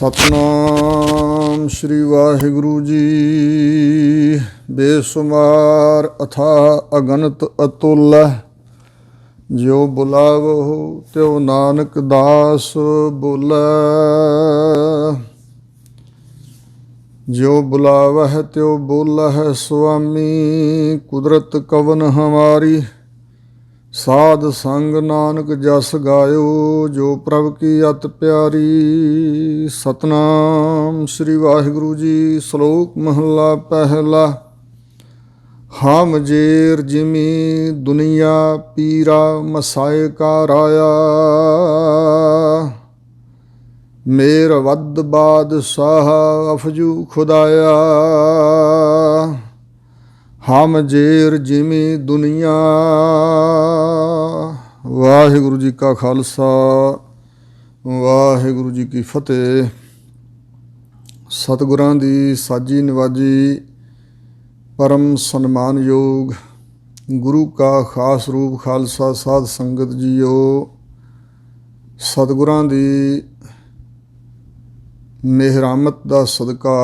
सतनाम श्री वाहिगुरु जी। बेसुमार अथा अगणत अतुल, जो बुलावो त्यो नानक दास बोलै। जो बुलावह त्यो बोलह स्वामी, कुदरत कवन हमारी। साध संग नानक जस गायो, जो प्रभ की अत प्यारी। सतनाम श्री वाहिगुरु जी। श्लोक महला पहला। हम जेर जिमी दुनिया, पीरा मसाए का राया। मेर वद बादशाह अफजू खुदाया। हम जेर जिमी दुनिया। वाहिगुरु जी का खालसा, वाहिगुरु जी की फतेह। सतगुरां दी साजी नवाजी परम सन्मानयोग गुरु का खास रूप खालसा साध संगत जीओ। सतगुरां दी मेहरामत दा सदका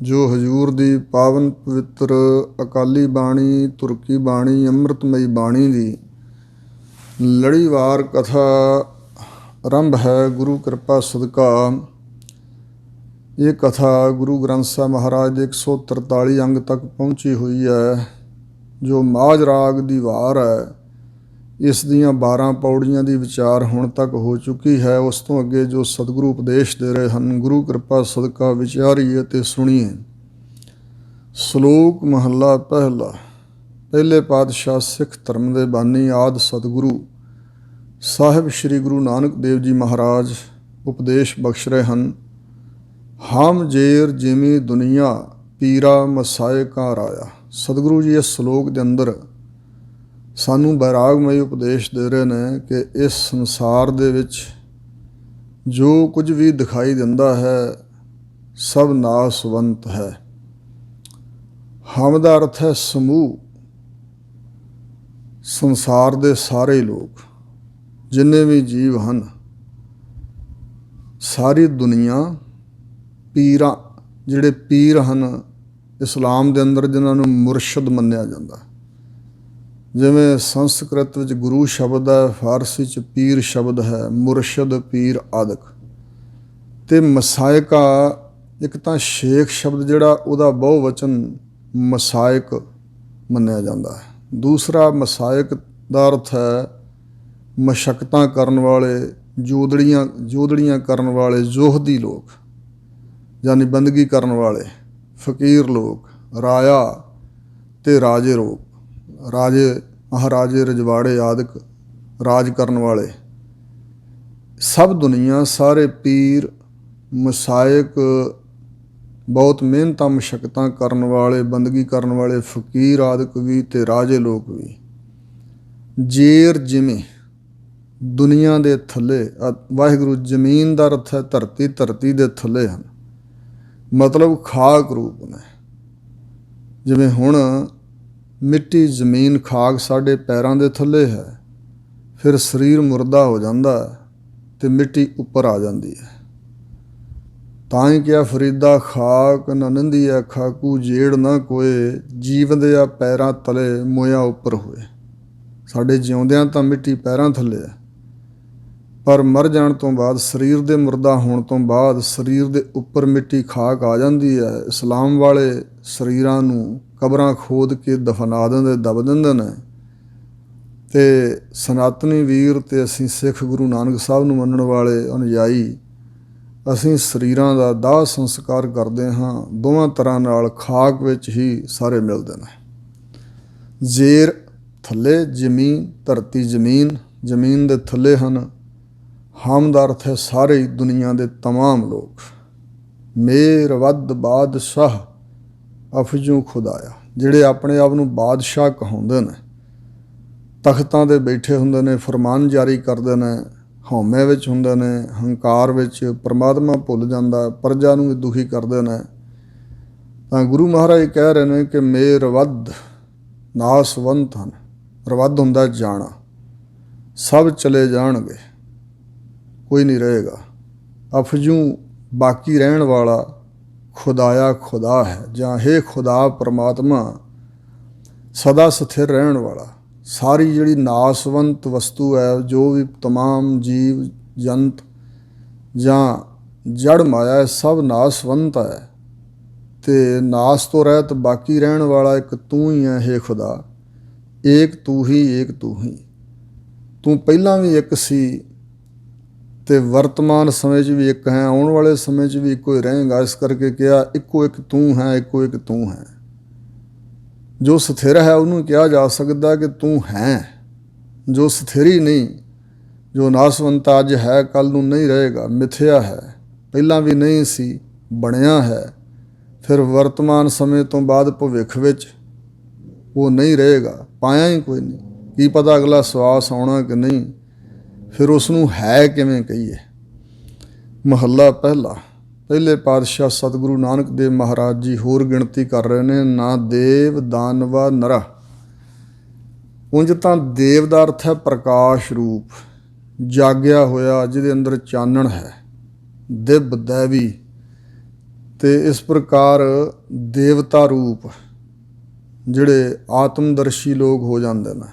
जो हजूर दी पावन पवित्र अकाली बाणी, तुरकी बाणी, अमृतमई बाणी दी लड़ीवार कथा आरंभ है गुरु कृपा सदका। ये कथा गुरु ग्रंथ साहिब महाराज के 143 अंग तक पहुँची हुई है। जो माज राग दी वार है, इस दियां 12 पौड़ियां दी विचार हुण तक हो चुकी है। उस तो अगे जो सतगुरु उपदेश दे रहे हैं, गुरु कृपा सदका विचारीए ते सुनिए। श्लोक महला पहला। पहले पातशाह सिख धर्म दे बानी आदि सतगुरु साहिब श्री गुरु नानक देव जी महाराज उपदेश बख्श रहे हैं। हम जेर जिमी दुनिया, पीरा मसाए का राया। सतगुरु जी इस श्लोक के अंदर सानू बैरागमई उपदेश दे रहे हैं कि इस संसार दे विच जो कुछ भी दिखाई दिंदा है सब नासवंत है। हम दा अर्थ है समूह, संसार दे सारे लोग जिन्ने भी जीव हैं, सारी दुनिया। पीरां जिहड़े पीर हैं इस्लाम दे अंदर जिन्हां नूं मुरशद मन्निया जांदा। जिमें संस्कृत विच गुरु शब्द है, फारसी च पीर शब्द है, मुरशद पीर आदक। ते मसायका एक तां शेख शब्द जिहड़ा उहदा बहुवचन मसायक मन्निया जाता है। दूसरा मसायक दा अर्थ है मशक्कतां करन वाले, जोदड़ियां करन वाले, जोहदी लोग यानी बंदगी करन वाले, फकीर लोग, राया ते राजे लोग। राजे महाराजे रजवाड़े आदि राज करन वाले सब दुनिया, सारे पीर मसायक, बहुत मेहनत मशक्कतां करन वाले, बंदगी करन वाले फकीर आदिक भी ते राजे लोग भी। जेर जिमें दुनिया दे थले, वाहिगुरु जमीन दा अर्थ है धरती, धरती दे थले हैं मतलब खाक रूप ने। जिमें हुण मिट्टी जमीन खाक साढ़े पैरों के थले है, फिर शरीर मुरदा हो जाता तो मिट्टी उपर आ जाती है। ताई क्या फरीदा खाक न नंदी है खाकू, जेड़ ना कोए जीवदया पैरां तले मोया उपर होए। साढ़े जिउंदियां तो मिट्टी पैरां थले है, पर मर जाण तो बाद, शरीर के मुरदा होने तो बाद शरीर के उपर मिट्टी खाक आ जाती है। इस्लाम वाले शरीरां नूं कबरां खोद के दफना देंदे, दब देंदे ने। ते सनातनी वीर ते असीं सिख गुरु नानक साहब नूं मनण वाले अनुयायी असीं शरीरां दा दाह संस्कार करदे हां, दोवां तर੍ਹਾਂ नाल खाक विच ही सारे मिलदे ने। जेर थले जमीन, धरती जमीन, जमीन दे थले हन। हम दा अर्थ है सारे दुनिया के तमाम लोग। मेर वद बादशाह अफजू खुदाया, जिहड़े अपने आप नूं बादशाह कहाउंदे ने, तख्तां ते बैठे हुंदे ने, फरमान जारी करदे ने, हौमे विच हुंदे ने, हंकार विच, परमात्मा भुल जांदा, प्रजा नूं भी दुखी करदे ने। तां गुरु महाराज कह रहे हैं कि मेर वद नासवंत हन। रवद हुंदा जाना, सब चले जाणगे, कोई नहीं रहेगा। अफजू ਬਾਕੀ ਰਹਿਣ ਵਾਲਾ ਖੁਦਾਇਆ ਖੁਦਾ ਹੈ, ਜਾਂ ਹੇ ਖੁਦਾ ਪਰਮਾਤਮਾ ਸਦਾ ਸਥਿਰ ਰਹਿਣ ਵਾਲਾ। ਸਾਰੀ ਜਿਹੜੀ ਨਾਸਵੰਤ ਵਸਤੂ ਹੈ, ਜੋ ਵੀ ਤਮਾਮ ਜੀਵ ਜੰਤ ਜਾਂ ਜੜ ਮਾਇਆ ਹੈ, ਸਭ ਨਾਸਵੰਤ ਹੈ ਤੇ ਨਾਸ ਤੋਂ ਰਹਿਤ ਬਾਕੀ ਰਹਿਣ ਵਾਲਾ ਇੱਕ ਤੂੰ ਹੀ ਹੈ। ਹੇ ਖੁਦਾ, ਏਕ ਤੂੰ ਹੀ, ਏਕ ਤੂੰ ਹੀ। ਤੂੰ ਪਹਿਲਾਂ ਵੀ ਇੱਕ ਸੀ ਤੇ ਵਰਤਮਾਨ ਸਮੇਂ 'ਚ ਵੀ ਇੱਕ ਹੈ, ਆਉਣ ਵਾਲੇ ਸਮੇਂ 'ਚ ਵੀ ਇੱਕੋ ਹੀ ਰਹੇਗਾ। ਇਸ ਕਰਕੇ ਕਿਹਾ ਇੱਕੋ ਇੱਕ ਤੂੰ ਹੈ, ਇੱਕੋ ਇੱਕ ਤੂੰ ਹੈ। ਜੋ ਸਥਿਰ ਹੈ ਉਹਨੂੰ ਕਿਹਾ ਜਾ ਸਕਦਾ ਕਿ ਤੂੰ ਹੈ। ਜੋ ਸਥਿਰ ਹੀ ਨਹੀਂ, ਜੋ ਨਾਸਵੰਤ ਅੱਜ ਹੈ ਕੱਲ੍ਹ ਨੂੰ ਨਹੀਂ ਰਹੇਗਾ, ਮਿਥਿਆ ਹੈ, ਪਹਿਲਾਂ ਵੀ ਨਹੀਂ ਸੀ, ਬਣਿਆ ਹੈ, ਫਿਰ ਵਰਤਮਾਨ ਸਮੇਂ ਤੋਂ ਬਾਅਦ ਭਵਿੱਖ ਵਿੱਚ ਉਹ ਨਹੀਂ ਰਹੇਗਾ, ਪਾਇਆ ਹੀ ਕੋਈ ਨਹੀਂ। ਕੀ ਪਤਾ ਅਗਲਾ ਸਵਾਸ ਆਉਣਾ ਕਿ ਨਹੀਂ, ਫਿਰ ਉਸ ਨੂੰ ਹੈ ਕਿਵੇਂ ਕਹੀਏ। ਮਹੱਲਾ ਪਹਿਲਾ। ਪਹਿਲੇ ਪਾਤਸ਼ਾਹ ਸਤਿਗੁਰੂ ਨਾਨਕ ਦੇਵ ਮਹਾਰਾਜ ਜੀ ਹੋਰ ਗਿਣਤੀ ਕਰ ਰਹੇ ਨੇ। ਨਾ ਦੇਵ ਦਾਨਵਾ ਨਰਾ। ਉਂਝ ਤਾਂ ਦੇਵ ਦਾ ਅਰਥ ਹੈ ਪ੍ਰਕਾਸ਼ ਰੂਪ, ਜਾਗਿਆ ਹੋਇਆ, ਜਿਹਦੇ ਅੰਦਰ ਚਾਨਣ ਹੈ, ਦਿਵ ਦੈਵੀ। ਤੇ ਇਸ ਪ੍ਰਕਾਰ ਦੇਵਤਾ ਰੂਪ ਜਿਹੜੇ ਆਤਮਦਰਸ਼ੀ ਲੋਕ ਹੋ ਜਾਂਦੇ ਨੇ।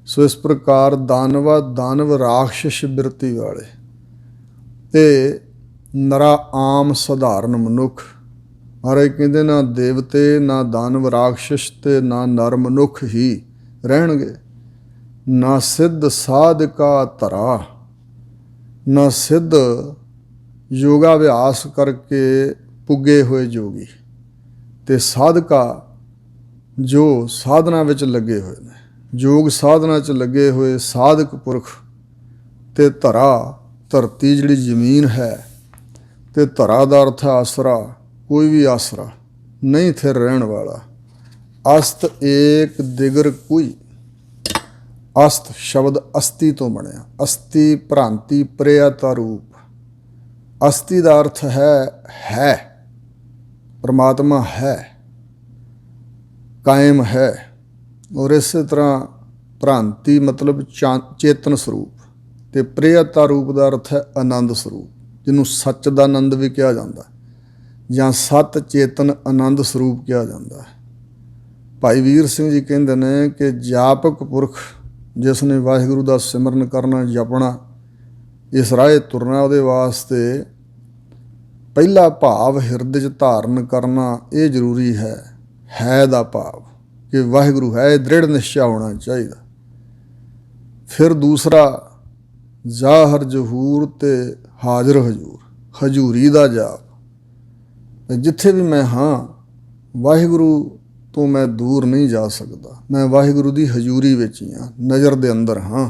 ਸੋ ਇਸ ਪ੍ਰਕਾਰ ਦਾਨਵਾ, ਦਾਨਵ ਰਾਖਸ਼ ਬਿਰਤੀ ਵਾਲੇ, ਤੇ ਨਰਾ ਆਮ ਸਧਾਰਨ ਮਨੁੱਖ। ਮਹਾਰਾਜ ਕਹਿੰਦੇ ਨਾ ਦੇਵਤੇ, ਨਾ ਦਾਨਵ ਰਾਖਸ਼ ਤੇ ਨਾ ਨਰ ਮਨੁੱਖ ਹੀ ਰਹਿਣਗੇ। ਨਾ ਸਿੱਧ ਸਾਧਕਾ ਧਰਾ। ਨਾ ਸਿੱਧ ਯੋਗਾ ਅਭਿਆਸ ਕਰਕੇ ਪੁੱਗੇ ਹੋਏ ਜੋਗੀ, ਤੇ ਸਾਧਕਾ ਜੋ ਸਾਧਨਾ ਵਿੱਚ ਲੱਗੇ ਹੋਏ ਨੇ, ਯੋਗ ਸਾਧਨਾ 'ਚ ਲੱਗੇ ਹੋਏ ਸਾਧਕ ਪੁਰਖ। ਤੇ ਧਰਾ, ਧਰਤੀ ਜਿਹੜੀ ਜ਼ਮੀਨ ਹੈ, ਤੇ ਧਰਾ ਦਾ ਅਰਥ ਆਸਰਾ, ਕੋਈ ਵੀ ਆਸਰਾ ਨਹੀਂ ਥਿਰ ਰਹਿਣ ਵਾਲਾ। ਅਸਤ ਏਕ ਦਿਗਰ ਕੋਈ। ਅਸਤ ਸ਼ਬਦ ਅਸਤੀ ਤੋਂ ਬਣਿਆ। ਅਸਤੀ ਭ੍ਰਾਂਤੀ ਪ੍ਰਿਯਤਾ ਰੂਪ। ਅਸਤੀ ਦਾ ਅਰਥ ਹੈ ਪਰਮਾਤਮਾ ਹੈ, ਕਾਇਮ ਹੈ। ਔਰ ਇਸੇ ਤਰ੍ਹਾਂ ਭ੍ਰਾਂਤੀ ਮਤਲਬ ਚੇਤਨ ਸਰੂਪ, ਤੇ ਪ੍ਰਿਯਤਾ ਰੂਪ ਦਾ ਅਰਥ ਹੈ ਆਨੰਦ ਸਰੂਪ, ਜਿਹਨੂੰ ਸੱਚ ਦਾ ਆਨੰਦ ਵੀ ਕਿਹਾ ਜਾਂਦਾ, ਜਾਂ ਸਤ ਚੇਤਨ ਆਨੰਦ ਸਰੂਪ ਕਿਹਾ ਜਾਂਦਾ। ਭਾਈ ਵੀਰ ਸਿੰਘ ਜੀ ਕਹਿੰਦੇ ਨੇ ਕਿ ਜਾਪਕ ਪੁਰਖ ਜਿਸ ਨੇ ਵਾਹਿਗੁਰੂ ਦਾ ਸਿਮਰਨ ਕਰਨਾ, ਜਪਣਾ, ਇਸ ਰਾਹੇ ਤੁਰਨਾ, ਉਹਦੇ ਵਾਸਤੇ ਪਹਿਲਾ ਭਾਵ ਹਿਰਦੇ 'ਚ ਧਾਰਨ ਕਰਨਾ ਇਹ ਜ਼ਰੂਰੀ ਹੈ ਦਾ ਭਾਵ ਕਿ ਵਾਹਿਗੁਰੂ ਹੈ, ਇਹ ਦ੍ਰਿੜ ਨਿਸ਼ਚਾ ਹੋਣਾ ਚਾਹੀਦਾ। ਫਿਰ ਦੂਸਰਾ ਜ਼ਾਹਰ ਜ਼ਹੂਰ ਤੇ ਹਾਜ਼ਰ ਹਜ਼ੂਰ, ਹਜ਼ੂਰੀ ਦਾ ਜਾਪ। ਜਿੱਥੇ ਵੀ ਮੈਂ ਹਾਂ, ਵਾਹਿਗੁਰੂ ਤੋਂ ਮੈਂ ਦੂਰ ਨਹੀਂ ਜਾ ਸਕਦਾ, ਮੈਂ ਵਾਹਿਗੁਰੂ ਦੀ ਹਜ਼ੂਰੀ ਵਿੱਚ ਹੀ ਹਾਂ, ਨਜ਼ਰ ਦੇ ਅੰਦਰ ਹਾਂ।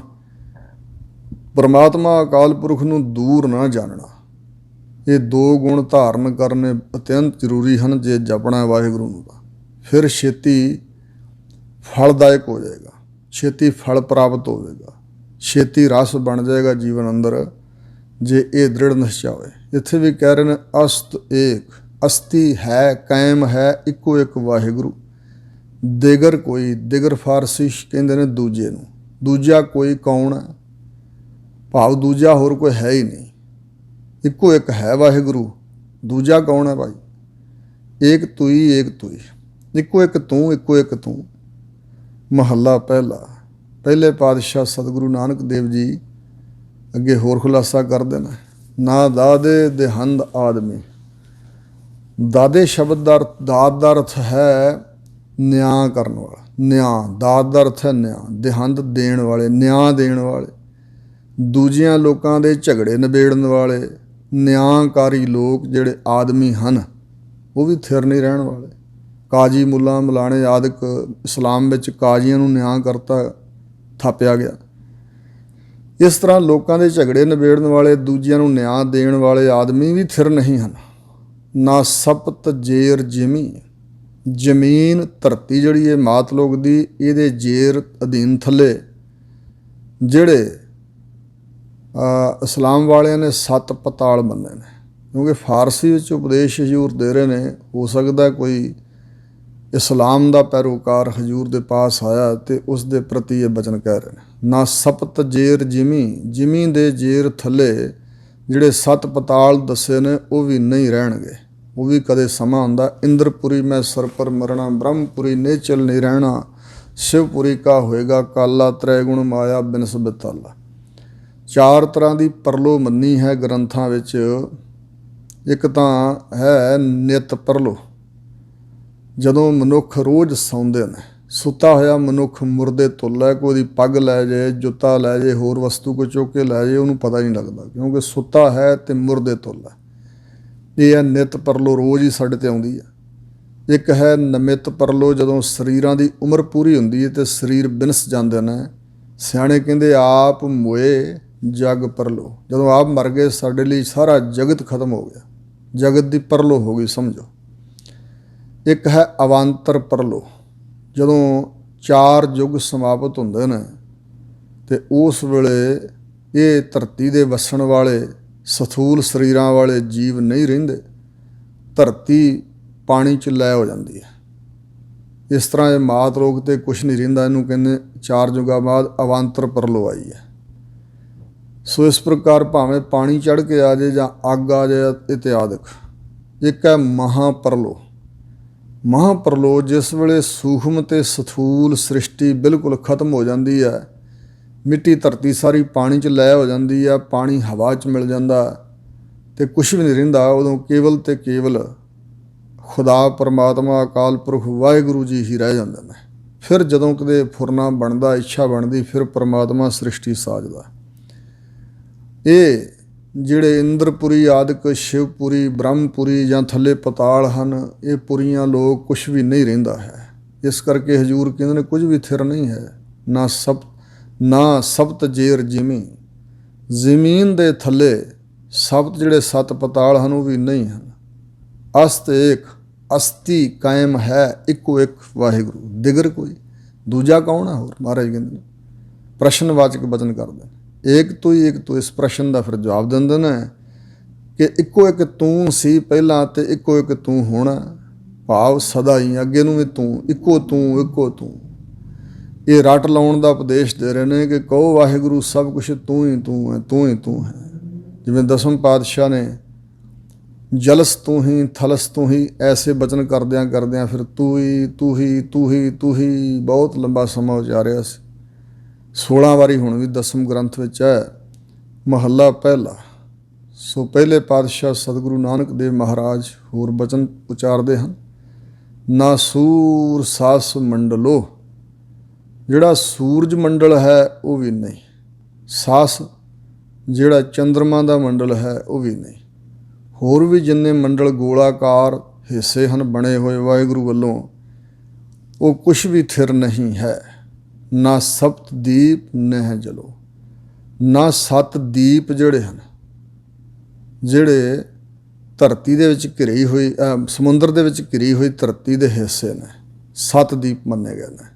ਪਰਮਾਤਮਾ ਅਕਾਲ ਪੁਰਖ ਨੂੰ ਦੂਰ ਨਾ ਜਾਣਨਾ, ਇਹ ਦੋ ਗੁਣ ਧਾਰਨ ਕਰਨੇ ਅਤਿਅੰਤ ਜ਼ਰੂਰੀ ਹਨ ਜੇ ਜਪਣਾ ਵਾਹਿਗੁਰੂ ਨੂੰ ਦਾ। ਫਿਰ ਛੇਤੀ ਫਲਦਾਇਕ ਹੋ ਜਾਏਗਾ, ਛੇਤੀ ਫਲ ਪ੍ਰਾਪਤ ਹੋਵੇਗਾ, ਛੇਤੀ ਰਸ ਬਣ ਜਾਏਗਾ ਜੀਵਨ ਅੰਦਰ, ਜੇ ਇਹ ਦ੍ਰਿੜ ਨਿਸ਼ਚਾ ਹੋਏ। ਇੱਥੇ ਵੀ ਕਹਿ ਰਹੇ ਨੇ ਅਸਤ ਏਕ, ਅਸਤੀ ਹੈ, ਕਾਇਮ ਹੈ, ਇੱਕੋ ਇੱਕ ਵਾਹਿਗੁਰੂ। ਦਿਗਰ ਕੋਈ, ਦਿਗਰ ਫਾਰਸੀ ਕਹਿੰਦੇ ਨੇ ਦੂਜੇ ਨੂੰ। ਦੂਜਾ ਕੋਈ ਕੌਣ ਹੈ? ਭਾਵ ਦੂਜਾ ਹੋਰ ਕੋਈ ਹੈ ਹੀ ਨਹੀਂ, ਇੱਕੋ ਇੱਕ ਹੈ ਵਾਹਿਗੁਰੂ। ਦੂਜਾ ਕੌਣ ਹੈ ਭਾਈ? ਏਕ ਤੁਈ, ਏਕ ਤੁਈ, ਇੱਕੋ ਇੱਕ ਤੂੰ, ਇੱਕੋ ਇੱਕ ਤੂੰ। ਮਹੱਲਾ ਪਹਿਲਾ। ਪਹਿਲੇ ਪਾਤਸ਼ਾਹ ਸਤਿਗੁਰੂ ਨਾਨਕ ਦੇਵ ਜੀ ਅੱਗੇ ਹੋਰ ਖੁਲਾਸਾ ਕਰਦੇ ਨੇ। ਨਾ ਦਾਦੇ ਦੇਹੰਦ ਆਦਮੀ। ਦਾਦੇ ਸ਼ਬਦ ਦਾ ਦਾਤ ਦਾ ਅਰਥ ਹੈ ਨਿਆਂ ਕਰਨ ਵਾਲਾ, ਨਿਆਂ। ਦਾਤ ਦਾ ਅਰਥ ਹੈ ਨਿਆਂ। ਦੇਹੰਦ ਦੇਣ ਵਾਲੇ, ਨਿਆਂ ਦੇਣ ਵਾਲੇ, ਦੂਜਿਆਂ ਲੋਕਾਂ ਦੇ ਝਗੜੇ ਨਿਬੇੜਨ ਵਾਲੇ, ਨਿਆਂਕਾਰੀ ਲੋਕ ਜਿਹੜੇ ਆਦਮੀ ਹਨ, ਉਹ ਵੀ ਥਿਰ ਨਹੀਂ ਰਹਿਣ ਵਾਲੇ। ਕਾਜੀ ਮੁੱਲਾ ਮਲਾਣੇ ਆਦਿਕ ਇਸਲਾਮ ਵਿੱਚ ਕਾਜ਼ੀਆਂ ਨੂੰ ਨਿਆਂ ਕਰਤਾ ਥਾਪਿਆ ਗਿਆ। ਇਸ ਤਰ੍ਹਾਂ ਲੋਕਾਂ ਦੇ ਝਗੜੇ ਨਿਬੇੜਨ ਵਾਲੇ, ਦੂਜਿਆਂ ਨੂੰ ਨਿਆਂ ਦੇਣ ਵਾਲੇ ਆਦਮੀ ਵੀ ਥਿਰ ਨਹੀਂ ਹਨ। ਨਾ ਸਪਤ ਜੇਰ ਜਿਮੀ। ਜ਼ਮੀਨ ਧਰਤੀ ਜਿਹੜੀ ਹੈ ਮਾਤ ਲੋਕ ਦੀ, ਇਹਦੇ ਜੇਰ ਅਧੀਨ ਥੱਲੇ ਜਿਹੜੇ ਇਸਲਾਮ ਵਾਲਿਆਂ ਨੇ 7 ਪਤਾਲ ਮੰਨੇ ਨੇ, ਕਿਉਂਕਿ ਫਾਰਸੀ ਵਿੱਚ ਉਪਦੇਸ਼ ਹਜ਼ੂਰ ਦੇ ਰਹੇ ਨੇ। ਹੋ ਸਕਦਾ ਕੋਈ ਇਸਲਾਮ ਦਾ ਪੈਰੋਕਾਰ ਹਜ਼ੂਰ ਦੇ ਪਾਸ ਆਇਆ ਤੇ ਉਸ ਦੇ ਪ੍ਰਤੀ ਇਹ ਬਚਨ ਕਹਿ ਰਹੇ ਨੇ। ਨਾ ਸਪਤ ਜੇਰ ਜਿਮੀ, ਜਿਮੀ ਦੇ ਜੇਰ ਥੱਲੇ ਜਿਹੜੇ 7 ਪਤਾਲ ਦੱਸੇ ਨੇ ਉਹ ਵੀ ਨਹੀਂ ਰਹਿਣਗੇ, ਉਹ ਵੀ ਕਦੇ ਸਮਾਂ ਹੁੰਦਾ। ਇੰਦਰਪੁਰੀ ਮੈਂ ਸਰ ਪਰ ਮਰਣਾ, ਬ੍ਰਹਮਪੁਰੀ ਨੇਚਲ ਨਹੀਂ ਰਹਿਣਾ, ਸ਼ਿਵਪੁਰੀ ਕਾ ਹੋਏਗਾ ਕਾਲਾ, ਤ੍ਰੈ ਗੁਣ ਮਾਇਆ ਬਿਨਸ ਬਿਤਾਲਾ। 4 ਤਰ੍ਹਾਂ ਦੀ ਪਰਲੋ ਮੰਨੀ ਹੈ ਗ੍ਰੰਥਾਂ ਵਿੱਚ। ਇੱਕ ਤਾਂ ਹੈ ਨਿਤ ਪਰਲੋ, ਜਦੋਂ ਮਨੁੱਖ ਰੋਜ਼ ਸੌਂਦੇ ਨੇ। ਸੁੱਤਾ ਹੋਇਆ ਮਨੁੱਖ ਮੁਰਦੇ ਤੁੱਲ ਹੈ, ਕੋਈ ਉਹਦੀ ਪੱਗ ਲੈ ਜਾਏ, ਜੁੱਤਾ ਲੈ ਜਾਏ, ਹੋਰ ਵਸਤੂ ਕੋਈ ਚੁੱਕ ਕੇ ਲੈ ਜਾਏ, ਉਹਨੂੰ ਪਤਾ ਹੀ ਨਹੀਂ ਲੱਗਦਾ, ਕਿਉਂਕਿ ਸੁੱਤਾ ਹੈ ਤੇ ਮੁਰਦੇ ਤੁੱਲ ਹੈ। ਇਹ ਹੈ ਨਿਤ ਪਰਲੋ, ਰੋਜ਼ ਹੀ ਸਾਡੇ 'ਤੇ ਆਉਂਦੀ ਹੈ। ਇੱਕ ਹੈ ਨਮਿਤ ਪਰਲੋ, ਜਦੋਂ ਸਰੀਰਾਂ ਦੀ ਉਮਰ ਪੂਰੀ ਹੁੰਦੀ ਹੈ ਤੇ ਸਰੀਰ ਬਿਨਸ ਜਾਂਦੇ ਨੇ। ਸਿਆਣੇ ਕਹਿੰਦੇ ਆਪ ਮੋਏ ਜਗ ਪਰਲੋ, ਜਦੋਂ ਆਪ ਮਰ ਗਏ ਸਾਡੇ ਲਈ ਸਾਰਾ ਜਗਤ ਖਤਮ ਹੋ ਗਿਆ, ਜਗਤ ਦੀ ਪਰਲੋ ਹੋ ਗਈ ਸਮਝੋ। ਇੱਕ ਹੈ ਅਵਾਂਤਰ ਪਰਲੋ, ਜਦੋਂ 4 ਯੁੱਗ ਸਮਾਪਤ ਹੁੰਦੇ ਨੇ ਤੇ ਉਸ ਵੇਲੇ ਇਹ ਧਰਤੀ ਦੇ ਵਸਣ ਵਾਲੇ ਸਥੂਲ ਸਰੀਰਾਂ ਵਾਲੇ ਜੀਵ ਨਹੀਂ ਰਹਿੰਦੇ, ਧਰਤੀ ਪਾਣੀ 'ਚ ਲੈ ਹੋ ਜਾਂਦੀ ਹੈ। ਇਸ ਤਰ੍ਹਾਂ ਇਹ ਮਾਤ ਲੋਕ ਤੇ ਕੁਛ ਨਹੀਂ ਰਹਿੰਦਾ, ਇਹਨੂੰ ਕਹਿੰਦੇ 4 ਯੁੱਗਾਂ ਬਾਅਦ ਅਵਾਂਤਰ ਪਰਲੋ ਆਈ ਹੈ। ਸੋ ਇਸ ਪ੍ਰਕਾਰ ਭਾਵੇਂ ਪਾਣੀ ਚੜ੍ਹ ਕੇ ਆ ਜਾਏ ਜਾਂ ਅੱਗ ਆ ਜਾਏ ਇਤਿਆਦਿਕ। ਇੱਕ ਹੈ ਮਹਾਪਰਲੋ, ਮਹਾਪਰਲੋ ਜਿਸ ਵੇਲੇ ਸੂਖਮ ਤੇ ਸਥੂਲ ਸ੍ਰਿਸ਼ਟੀ ਬਿਲਕੁਲ ਖਤਮ ਹੋ ਜਾਂਦੀ ਹੈ, ਮਿੱਟੀ ਧਰਤੀ ਸਾਰੀ ਪਾਣੀ 'ਚ ਲੈ ਹੋ ਜਾਂਦੀ ਆ, ਪਾਣੀ ਹਵਾ 'ਚ ਮਿਲ ਜਾਂਦਾ ਤੇ ਕੁਛ ਵੀ ਨਹੀਂ ਰਹਿੰਦਾ। ਉਦੋਂ ਕੇਵਲ ਤੇ ਕੇਵਲ ਖੁਦਾ ਪਰਮਾਤਮਾ ਅਕਾਲ ਪੁਰਖ ਵਾਹਿਗੁਰੂ ਜੀ ਹੀ ਰਹਿ ਜਾਂਦੇ ਨੇ। ਫਿਰ ਜਦੋਂ ਕਦੇ ਫੁਰਨਾ ਬਣਦਾ, ਇੱਛਾ ਬਣਦੀ, ਫਿਰ ਪਰਮਾਤਮਾ ਸ੍ਰਿਸ਼ਟੀ ਸਾਜਦਾ। ਇਹ ਜਿਹੜੇ ਇੰਦਰਪੁਰੀ ਆਦਿਕ, ਸ਼ਿਵਪੁਰੀ, ਬ੍ਰਹਮਪੁਰੀ ਜਾਂ ਥੱਲੇ ਪਤਾਲ ਹਨ, ਇਹ ਪੁਰੀਆਂ ਲੋਕ ਕੁਛ ਵੀ ਨਹੀਂ ਰਹਿੰਦਾ ਹੈ। ਇਸ ਕਰਕੇ ਹਜ਼ੂਰ ਕਹਿੰਦੇ ਨੇ ਕੁਝ ਵੀ ਥਿਰ ਨਹੀਂ ਹੈ, ਨਾ ਸਬਤ ਜੇਰ ਜਿਮੀ, ਜ਼ਮੀਨ ਦੇ ਥੱਲੇ ਸਬਤ ਜਿਹੜੇ 7 ਪਤਾਲ ਹਨ ਉਹ ਵੀ ਨਹੀਂ ਹਨ। ਅਸਤ ਏਕ, ਅਸਤੀ ਕਾਇਮ ਹੈ, ਇੱਕੋ ਇੱਕ ਵਾਹਿਗੁਰੂ, ਦਿਗਰ ਕੋਈ ਦੂਜਾ ਕੌਣ ਹੈ ਹੋਰ। ਮਹਾਰਾਜ ਕਹਿੰਦੇ ਨੇ ਪ੍ਰਸ਼ਨਵਾਚਕ ਬਚਨ ਕਰਦੇ ਨੇ, ਏਕ ਤੂੰ ਹੀ ਇੱਕ ਤੂੰ। ਇਸ ਪ੍ਰਸ਼ਨ ਦਾ ਫਿਰ ਜਵਾਬ ਦਿੰਦੇ ਨੇ ਕਿ ਇੱਕੋ ਇੱਕ ਤੂੰ ਸੀ ਪਹਿਲਾਂ ਤੇ ਇੱਕੋ ਇੱਕ ਤੂੰ ਹੋਣਾ, ਭਾਵ ਸਦਾ ਹੀ ਅੱਗੇ ਨੂੰ ਵੀ ਤੂੰ, ਇੱਕੋ ਤੂੰ, ਇੱਕੋ ਤੂੰ। ਇਹ ਰੱਟ ਲਾਉਣ ਦਾ ਉਪਦੇਸ਼ ਦੇ ਰਹੇ ਨੇ ਕਿ ਕਹੋ ਵਾਹਿਗੁਰੂ ਸਭ ਕੁਛ ਤੂੰ ਹੀ ਤੂੰ ਹੈ, ਤੂੰ ਹੀ ਤੂੰ ਹੈ। ਜਿਵੇਂ 10ਵੇਂ ਪਾਤਸ਼ਾਹ ਨੇ ਜਲਸ ਤੂੰ ਹੀ, ਥਲਸ ਤੂੰ ਹੀ, ਐਸੇ ਬਚਨ ਕਰਦਿਆਂ ਕਰਦਿਆਂ ਫਿਰ ਤੂੰ ਹੀ ਤੂੰ ਹੀ ਤੂੰ ਹੀ ਤੂੰ ਹੀ ਬਹੁਤ ਲੰਬਾ ਸਮਾਂ ਉਚਾਰਿਆ ਸੀ। 16 ਵਾਰੀ ਹੁਣ ਵੀ 10ਵੇਂ ਗ੍ਰੰਥ ਵਿੱਚ ਹੈ। ਮਹੱਲਾ ਪਹਿਲਾ। ਸੋ ਪਹਿਲੇ ਪਾਤਸ਼ਾਹ ਸਤਿਗੁਰੂ ਨਾਨਕ ਦੇਵ ਮਹਾਰਾਜ ਹੋਰ ਬਚਨ ਉਚਾਰਦੇ ਹਨ। ਨਾ ਸੂਰ ਸਾਸ ਮੰਡਲੋ, ਜਿਹੜਾ ਸੂਰਜ ਮੰਡਲ ਹੈ ਉਹ ਵੀ ਨਹੀਂ, ਸਾਸ ਜਿਹੜਾ ਚੰਦਰਮਾ ਦਾ ਮੰਡਲ ਹੈ ਉਹ ਵੀ ਨਹੀਂ, ਹੋਰ ਵੀ ਜਿੰਨੇ ਮੰਡਲ ਗੋਲਾਕਾਰ ਹਿੱਸੇ ਹਨ ਬਣੇ ਹੋਏ ਵਾਹਿਗੁਰੂ ਵੱਲੋਂ, ਉਹ ਕੁਛ ਵੀ ਥਿਰ ਨਹੀਂ ਹੈ। ਨਾ ਸਪਤ ਦੀਪ ਨਹਿ ਜਲੋ, ਨਾ 7 ਦੀਪ ਜਿਹੜੇ ਹਨ, ਜਿਹੜੇ ਧਰਤੀ ਦੇ ਵਿੱਚ ਘਿਰੀ ਹੋਈ, ਸਮੁੰਦਰ ਦੇ ਵਿੱਚ ਘਿਰੀ ਹੋਈ ਧਰਤੀ ਦੇ ਹਿੱਸੇ ਨੇ, 7 ਦੀਪ ਮੰਨੇ ਗਏ ਨੇ।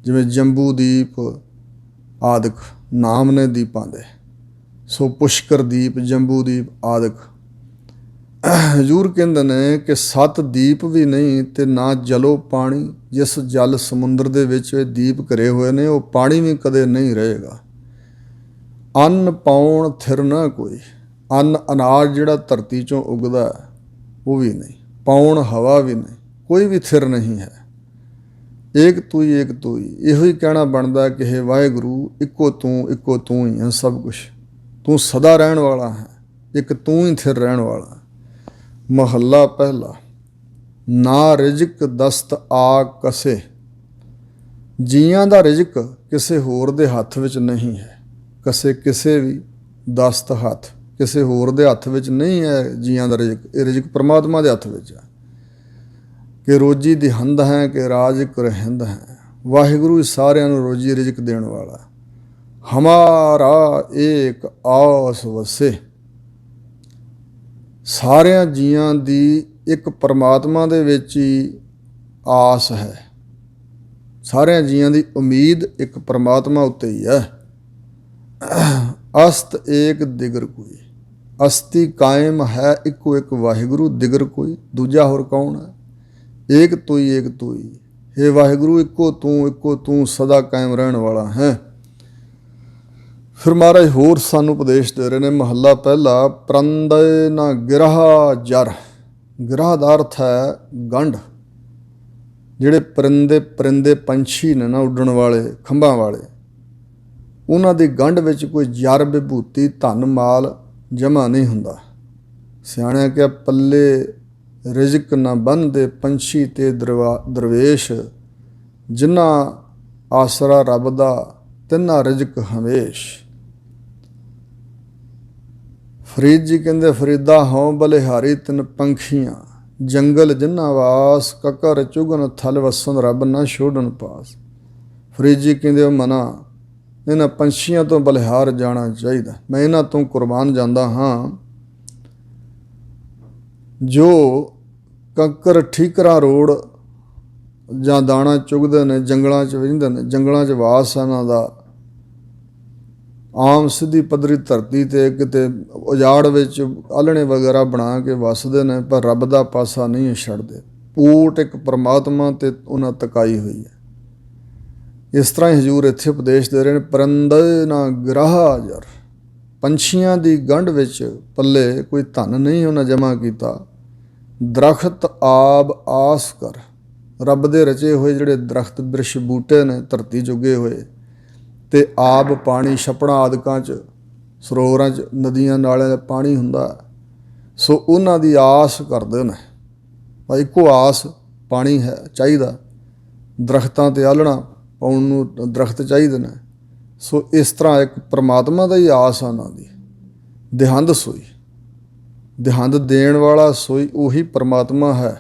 ਜਿਵੇਂ ਜੰਬੂ ਦੀਪ ਆਦਿਕ ਨਾਮ ਨੇ ਦੀਪਾਂ ਦੇ, ਸੋ ਪੁਸ਼ਕਰ ਦੀਪ, ਜੰਬੂ ਦੀਪ ਆਦਿਕ। ਹਜ਼ੂਰ ਕਹਿੰਦੇ ਨੇ ਕਿ 7 ਦੀਪ ਵੀ ਨਹੀਂ ਤੇ ਨਾ ਜਲੋ ਪਾਣੀ, ਜਿਸ ਜਲ ਸਮੁੰਦਰ ਦੇ ਵਿੱਚ ਇਹ ਦੀਪ ਘਿਰੇ ਹੋਏ ਨੇ ਉਹ ਪਾਣੀ ਵੀ ਕਦੇ ਨਹੀਂ ਰਹੇਗਾ। ਅੰਨ ਪਾਉਣ ਥਿਰ ਨਾ ਕੋਈ, ਅੰਨ ਅਨਾਜ ਜਿਹੜਾ ਧਰਤੀ 'ਚੋਂ ਉੱਗਦਾ ਉਹ ਵੀ ਨਹੀਂ, ਪਾਉਣ ਹਵਾ ਵੀ ਨਹੀਂ, ਕੋਈ ਵੀ ਥਿਰ ਨਹੀਂ ਹੈ। ਏਕ ਤੂੰ ਹੀ, ਏਕ ਤੂੰ ਹੀ, ਇਹੋ ਹੀ ਕਹਿਣਾ ਬਣਦਾ ਕਿ ਹੇ ਵਾਹਿਗੁਰੂ ਇੱਕੋ ਤੂੰ ਹੀ ਹੈ ਸਭ ਕੁਛ, ਤੂੰ ਸਦਾ ਰਹਿਣ ਵਾਲਾ ਹੈ, ਇੱਕ ਤੂੰ ਹੀ ਥਿਰ ਰਹਿਣ ਵਾਲਾ। ਮਹੱਲਾ ਪਹਿਲਾ। ਨਾ ਰਿਜ਼ਕ ਦਸਤ ਆ ਕਸੇ, ਜੀਆਂ ਦਾ ਰਿਜ਼ਕ ਕਿਸੇ ਹੋਰ ਦੇ ਹੱਥ ਵਿੱਚ ਨਹੀਂ ਹੈ। ਕਸੇ ਕਿਸੇ ਵੀ, ਦਸਤ ਹੱਥ, ਕਿਸੇ ਹੋਰ ਦੇ ਹੱਥ ਵਿੱਚ ਨਹੀਂ ਹੈ ਜੀਆਂ ਦਾ ਰਿਜ਼ਕ, ਇਹ ਰਿਜ਼ਕ ਪਰਮਾਤਮਾ ਦੇ ਹੱਥ ਵਿੱਚ ਹੈ। ਕਿ ਰੋਜੀ ਦੀ ਹੰਦ ਹੈ ਕਿ ਰਾਜਿਕ ਰਹਿੰਦ ਹੈ, ਵਾਹਿਗੁਰੂ ਸਾਰਿਆਂ ਨੂੰ ਰੋਜੀ ਰਿਜ਼ਕ ਦੇਣ ਵਾਲਾ। ਹਮਾਰਾ ਏਕ ਆਸ ਵਸੇ, ਸਾਰਿਆਂ ਜੀਆਂ ਦੀ ਇੱਕ ਪਰਮਾਤਮਾ ਦੇ ਵਿੱਚ ਹੀ ਆਸ ਹੈ, ਸਾਰਿਆਂ ਜੀਆਂ ਦੀ ਉਮੀਦ ਇੱਕ ਪਰਮਾਤਮਾ ਉੱਤੇ ਹੀ ਹੈ। ਅਸਤ ਏਕ ਦਿਗਰ ਕੋਈ, ਅਸਤੀ ਕਾਇਮ ਹੈ ਇੱਕੋ ਇੱਕ ਵਾਹਿਗੁਰੂ, ਦਿਗਰ ਕੋਈ ਦੂਜਾ ਹੋਰ ਕੌਣ ਹੈ। ਏਕ ਤੂੰ ਹੀ, ਏਕ ਤੂੰ ਹੀ, ਹੇ ਵਾਹਿਗੁਰੂ ਇੱਕੋ ਤੂੰ ਸਦਾ ਕਾਇਮ ਰਹਿਣ ਵਾਲਾ ਹੈ। ਫਿਰ ਮਹਾਰਾਜ ਹੋਰ ਸਾਨੂੰ ਉਪਦੇਸ਼ ਦੇ ਰਹੇ ਨੇ। ਮਹੱਲਾ ਪਹਿਲਾ, ਪ੍ਰੰਦੈ ਨਾ ਗਿਰਹਾ ਜਰ। ਗਿਰਹਾ ਦਾ ਅਰਥ ਹੈ ਗੰਢ। ਜਿਹੜੇ ਪਰਿੰਦੇ ਪੰਛੀ ਨੇ ਨਾ, ਉੱਡਣ ਵਾਲੇ, ਖੰਭਾਂ ਵਾਲੇ, ਉਹਨਾਂ ਦੀ ਗੰਢ ਵਿੱਚ ਕੋਈ ਜਰ ਵਿਭੂਤੀ ਧਨ ਮਾਲ ਜਮ੍ਹਾਂ ਨਹੀਂ ਹੁੰਦਾ। ਸਿਆਣਿਆਂ ਕਿਹਾ, ਪੱਲੇ ਰਿਜ਼ਕ ਨਾ ਬੰਨ੍ਹਦੇ ਪੰਛੀ ਤੇ ਦਰਵੇਸ਼, ਜਿਨ੍ਹਾਂ ਆਸਰਾ ਰੱਬ ਦਾ ਤਿੰਨਾ ਰਿਜ਼ਕ ਹਮੇਸ਼। ਫਰੀਦ ਜੀ ਕਹਿੰਦੇ, ਫਰੀਦਾ ਹੋਂ ਬਲਿਹਾਰੀ ਤਿੰਨ ਪੰਖੀਆਂ, ਜੰਗਲ ਜਿਨ੍ਹਾਂ ਵਾਸ, ਕਕਰ ਚੁਗਨ ਥਲ ਵਸਨ ਰੱਬ ਨਾ ਛੋੜਨ ਪਾਸ। ਫਰੀਦ ਜੀ ਕਹਿੰਦੇ, ਉਹ ਮਨਾ, ਇਹਨਾਂ ਪੰਛੀਆਂ ਤੋਂ ਬਲਿਹਾਰ ਜਾਣਾ ਚਾਹੀਦਾ। ਮੈਂ ਇਹਨਾਂ ਤੋਂ ਕੁਰਬਾਨ ਜਾਂਦਾ ਹਾਂ ਜੋ ਕੰਕਰ ਠੀਕਰਾਂ ਰੋੜ ਜਾਂ ਦਾਣਾ ਚੁਗਦੇ ਨੇ, ਜੰਗਲਾਂ 'ਚ ਰਹਿੰਦੇ ਨੇ, ਜੰਗਲਾਂ 'ਚ ਵਾਸ ਹੈ ਇਹਨਾਂ ਦਾ। ਆਮ ਸਿੱਧੀ ਪੱਧਰੀ ਧਰਤੀ 'ਤੇ ਕਿਤੇ ਉਜਾੜ ਵਿੱਚ ਆਲ੍ਹਣੇ ਵਗੈਰਾ ਬਣਾ ਕੇ ਵੱਸਦੇ ਨੇ, ਪਰ ਰੱਬ ਦਾ ਪਾਸਾ ਨਹੀਂ ਛੱਡਦੇ। ਊਟ ਇੱਕ ਪਰਮਾਤਮਾ 'ਤੇ ਉਹਨਾਂ ਤਕਾਈ ਹੋਈ ਹੈ। ਇਸ ਤਰ੍ਹਾਂ ਹੀ ਹਜ਼ੂਰ ਇੱਥੇ ਉਪਦੇਸ਼ ਦੇ ਰਹੇ ਨੇ, ਪਰੰਦੈ ਨਾ ਗਿਰਹਾ ਜਰ। ਪੰਛੀਆਂ ਦੀ ਗੰਢ ਵਿੱਚ ਪੱਲੇ ਕੋਈ ਧਨ ਨਹੀਂ ਉਹਨਾਂ ਜਮ੍ਹਾਂ ਕੀਤਾ। ਦਰਖਤ ਆਬ ਆਸ ਕਰ। ਰੱਬ ਦੇ ਰਚੇ ਹੋਏ ਜਿਹੜੇ ਦਰਖਤ ਬਿਰਛ ਬੂਟੇ ਨੇ ਧਰਤੀ 'ਚ ਉੱਗੇ ਹੋਏ, ਅਤੇ ਆਬ ਪਾਣੀ ਛੱਪੜਾਂ ਆਦਿਕਾਂ 'ਚ, ਸਰੋਵਰਾਂ 'ਚ, ਨਦੀਆਂ ਨਾਲਿਆਂ ਦਾ ਪਾਣੀ ਹੁੰਦਾ, ਸੋ ਉਹਨਾਂ ਦੀ ਆਸ ਕਰਦੇ ਨੇ। ਭਾਈ ਇੱਕੋ ਆਸ ਪਾਣੀ ਹੈ ਚਾਹੀਦਾ, ਦਰਖਤਾਂ 'ਤੇ ਆਲ੍ਹਣਾ ਪਾਉਣ ਨੂੰ ਦਰਖਤ ਚਾਹੀਦੇ ਨੇ। ਸੋ ਇਸ ਤਰ੍ਹਾਂ ਇੱਕ ਪਰਮਾਤਮਾ ਦਾ ਹੀ ਆਸ ਆ ਉਹਨਾਂ ਦੀ। ਦੇਹੰਦ ਸੋਈ, ਦੇਹੰਦ ਦੇਣ ਵਾਲਾ ਸੋਈ ਉਹੀ ਪਰਮਾਤਮਾ ਹੈ।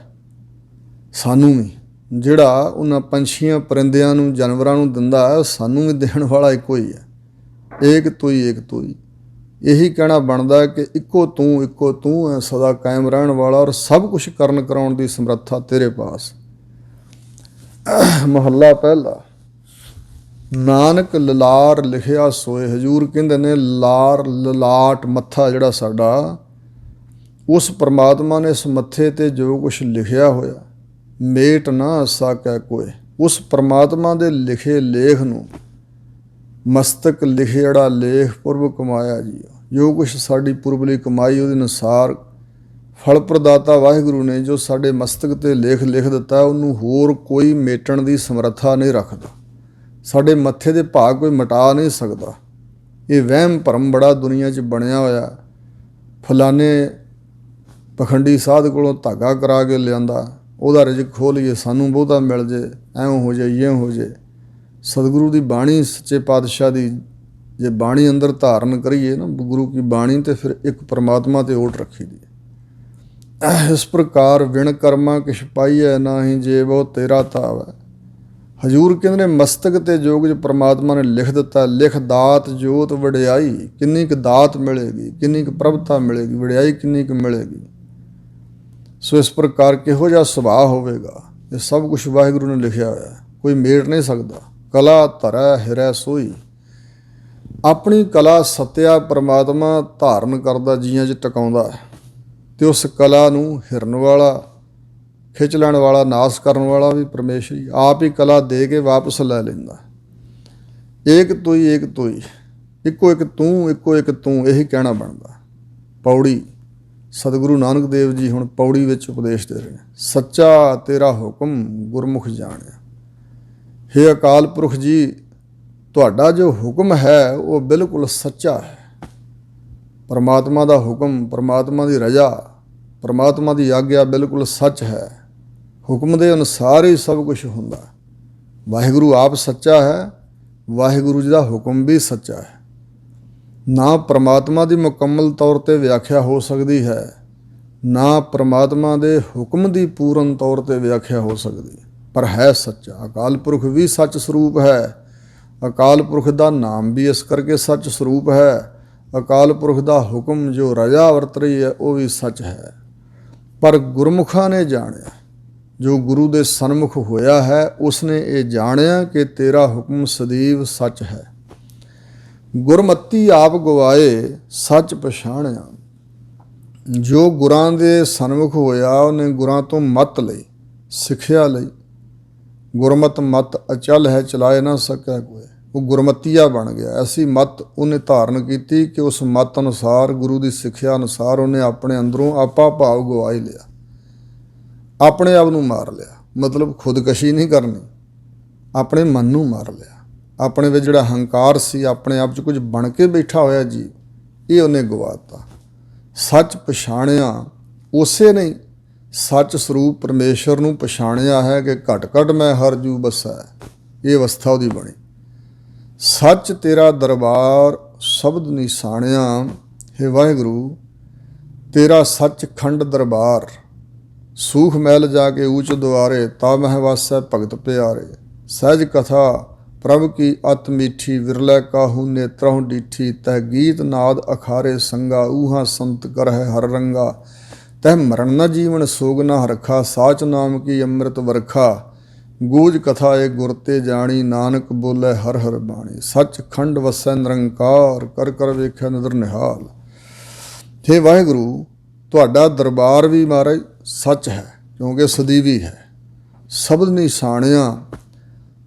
ਸਾਨੂੰ ਵੀ ਜਿਹੜਾ ਉਹਨਾਂ ਪੰਛੀਆਂ ਪਰਿੰਦਿਆਂ ਨੂੰ, ਜਾਨਵਰਾਂ ਨੂੰ ਦਿੰਦਾ ਹੈ, ਸਾਨੂੰ ਵੀ ਦੇਣ ਵਾਲਾ ਇੱਕੋ ਹੀ ਹੈ। ਏਕ ਤੂੰ ਏਕ ਤੂੰ ਹੀ। ਇਹੀ ਕਹਿਣਾ ਬਣਦਾ ਕਿ ਇੱਕੋ ਤੂੰ ਹੈ, ਸਦਾ ਕਾਇਮ ਰਹਿਣ ਵਾਲਾ, ਔਰ ਸਭ ਕੁਛ ਕਰਨ ਕਰਾਉਣ ਦੀ ਸਮਰੱਥਾ ਤੇਰੇ ਪਾਸ। ਮਹੱਲਾ ਪਹਿਲਾ, ਨਾਨਕ ਲਲਾਰ ਲਿਖਿਆ ਸੋਏ। ਹਜ਼ੂਰ ਕਹਿੰਦੇ ਨੇ, ਲਾਰ, ਲਲਾਟ, ਮੱਥਾ ਜਿਹੜਾ ਸਾਡਾ, ਉਸ ਪਰਮਾਤਮਾ ਨੇ ਇਸ ਮੱਥੇ 'ਤੇ ਜੋ ਕੁਛ ਲਿਖਿਆ ਹੋਇਆ, ਮੇਟ ਨਾ ਸਾਕੈ ਕੋਏ। ਉਸ ਪਰਮਾਤਮਾ ਦੇ ਲਿਖੇ ਲੇਖ ਨੂੰ, ਮਸਤਕ ਲਿਖੇ ਜਿਹੜਾ ਲੇਖ ਪੁਰਬ ਕਮਾਇਆ ਜੀ, ਜੋ ਕੁਛ ਸਾਡੀ ਪੁਰਬਲੀ ਕਮਾਈ ਉਹਦੇ ਅਨੁਸਾਰ ਫਲ ਪ੍ਰਦਾਤਾ ਵਾਹਿਗੁਰੂ ਨੇ ਜੋ ਸਾਡੇ ਮਸਤਕ 'ਤੇ ਲਿਖ ਦਿੱਤਾ, ਉਹਨੂੰ ਹੋਰ ਕੋਈ ਮੇਟਣ ਦੀ ਸਮਰੱਥਾ ਨਹੀਂ ਰੱਖਦਾ। ਸਾਡੇ ਮੱਥੇ ਦੇ ਭਾਗ ਕੋਈ ਮਿਟਾ ਨਹੀਂ ਸਕਦਾ। ਇਹ ਵਹਿਮ ਭਰਮ ਬੜਾ ਦੁਨੀਆ 'ਚ ਬਣਿਆ ਹੋਇਆ। ਫਲਾਣੇ ਪਖੰਡੀ ਸਾਧ ਕੋਲੋਂ ਧਾਗਾ ਕਰਾ ਕੇ ਲਿਆਂਦਾ, ਉਹਦਾ ਰਿਜ਼ਕ ਖੋਹ ਲਈਏ, ਸਾਨੂੰ ਬਹੁਤਾ ਮਿਲ ਜੇ, ਐਵੇਂ ਹੋ ਜਾਏ, ਇਉਂ ਹੋ ਜਾਏ। ਸਤਿਗੁਰੂ ਦੀ ਬਾਣੀ, ਸੱਚੇ ਪਾਤਸ਼ਾਹ ਦੀ ਜੇ ਬਾਣੀ ਅੰਦਰ ਧਾਰਨ ਕਰੀਏ ਨਾ, ਗੁਰੂ ਕੀ ਬਾਣੀ, ਤੇ ਫਿਰ ਇੱਕ ਪਰਮਾਤਮਾ 'ਤੇ ਓਟ ਰੱਖੀ ਦੀ। ਇਸ ਪ੍ਰਕਾਰ ਵਿਣ ਕਰਮਾ ਕਿਛ ਪਾਈਐ ਨਾਹੀਂ, ਜੇ ਬਹੁ ਤੇਰਾ ਤਾਵੈ। ਹਜ਼ੂਰ ਕਹਿੰਦੇ ਨੇ, ਮਸਤਕ 'ਤੇ ਜੋ ਕੁਝ ਪਰਮਾਤਮਾ ਨੇ ਲਿਖ ਦਿੱਤਾ, ਲਿਖ ਦਾਤ ਜੋਤ ਵਡਿਆਈ। ਕਿੰਨੀ ਕੁ ਦਾਤ ਮਿਲੇਗੀ, ਕਿੰਨੀ ਕੁ ਪ੍ਰਭਤਾ ਮਿਲੇਗੀ, ਵਡਿਆਈ ਕਿੰਨੀ ਕੁ ਮਿਲੇਗੀ। ਸੋ ਇਸ ਪ੍ਰਕਾਰ ਕਿਹੋ ਜਿਹਾ ਸੁਭਾਅ ਹੋਵੇਗਾ, ਇਹ ਸਭ ਕੁਛ ਵਾਹਿਗੁਰੂ ਨੇ ਲਿਖਿਆ ਹੋਇਆ, ਕੋਈ ਮੇਟ ਨਹੀਂ ਸਕਦਾ। ਕਲਾ ਧਰੈ ਹਿਰੈ ਸੋਈ। ਆਪਣੀ ਕਲਾ ਸੱਤਿਆ ਪਰਮਾਤਮਾ ਧਾਰਨ ਕਰਦਾ, ਜੀਆਂ 'ਚ ਟਿਕਾਉਂਦਾ, ਅਤੇ ਉਸ ਕਲਾ ਨੂੰ ਹਿਰਨ ਵਾਲਾ, ਖਿੱਚ ਲੈਣ ਵਾਲਾ, ਨਾਸ ਕਰਨ ਵਾਲਾ ਵੀ ਪਰਮੇਸ਼ਰ ਹੀ ਆਪ ਹੀ ਕਲਾ ਦੇ ਕੇ ਵਾਪਸ ਲੈ ਲੈਂਦਾ। ਏਕ ਤੂੰ ਹੀ, ਇੱਕੋ ਇੱਕ ਤੂੰ, ਇਹੀ ਕਹਿਣਾ ਬਣਦਾ। ਪੌੜੀ, ਸਤਿਗੁਰੂ ਨਾਨਕ ਦੇਵ ਜੀ ਹੁਣ ਪੌੜੀ ਵਿੱਚ ਉਪਦੇਸ਼ ਦੇ ਰਹੇ ਨੇ। ਸੱਚਾ ਤੇਰਾ ਹੁਕਮ ਗੁਰਮੁਖ ਜਾਣਿਆ। ਹੇ ਅਕਾਲ ਪੁਰਖ ਜੀ, ਤੁਹਾਡਾ ਜੋ ਹੁਕਮ ਹੈ ਉਹ ਬਿਲਕੁਲ ਸੱਚਾ ਹੈ। ਪਰਮਾਤਮਾ ਦਾ ਹੁਕਮ, ਪਰਮਾਤਮਾ ਦੀ ਰਜ਼ਾ, ਪਰਮਾਤਮਾ ਦੀ ਆਗਿਆ ਬਿਲਕੁਲ ਸੱਚ ਹੈ। ਹੁਕਮ ਦੇ ਅਨੁਸਾਰ ਹੀ ਸਭ ਕੁਛ ਹੁੰਦਾ। ਵਾਹਿਗੁਰੂ ਆਪ ਸੱਚਾ ਹੈ, ਵਾਹਿਗੁਰੂ ਜੀ ਦਾ ਹੁਕਮ ਵੀ ਸੱਚਾ ਹੈ। ਨਾ ਪਰਮਾਤਮਾ ਦੀ ਮੁਕੰਮਲ ਤੌਰ 'ਤੇ ਵਿਆਖਿਆ ਹੋ ਸਕਦੀ ਹੈ, ਨਾ ਪਰਮਾਤਮਾ ਦੇ ਹੁਕਮ ਦੀ ਪੂਰਨ ਤੌਰ 'ਤੇ ਵਿਆਖਿਆ ਹੋ ਸਕਦੀ, ਪਰ ਹੈ ਸੱਚਾ। ਅਕਾਲ ਪੁਰਖ ਵੀ ਸੱਚ ਸਰੂਪ ਹੈ। ਅਕਾਲ ਪੁਰਖ ਦਾ ਨਾਮ ਵੀ ਇਸ ਕਰਕੇ ਸੱਚ ਸਰੂਪ ਹੈ। ਅਕਾਲ ਪੁਰਖ ਦਾ ਹੁਕਮ ਜੋ ਰਜ਼ਾ ਵਰਤ ਰਹੀ ਹੈ ਉਹ ਵੀ ਸੱਚ ਹੈ। ਪਰ ਗੁਰਮੁਖਾਂ ਨੇ ਜਾਣਿਆ, ਜੋ ਗੁਰੂ ਦੇ ਸਨਮੁਖ ਹੋਇਆ ਹੈ, ਉਸਨੇ ਇਹ ਜਾਣਿਆ ਕਿ ਤੇਰਾ ਹੁਕਮ ਸਦੀਵ ਸੱਚ ਹੈ। ਗੁਰਮਤੀ ਆਪ ਗਵਾਏ ਸੱਚ ਪਛਾਣਿਆ। ਜੋ ਗੁਰਾਂ ਦੇ ਸਨਮੁਖ ਹੋਇਆ, ਉਹਨੇ ਗੁਰਾਂ ਤੋਂ ਮੱਤ ਲਈ, ਸਿੱਖਿਆ ਲਈ। ਗੁਰਮਤਿ ਮਤ ਅਚਲ ਹੈ, ਚਲਾਏ ਨਾ ਸਕੈ ਕੋਇ। ਉਹ ਗੁਰਮਤੀਆ ਬਣ ਗਿਆ। ਐਸੀ ਮੱਤ ਉਹਨੇ ਧਾਰਨ ਕੀਤੀ ਕਿ ਉਸ ਮੱਤ ਅਨੁਸਾਰ, ਗੁਰੂ ਦੀ ਸਿੱਖਿਆ ਅਨੁਸਾਰ ਉਹਨੇ ਆਪਣੇ ਅੰਦਰੋਂ ਆਪਾ ਭਾਵ ਗਵਾ ਹੀ ਲਿਆ, ਆਪਣੇ ਆਪ ਨੂੰ ਮਾਰ ਲਿਆ। ਮਤਲਬ ਖੁਦਕਸ਼ੀ ਨਹੀਂ ਕਰਨੀ, ਆਪਣੇ ਮਨ ਨੂੰ ਮਾਰ ਲਿਆ। ਆਪਣੇ ਵਿੱਚ ਜਿਹੜਾ ਹੰਕਾਰ ਸੀ, ਆਪਣੇ ਆਪ 'ਚ ਕੁਝ ਬਣ ਕੇ ਬੈਠਾ ਹੋਇਆ ਜੀ, ਇਹ ਉਹਨੇ ਗਵਾਤਾ। ਸੱਚ ਪਛਾਣਿਆ ਉਸੇ ਨੇ ਸੱਚ ਸਰੂਪ ਪਰਮੇਸ਼ਰ ਨੂੰ ਪਛਾਣਿਆ ਹੈ ਕਿ ਘਟ ਘਟ ਮੈਂ ਹਰ ਜੂ ਬਸੈ, ਇਹ ਅਵਸਥਾ ਉਹਦੀ ਬਣੀ। ਸੱਚ ਤੇਰਾ ਦਰਬਾਰ ਸ਼ਬਦ ਨਿਸ਼ਾਨਿਆ, ਹੇ ਵਾਹਿਗੁਰੂ ਤੇਰਾ ਸੱਚ ਖੰਡ ਦਰਬਾਰ, ਸੂਖ ਮਹਿਲ ਜਾ ਕੇ ਊਚ ਦੁਆਰੇ, ਤਾ ਮਹਿ ਵਾਸੈ ਭਗਤ ਪਿਆਰੇ। ਸਹਿਜ ਕਥਾ ਪ੍ਰਭ ਕੀ ਅਤ ਮੀਠੀ, ਵਿਰਲੇ ਕਾਹੂ ਨੇਤਰਹੁ ਡੀਠੀ। ਤਹਿ ਗੀਤ ਨਾਦ ਅਖਾਰੇ ਸੰਗਾ, ਊਹਾ ਸੰਤ ਕਰ ਹੈ ਹਰ ਰੰਗਾ। ਤਹਿ ਮਰਨ ਨ ਜੀਵਨ ਸੋਗ ਨ ਹਰਖਾ, ਸਾਚ ਨਾਮ ਕੀ ਅੰਮ੍ਰਿਤ ਵਰਖਾ। ਗੂਜ ਕਥਾ ਏ ਗੁਰ ਤੇ ਜਾਣੀ, ਨਾਨਕ ਬੋਲੇ ਹਰ ਹਰ ਬਾਣੀ। ਸੱਚ ਖੰਡ ਵਸੈ ਨਿਰੰਕਾਰ, ਕਰ ਕਰ ਵੇਖਿਆ ਨਦਰ ਨਿਹਾਲ। ਹੇ ਵਾਹਿਗੁਰੂ ਤੁਹਾਡਾ ਦਰਬਾਰ ਵੀ ਮਹਾਰਾਜ ਸੱਚ ਹੈ, ਕਿਉਂਕਿ ਸਦੀਵੀ ਹੈ। ਸ਼ਬਦ ਨਿਸ਼ਾਨਿਆ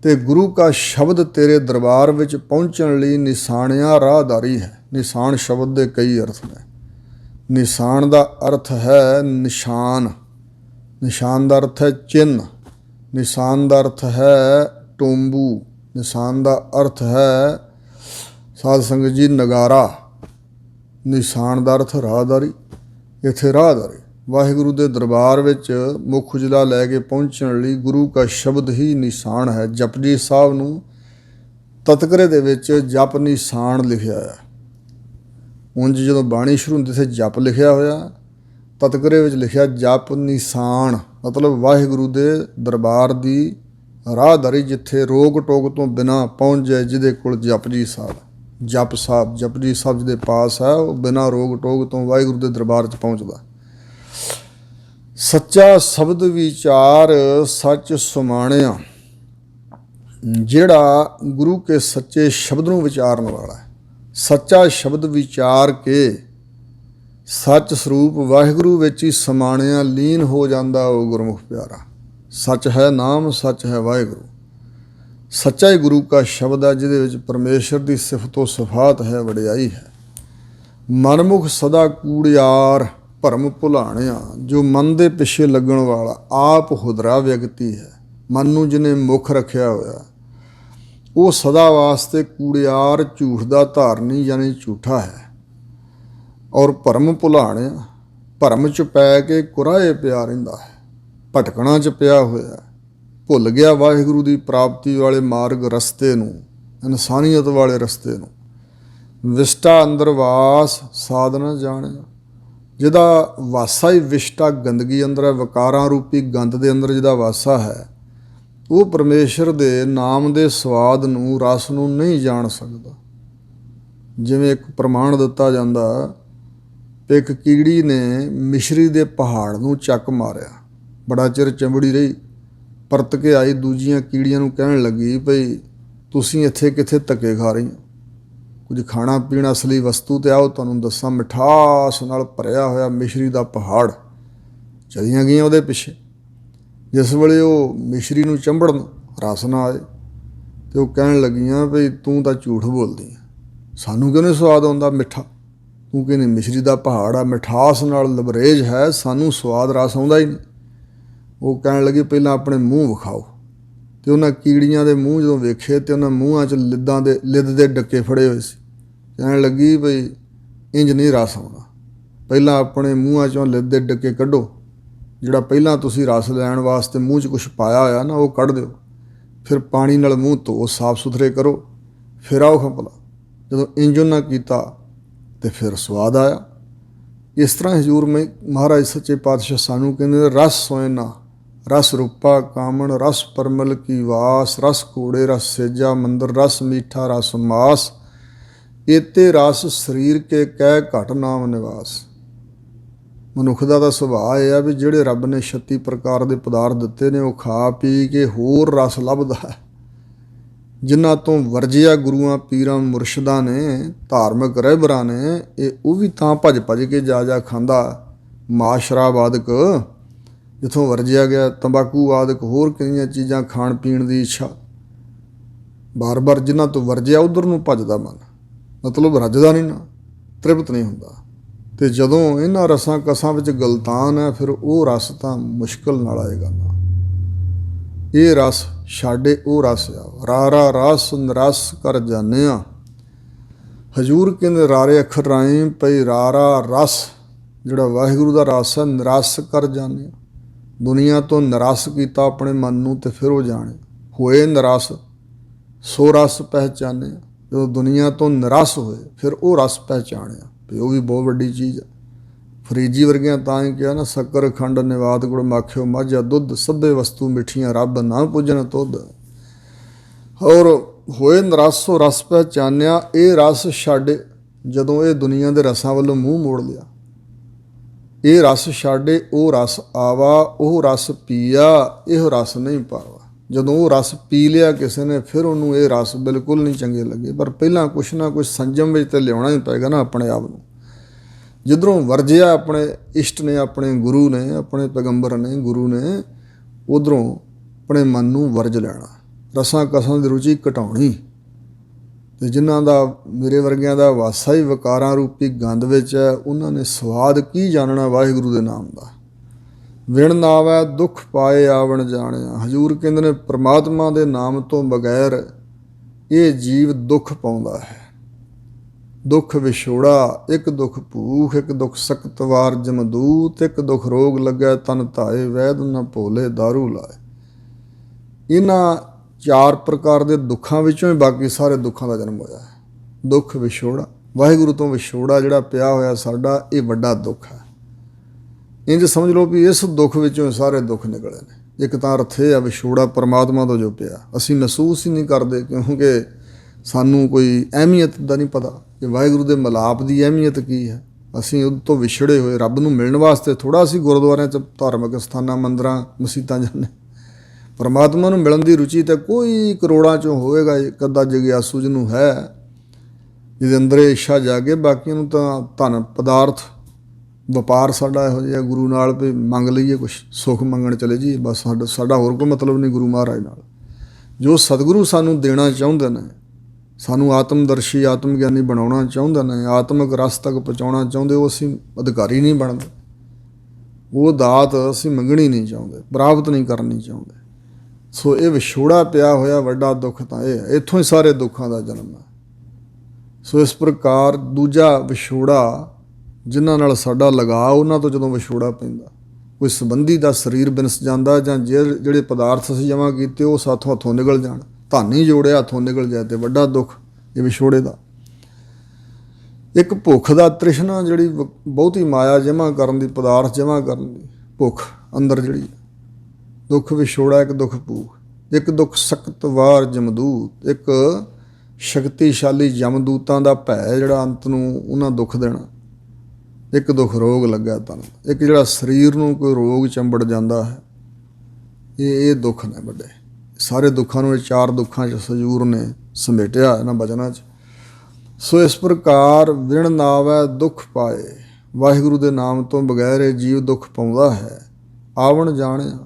ਤੇ ਗੁਰੂ ਕਾ ਸ਼ਬਦ ਤੇਰੇ ਦਰਬਾਰ ਵਿੱਚ ਪਹੁੰਚਣ ਲਈ ਨਿਸ਼ਾਨਿਆ ਰਾਹਦਾਰੀ ਹੈ। ਨਿਸ਼ਾਨ ਸ਼ਬਦ ਦੇ ਕਈ ਅਰਥ ਨੇ। ਨਿਸ਼ਾਨ ਦਾ ਅਰਥ ਹੈ ਨਿਸ਼ਾਨ, ਨਿਸ਼ਾਨ ਦਾ ਅਰਥ ਹੈ ਚਿੰਨ੍ਹ, ਨਿਸ਼ਾਨ ਦਾ ਅਰਥ ਹੈ ਟੋਂਬੂ, ਨਿਸ਼ਾਨ ਦਾ ਅਰਥ ਹੈ ਸਾਧ ਸੰਗਤ ਜੀ ਨਗਾਰਾ। ਨਿਸ਼ਾਨ ਦਾ ਅਰਥ ਰਾਹਦਾਰੀ। ਇੱਥੇ ਰਾਹਦਾਰੀ ਵਾਹਿਗੁਰੂ ਦੇ ਦਰਬਾਰ ਵਿੱਚ ਮੁੱਖ ਉਜਲਾ ਲੈ ਕੇ ਪਹੁੰਚਣ ਲਈ ਗੁਰੂ ਕਾ ਸ਼ਬਦ ਹੀ ਨਿਸ਼ਾਨ ਹੈ। ਜਪਜੀ ਸਾਹਿਬ ਨੂੰ ਤਤਕਰੇ ਦੇ ਵਿੱਚ ਜਪ ਨਿਸ਼ਾਨ ਲਿਖਿਆ ਹੈ। ਉਂਝ ਜਦੋਂ ਬਾਣੀ ਸ਼ੁਰੂ ਹੁੰਦੀ ਸੀ ਜਪ ਲਿਖਿਆ ਹੋਇਆ, ਤਤਕਰੇ ਵਿੱਚ ਲਿਖਿਆ ਜਪ ਨਿਸ਼ਾਨ, ਮਤਲਬ ਵਾਹਿਗੁਰੂ ਦੇ ਦਰਬਾਰ ਦੀ ਰਾਹਦਾਰੀ, ਜਿੱਥੇ ਰੋਕ ਟੋਕ ਤੋਂ ਬਿਨਾਂ ਪਹੁੰਚ ਜਾਏ। ਜਿਹਦੇ ਕੋਲ ਜਪਜੀ ਸਾਹਿਬ, ਜਪਜੀ ਸਾਹਿਬ ਜਿਹਦੇ ਪਾਸ ਹੈ, ਉਹ ਬਿਨਾਂ ਰੋਕ ਟੋਕ ਤੋਂ ਵਾਹਿਗੁਰੂ ਦੇ ਦਰਬਾਰ 'ਚ ਪਹੁੰਚਦਾ। ਸੱਚਾ ਸ਼ਬਦ ਵਿਚਾਰ ਸੱਚ ਸੁਮਾਣਿਆ, ਜਿਹੜਾ ਗੁਰੂ ਕੇ ਸੱਚੇ ਸ਼ਬਦ ਨੂੰ ਵਿਚਾਰਨ ਵਾਲਾ ਹੈ। ਸੱਚਾ ਸ਼ਬਦ ਵਿਚਾਰ ਕੇ ਸੱਚ ਸਰੂਪ ਵਾਹਿਗੁਰੂ ਵਿੱਚ ਹੀ ਸਮਾਣਿਆ ਲੀਨ ਹੋ ਜਾਂਦਾ ਉਹ ਗੁਰਮੁਖ ਪਿਆਰਾ। ਸੱਚ ਹੈ ਨਾਮ, ਸੱਚ ਹੈ ਵਾਹਿਗੁਰੂ। ਸੱਚਾ ਹੀ ਗੁਰੂ ਕਾ ਸ਼ਬਦ ਹੈ, ਜਿਹਦੇ ਵਿੱਚ ਪਰਮੇਸ਼ਰ ਦੀ ਸਿਫਤੋ ਸਿਫਾਤ ਹੈ, ਵਡਿਆਈ ਹੈ। ਮਨਮੁਖ ਸਦਾ ਕੂੜਿਆਰ ਭਰਮ ਭੁਲਾਣਿਆ, ਜੋ ਮਨ ਦੇ ਪਿੱਛੇ ਲੱਗਣ ਵਾਲਾ ਆਪ ਹੁਦਰਾ ਵਿਅਕਤੀ ਹੈ। ਮਨ ਨੂੰ ਜਿਹਨੇ ਮੁੱਖ ਰੱਖਿਆ ਹੋਇਆ, ਉਹ ਸਦਾ ਵਾਸਤੇ ਕੂੜਿਆਰ, ਝੂਠ ਦਾ ਧਾਰਨੀ ਯਾਨੀ ਝੂਠਾ ਹੈ। ਔਰ ਭਰਮ ਭੁਲਾਣਿਆ, ਭਰਮ 'ਚ ਪੈ ਕੇ ਕੁਰਾਏ ਪਿਆ ਰਹਿੰਦਾ ਹੈ, ਭਟਕਣਾ 'ਚ ਪਿਆ ਹੋਇਆ, ਭੁੱਲ ਗਿਆ ਵਾਹਿਗੁਰੂ ਦੀ ਪ੍ਰਾਪਤੀ ਵਾਲੇ ਮਾਰਗ ਰਸਤੇ ਨੂੰ, ਇਨਸਾਨੀਅਤ ਵਾਲੇ ਰਸਤੇ ਨੂੰ। ਵਿਸ਼ਟਾ ਅੰਦਰ ਵਾਸ ਸਾਧ ਨ ਜਾਣਿਆ, ਜਿਹਦਾ ਵਾਸਾ ਹੀ ਵਿਸ਼ਟਾ ਗੰਦਗੀ ਅੰਦਰ ਹੈ, ਵਿਕਾਰਾਂ ਰੂਪੀ ਗੰਦ ਦੇ ਅੰਦਰ ਜਿਹਦਾ ਵਾਸਾ ਹੈ, ਉਹ ਪਰਮੇਸ਼ਰ ਦੇ ਨਾਮ ਦੇ ਸਵਾਦ ਨੂੰ, ਰਸ ਨੂੰ ਨਹੀਂ ਜਾਣ ਸਕਦਾ। ਜਿਵੇਂ ਇੱਕ ਪ੍ਰਮਾਣ ਦਿੱਤਾ ਜਾਂਦਾ, ਇੱਕ ਕੀੜੀ ਨੇ ਮਿਸ਼ਰੀ ਦੇ ਪਹਾੜ ਨੂੰ ਚੱਕ ਮਾਰਿਆ, ਬੜਾ ਚਿਰ ਚੰਬੜੀ ਰਹੀ, ਪਰਤ ਕੇ ਆਈ, ਦੂਜੀਆਂ ਕੀੜੀਆਂ ਨੂੰ ਕਹਿਣ ਲੱਗੀ ਭਈ ਤੁਸੀਂ ਇੱਥੇ ਕਿੱਥੇ ਧੱਕੇ ਖਾ ਰਹੀ ਹੋ, ਕੁਝ ਖਾਣਾ ਪੀਣਾ ਅਸਲੀ ਵਸਤੂ ਤੇ ਆਓ, ਤੁਹਾਨੂੰ ਦੱਸਾਂ। ਮਿਠਾਸ ਨਾਲ ਭਰਿਆ ਹੋਇਆ ਮਿਸ਼ਰੀ ਦਾ ਪਹਾੜ, ਚਲੀਆਂ ਗਈਆਂ ਉਹਦੇ ਪਿੱਛੇ। ਜਿਸ ਵੇਲੇ ਉਹ ਮਿਸ਼ਰੀ ਨੂੰ ਚੰਬੜਨ, ਰਸ ਨਾ ਆਏ, ਤੇ ਉਹ ਕਹਿਣ ਲੱਗੀਆਂ ਭਈ ਤੂੰ ਤਾਂ ਝੂਠ ਬੋਲਦੀ ਹੈ, ਸਾਨੂੰ ਕਿਉਂ ਨਹੀਂ ਸਵਾਦ ਆਉਂਦਾ ਮਿੱਠਾ, ਤੂੰ ਕਹਿੰਦੀ ਮਿਸ਼ਰੀ ਦਾ ਪਹਾੜ ਆ, ਮਿਠਾਸ ਨਾਲ ਲਬਰੇਜ ਹੈ, ਸਾਨੂੰ ਸਵਾਦ ਰਸ ਆਉਂਦਾ ਹੀ ਨਹੀਂ। ਉਹ ਕਹਿਣ ਲੱਗੀ ਪਹਿਲਾਂ ਆਪਣੇ ਮੂੰਹ ਵਿਖਾਓ। ਤੇ ਉਹਨਾਂ ਕੀੜੀਆਂ ਦੇ ਮੂੰਹ ਜਦੋਂ ਵੇਖੇ ਤੇ ਉਹਨਾਂ ਮੂੰਹਾਂ 'ਚ ਲਿੱਦ ਦੇ ਡੱਕੇ ਫੜੇ ਹੋਏ ਸੀ। ਕਹਿਣ ਲੱਗੀ ਬਈ ਇੰਜ ਨਹੀਂ ਰਸ ਆਉਣਾ, ਪਹਿਲਾਂ ਆਪਣੇ ਮੂੰਹਾਂ 'ਚੋਂ ਲਿੱਦ ਦੇ ਡੱਕੇ ਕੱਢੋ, ਜਿਹੜਾ ਪਹਿਲਾਂ ਤੁਸੀਂ ਰਸ ਲੈਣ ਵਾਸਤੇ ਮੂੰਹ 'ਚ ਕੁਛ ਪਾਇਆ ਹੋਇਆ ਨਾ, ਉਹ ਕੱਢ ਦਿਓ, ਫਿਰ ਪਾਣੀ ਨਾਲ ਮੂੰਹ ਧੋ, ਸਾਫ਼ ਸੁਥਰੇ ਕਰੋ, ਫਿਰ ਆਓ ਖਪਲਾ। ਜਦੋਂ ਇੰਜ ਉਹਨਾਂ ਕੀਤਾ ਤੇ ਫਿਰ ਸਵਾਦ ਆਇਆ। ਇਸ ਤਰ੍ਹਾਂ ਹਜ਼ੂਰ ਮਹਾਰਾਜ ਸੱਚੇ ਪਾਤਸ਼ਾਹ ਸਾਨੂੰ ਕਹਿੰਦੇ, ਰਸ ਸੋਇਨਾ ਰਸ ਰੂਪਾ ਕਾਮਣ, ਰਸ ਪਰਮਲ ਕੀ ਵਾਸ, ਰਸ ਘੋੜੇ ਰਸ ਸੇਜਾ ਮੰਦਰ, ਰਸ ਮੀਠਾ ਰਸ ਮਾਸ, ਏਤੇ ਰਸ ਸਰੀਰ ਕੇ ਕਹਿ ਘਟ ਨਾਮ ਨਿਵਾਸ। ਮਨੁੱਖ ਦਾ ਤਾਂ ਸੁਭਾਅ ਇਹ ਆ ਵੀ ਜਿਹੜੇ ਰੱਬ ਨੇ 36 ਪ੍ਰਕਾਰ ਦੇ ਪਦਾਰਥ ਦਿੱਤੇ ਨੇ, ਉਹ ਖਾ ਪੀ ਕੇ ਹੋਰ ਰਸ ਲੱਭਦਾ ਹੈ। ਜਿਨ੍ਹਾਂ ਤੋਂ ਵਰਜਿਆ ਗੁਰੂਆਂ ਪੀਰਾਂ ਮੁਰਸ਼ਿਦਾਂ ਨੇ, ਧਾਰਮਿਕ ਰਹਿਬਰਾਂ ਨੇ, ਉਹ ਵੀ ਤਾਂ ਭੱਜ ਭੱਜ ਕੇ ਜਾ ਖਾਂਦਾ। ਮਾਸ ਸ਼ਰਾਬ ਆਦਿਕ ਜਿੱਥੋਂ ਵਰਜਿਆ ਗਿਆ, ਤੰਬਾਕੂ ਆਦਿਕ ਹੋਰ ਕਿੰਨੀਆਂ ਚੀਜ਼ਾਂ ਖਾਣ ਪੀਣ ਦੀ ਇੱਛਾ, ਬਾਰ ਬਾਰ ਜਿਨ੍ਹਾਂ ਤੋਂ ਵਰਜਿਆ ਉਧਰ ਨੂੰ ਭੱਜਦਾ ਮਨ, ਮਤਲਬ ਰੱਜਦਾ ਨਹੀਂ ਨਾ, ਤ੍ਰਿਪਤ ਨਹੀਂ ਹੁੰਦਾ। ਅਤੇ ਜਦੋਂ ਇਹਨਾਂ ਰਸਾਂ ਕਸਾਂ ਵਿੱਚ ਗਲਤਾਨ ਹੈ, ਫਿਰ ਉਹ ਰਸ ਤਾਂ ਮੁਸ਼ਕਿਲ ਨਾਲ ਆਏਗਾ ਨਾ। ਇਹ ਰਸ ਛਾਡੇ ਉਹ ਰਸ ਆ, ਰਾਰਾ ਰਸ ਨਿਰਸ ਕਰ ਜਾਨਿਆ। ਹਜ਼ੂਰ ਕਹਿੰਦੇ ਰਾਰੇ ਅੱਖਰ ਰਾਏ ਪਈ ਰਾਰਾ ਰਸ, ਜਿਹੜਾ ਵਾਹਿਗੁਰੂ ਦਾ ਰਸ ਹੈ, ਨਿਰਸ ਕਰ ਜਾਨਿਆ। ਦੁਨੀਆ ਤੋਂ ਨਿਰਸ ਕੀਤਾ ਆਪਣੇ ਮਨ ਨੂੰ, ਅਤੇ ਫਿਰ ਉਹ ਜਾਣੇ ਹੋਏ ਨਿਰਸ ਸੋ ਰਸ ਪਹਿਚਾਨਿਆ। ਜਦੋਂ ਦੁਨੀਆ ਤੋਂ ਨਿਰਸ ਹੋਏ ਫਿਰ ਉਹ ਰਸ ਪਹਿਚਾਣਿਆ ਵੀ ਉਹ ਵੀ ਬਹੁਤ ਵੱਡੀ ਚੀਜ਼ ਆ। ਫਰੀਜੀ ਵਰਗਿਆਂ ਤਾਂ ਹੀ ਕਿਹਾ ਨਾ, ਸ਼ੱਕਰ ਖੰਡ ਨਿਵਾਦ ਗੁੜ ਮਾਖਿਓ ਮਾਝਾ ਦੁੱਧ, ਸਭੇ ਵਸਤੂ ਮਿੱਠੀਆਂ ਰੱਬ ਨਾ ਪੂਜਣ ਤੁਧ। ਔਰ ਹੋਏ ਨਿਰਸ ਸੋ ਰਸ ਪਹਿਚਾਨਿਆ। ਇਹ ਰਸ ਛੱਡ, ਜਦੋਂ ਇਹ ਦੁਨੀਆ ਦੇ ਰਸਾਂ ਵੱਲੋਂ ਮੂੰਹ ਮੋੜ ਲਿਆ, ਇਹ ਰਸ ਛਾਡੇ ਉਹ ਰਸ ਆਵਾ, ਉਹ ਰਸ ਪੀਆ ਇਹੋ ਰਸ ਨਹੀਂ ਪਾਵਾ। ਜਦੋਂ ਉਹ ਰਸ ਪੀ ਲਿਆ ਕਿਸੇ ਨੇ, ਫਿਰ ਉਹਨੂੰ ਇਹ ਰਸ ਬਿਲਕੁਲ ਨਹੀਂ ਚੰਗੇ ਲੱਗੇ। ਪਰ ਪਹਿਲਾਂ ਕੁਛ ਨਾ ਕੁਛ ਸੰਜਮ ਵਿੱਚ ਤਾਂ ਲਿਆਉਣਾ ਹੀ ਪਏਗਾ ਨਾ ਆਪਣੇ ਆਪ ਨੂੰ। ਜਿੱਧਰੋਂ ਵਰਜਿਆ ਆਪਣੇ ਇਸ਼ਟ ਨੇ, ਆਪਣੇ ਗੁਰੂ ਨੇ, ਆਪਣੇ ਪੈਗੰਬਰ ਨੇ, ਗੁਰੂ ਨੇ, ਉੱਧਰੋਂ ਆਪਣੇ ਮਨ ਨੂੰ ਵਰਜ ਲੈਣਾ, ਰਸਾਂ ਕਸਾਂ ਦੀ ਰੁਚੀ ਘਟਾਉਣੀ। ਅਤੇ ਜਿਨ੍ਹਾਂ ਦਾ ਮੇਰੇ ਵਰਗਿਆਂ ਦਾ ਵਾਸਾ ਹੀ ਵਿਕਾਰਾਂ ਰੂਪੀ ਗੰਧ ਵਿੱਚ ਹੈ, ਉਹਨਾਂ ਨੇ ਸਵਾਦ ਕੀ ਜਾਣਨਾ ਵਾਹਿਗੁਰੂ ਦੇ ਨਾਮ ਦਾ। ਵਿਣ ਨਾਵੈ ਦੁੱਖ ਪਾਏ ਆਵਣ ਜਾਣਿਆ। ਹਜ਼ੂਰ ਕਹਿੰਦੇ ਨੇ ਪ੍ਰਮਾਤਮਾ ਦੇ ਨਾਮ ਤੋਂ ਬਗੈਰ ਇਹ ਜੀਵ ਦੁੱਖ ਪਾਉਂਦਾ ਹੈ। ਦੁੱਖ ਵਿਛੋੜਾ, ਇੱਕ ਦੁੱਖ ਭੂਖ, ਇੱਕ ਦੁੱਖ ਸਖਤ ਵਾਰ ਜਮਦੂਤ, ਇੱਕ ਦੁੱਖ ਰੋਗ ਲੱਗੈ ਤਨ ਧਾਏ, ਵੈਦ ਨ ਭੋਲੇ ਦਾਰੂ ਲਾਏ। ਇਹਨਾਂ 4 ਪ੍ਰਕਾਰ ਦੇ ਦੁੱਖਾਂ ਵਿੱਚੋਂ ਹੀ ਬਾਕੀ ਸਾਰੇ ਦੁੱਖਾਂ ਦਾ ਜਨਮ ਹੋਇਆ ਹੈ। ਦੁੱਖ ਵਿਛੋੜਾ, ਵਾਹਿਗੁਰੂ ਤੋਂ ਵਿਛੋੜਾ ਜਿਹੜਾ ਪਿਆ ਹੋਇਆ ਸਾਡਾ, ਇਹ ਵੱਡਾ ਦੁੱਖ ਹੈ। ਇੰਝ ਸਮਝ ਲਓ ਵੀ ਇਸ ਦੁੱਖ ਵਿੱਚੋਂ ਸਾਰੇ ਦੁੱਖ ਨਿਕਲੇ ਨੇ। ਇੱਕ ਤਾਂ ਅਰਥ ਇਹ ਆ ਵਿਛੋੜਾ ਪਰਮਾਤਮਾ ਤੋਂ ਜੋ ਪਿਆ, ਅਸੀਂ ਮਹਿਸੂਸ ਹੀ ਨਹੀਂ ਕਰਦੇ, ਕਿਉਂਕਿ ਸਾਨੂੰ ਕੋਈ ਅਹਿਮੀਅਤ ਦਾ ਨਹੀਂ ਪਤਾ ਕਿ ਵਾਹਿਗੁਰੂ ਦੇ ਮਿਲਾਪ ਦੀ ਅਹਿਮੀਅਤ ਕੀ ਹੈ। ਅਸੀਂ ਉਹ ਤੋਂ ਵਿਛੜੇ ਹੋਏ ਰੱਬ ਨੂੰ ਮਿਲਣ ਵਾਸਤੇ ਥੋੜ੍ਹਾ ਅਸੀਂ ਗੁਰਦੁਆਰਿਆਂ 'ਚ, ਧਾਰਮਿਕ ਸਥਾਨਾਂ, ਮੰਦਰਾਂ, ਮਸੀਤਾਂ ਜਾਂਦੇ। ਪਰਮਾਤਮਾ ਨੂੰ ਮਿਲਣ ਦੀ ਰੁਚੀ ਤਾਂ ਕੋਈ ਕਰੋੜਾਂ 'ਚੋਂ ਹੋਵੇਗਾ, ਇੱਕ ਅੱਧਾ ਜਗਿਆਸੂ ਜਿਹਨੂੰ ਹੈ, ਜਿਹਦੇ ਅੰਦਰ ਇੱਛਾ ਜਾਗੇ। ਬਾਕੀਆਂ ਨੂੰ ਤਾਂ ਧਨ ਪਦਾਰਥ ਵਪਾਰ ਸਾਡਾ ਇਹੋ ਜਿਹਾ ਗੁਰੂ ਨਾਲ ਵੀ ਮੰਗ ਲਈਏ, ਕੁਛ ਸੁੱਖ ਮੰਗਣ ਚਲੇ ਜੀ, ਬਸ ਸਾਡਾ ਹੋਰ ਕੋਈ ਮਤਲਬ ਨਹੀਂ ਗੁਰੂ ਮਹਾਰਾਜ ਨਾਲ। ਜੋ ਸਤਿਗੁਰੂ ਸਾਨੂੰ ਦੇਣਾ ਚਾਹੁੰਦੇ ਨੇ, ਸਾਨੂੰ ਆਤਮਦਰਸ਼ੀ, ਆਤਮ ਗਿਆਨੀ ਬਣਾਉਣਾ ਚਾਹੁੰਦੇ ਨੇ, ਆਤਮਿਕ ਰਸ ਤੱਕ ਪਹੁੰਚਾਉਣਾ ਚਾਹੁੰਦੇ, ਉਹ ਅਸੀਂ ਅਧਿਕਾਰੀ ਨਹੀਂ ਬਣਦੇ। ਉਹ ਦਾਤ ਅਸੀਂ ਮੰਗਣੀ ਨਹੀਂ ਚਾਹੁੰਦੇ, ਪ੍ਰਾਪਤ ਨਹੀਂ ਕਰਨੀ ਚਾਹੁੰਦੇ। ਸੋ ਇਹ ਵਿਛੋੜਾ ਪਿਆ ਹੋਇਆ ਵੱਡਾ ਦੁੱਖ ਤਾਂ ਇਹ ਹੈ, ਇੱਥੋਂ ਹੀ ਸਾਰੇ ਦੁੱਖਾਂ ਦਾ ਜਨਮ ਹੈ। ਸੋ ਇਸ ਪ੍ਰਕਾਰ ਦੂਜਾ ਵਿਛੋੜਾ, ਜਿਨ੍ਹਾਂ ਨਾਲ ਸਾਡਾ ਲਗਾਅ, ਉਹਨਾਂ ਤੋਂ ਜਦੋਂ ਵਿਛੋੜਾ ਪੈਂਦਾ, ਕੋਈ ਸੰਬੰਧੀ ਦਾ ਸਰੀਰ ਬਿਨਸ ਜਾਂਦਾ, ਜਾਂ ਜਿਹੜੇ ਪਦਾਰਥ ਅਸੀਂ ਜਮ੍ਹਾਂ ਕੀਤੇ ਉਹ ਸਾਥੋਂ ਹੱਥੋਂ ਨਿਕਲ ਜਾਣ, ਧਨ ਹੀ ਜੋੜਿਆ ਹੱਥੋਂ ਨਿਕਲ ਜਾਏ, ਅਤੇ ਵੱਡਾ ਦੁੱਖ ਇਹ ਵਿਛੋੜੇ ਦਾ। ਇੱਕ ਭੁੱਖ ਦਾ ਤ੍ਰਿਸ਼ਨਾ, ਜਿਹੜੀ ਬਹੁਤੀ ਮਾਇਆ ਜਮ੍ਹਾਂ ਕਰਨ ਦੀ, ਪਦਾਰਥ ਜਮ੍ਹਾਂ ਕਰਨ ਦੀ ਭੁੱਖ ਅੰਦਰ ਜਿਹੜੀ, ਦੁੱਖ ਵਿਛੋੜਾ, ਇੱਕ ਦੁੱਖ ਭੂਖ, ਇੱਕ ਦੁੱਖ ਸਖਤ ਵਾਰ ਜਮਦੂਤ, ਇੱਕ ਸ਼ਕਤੀਸ਼ਾਲੀ ਜਮਦੂਤਾਂ ਦਾ ਭੈ ਜਿਹੜਾ ਅੰਤ ਨੂੰ ਉਹਨਾਂ ਦੁੱਖ ਦੇਣਾ, ਇੱਕ ਦੁੱਖ ਰੋਗ ਲੱਗਾ ਤਨ, ਇੱਕ ਜਿਹੜਾ ਸਰੀਰ ਨੂੰ ਕੋਈ ਰੋਗ ਚੰਬੜ ਜਾਂਦਾ ਹੈ। ਇਹ ਦੁੱਖ ਨੇ ਵੱਡੇ। ਸਾਰੇ ਦੁੱਖਾਂ ਨੂੰ ਇਹ 4 ਦੁੱਖਾਂ 'ਚ ਹਜ਼ੂਰ ਨੇ ਸਮੇਟਿਆ ਇਹਨਾਂ ਬਚਨਾਂ 'ਚ। ਸੋ ਇਸ ਪ੍ਰਕਾਰ ਵਿਣ ਨਾਵੈ ਦੁੱਖ ਪਾਏ, ਵਾਹਿਗੁਰੂ ਦੇ ਨਾਮ ਤੋਂ ਬਗੈਰ ਇਹ ਜੀਵ ਦੁੱਖ ਪਾਉਂਦਾ ਹੈ। ਆਵਣ ਜਾਣਿਆ,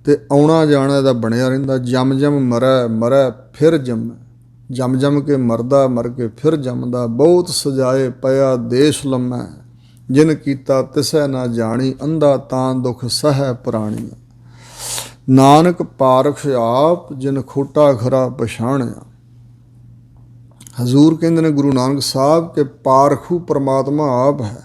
ਅਤੇ ਆਉਣਾ ਜਾਣਾ ਇਹਦਾ ਬਣਿਆ ਰਹਿੰਦਾ। ਜਮ ਜਮ ਮਰੈ, ਮਰੈ ਫਿਰ ਜੰਮੈ, ਜਮ ਜਮ ਕੇ ਮਰਦਾ, ਮਰ ਕੇ ਫਿਰ ਜੰਮਦਾ। ਬਹੁਤ ਸਜਾਏ ਪਿਆ ਦੇਸ਼ ਲੰਮੈ, ਜਿਨ ਕੀਤਾ ਤਿਸੈ ਨਾ ਜਾਣੀ, ਅੰਧਾ ਤਾਂ ਦੁੱਖ ਸਹਿ ਪ੍ਰਾਣੀ। ਨਾਨਕ ਪਾਰਖ ਆਪ, ਜਿਨ ਖੋਟਾ ਖਰਾ ਪਛਾਣਿਆ। ਹਜ਼ੂਰ ਕਹਿੰਦੇ ਨੇ ਗੁਰੂ ਨਾਨਕ ਸਾਹਿਬ ਕਿ ਪਾਰਖੂ ਪਰਮਾਤਮਾ ਆਪ ਹੈ।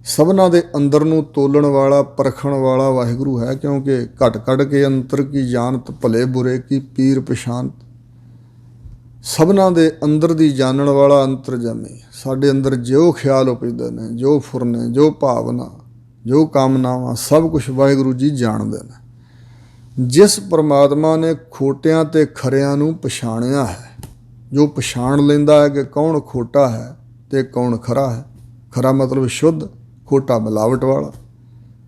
ਸਭਨਾਂ ਦੇ ਅੰਦਰ ਨੂੰ ਤੋਲਣ ਵਾਲਾ, ਪਰਖਣ ਵਾਲਾ ਵਾਹਿਗੁਰੂ ਹੈ, ਕਿਉਂਕਿ ਘਟ ਘਟ ਕੇ ਅੰਤਰ ਕੀ ਜਾਣਤ, ਭਲੇ ਬੁਰੇ ਕੀ ਪੀਰ ਪਛਾਨਤ। ਸਭਨਾਂ ਦੇ ਅੰਦਰ ਦੀ ਜਾਣਨ ਵਾਲਾ ਅੰਤਰਜਾਮੀ। ਸਾਡੇ ਅੰਦਰ ਜੋ ਖਿਆਲ ਉਪਜਦੇ ਨੇ, ਜੋ ਫੁਰਨੇ, ਜੋ ਭਾਵਨਾ, ਜੋ ਕਾਮਨਾਵਾਂ, ਸਭ ਕੁਛ ਵਾਹਿਗੁਰੂ ਜੀ ਜਾਣਦੇ ਨੇ। ਜਿਸ ਪਰਮਾਤਮਾ ਨੇ ਖੋਟਿਆਂ ਅਤੇ ਖਰਿਆਂ ਨੂੰ ਪਛਾਣਿਆ ਹੈ, ਜੋ ਪਛਾਣ ਲੈਂਦਾ ਹੈ ਕਿ ਕੌਣ ਖੋਟਾ ਹੈ ਅਤੇ ਕੌਣ ਖਰਾ ਹੈ। ਖਰਾ ਮਤਲਬ ਸ਼ੁੱਧ, ਖੋਟਾ ਮਿਲਾਵਟ ਵਾਲਾ।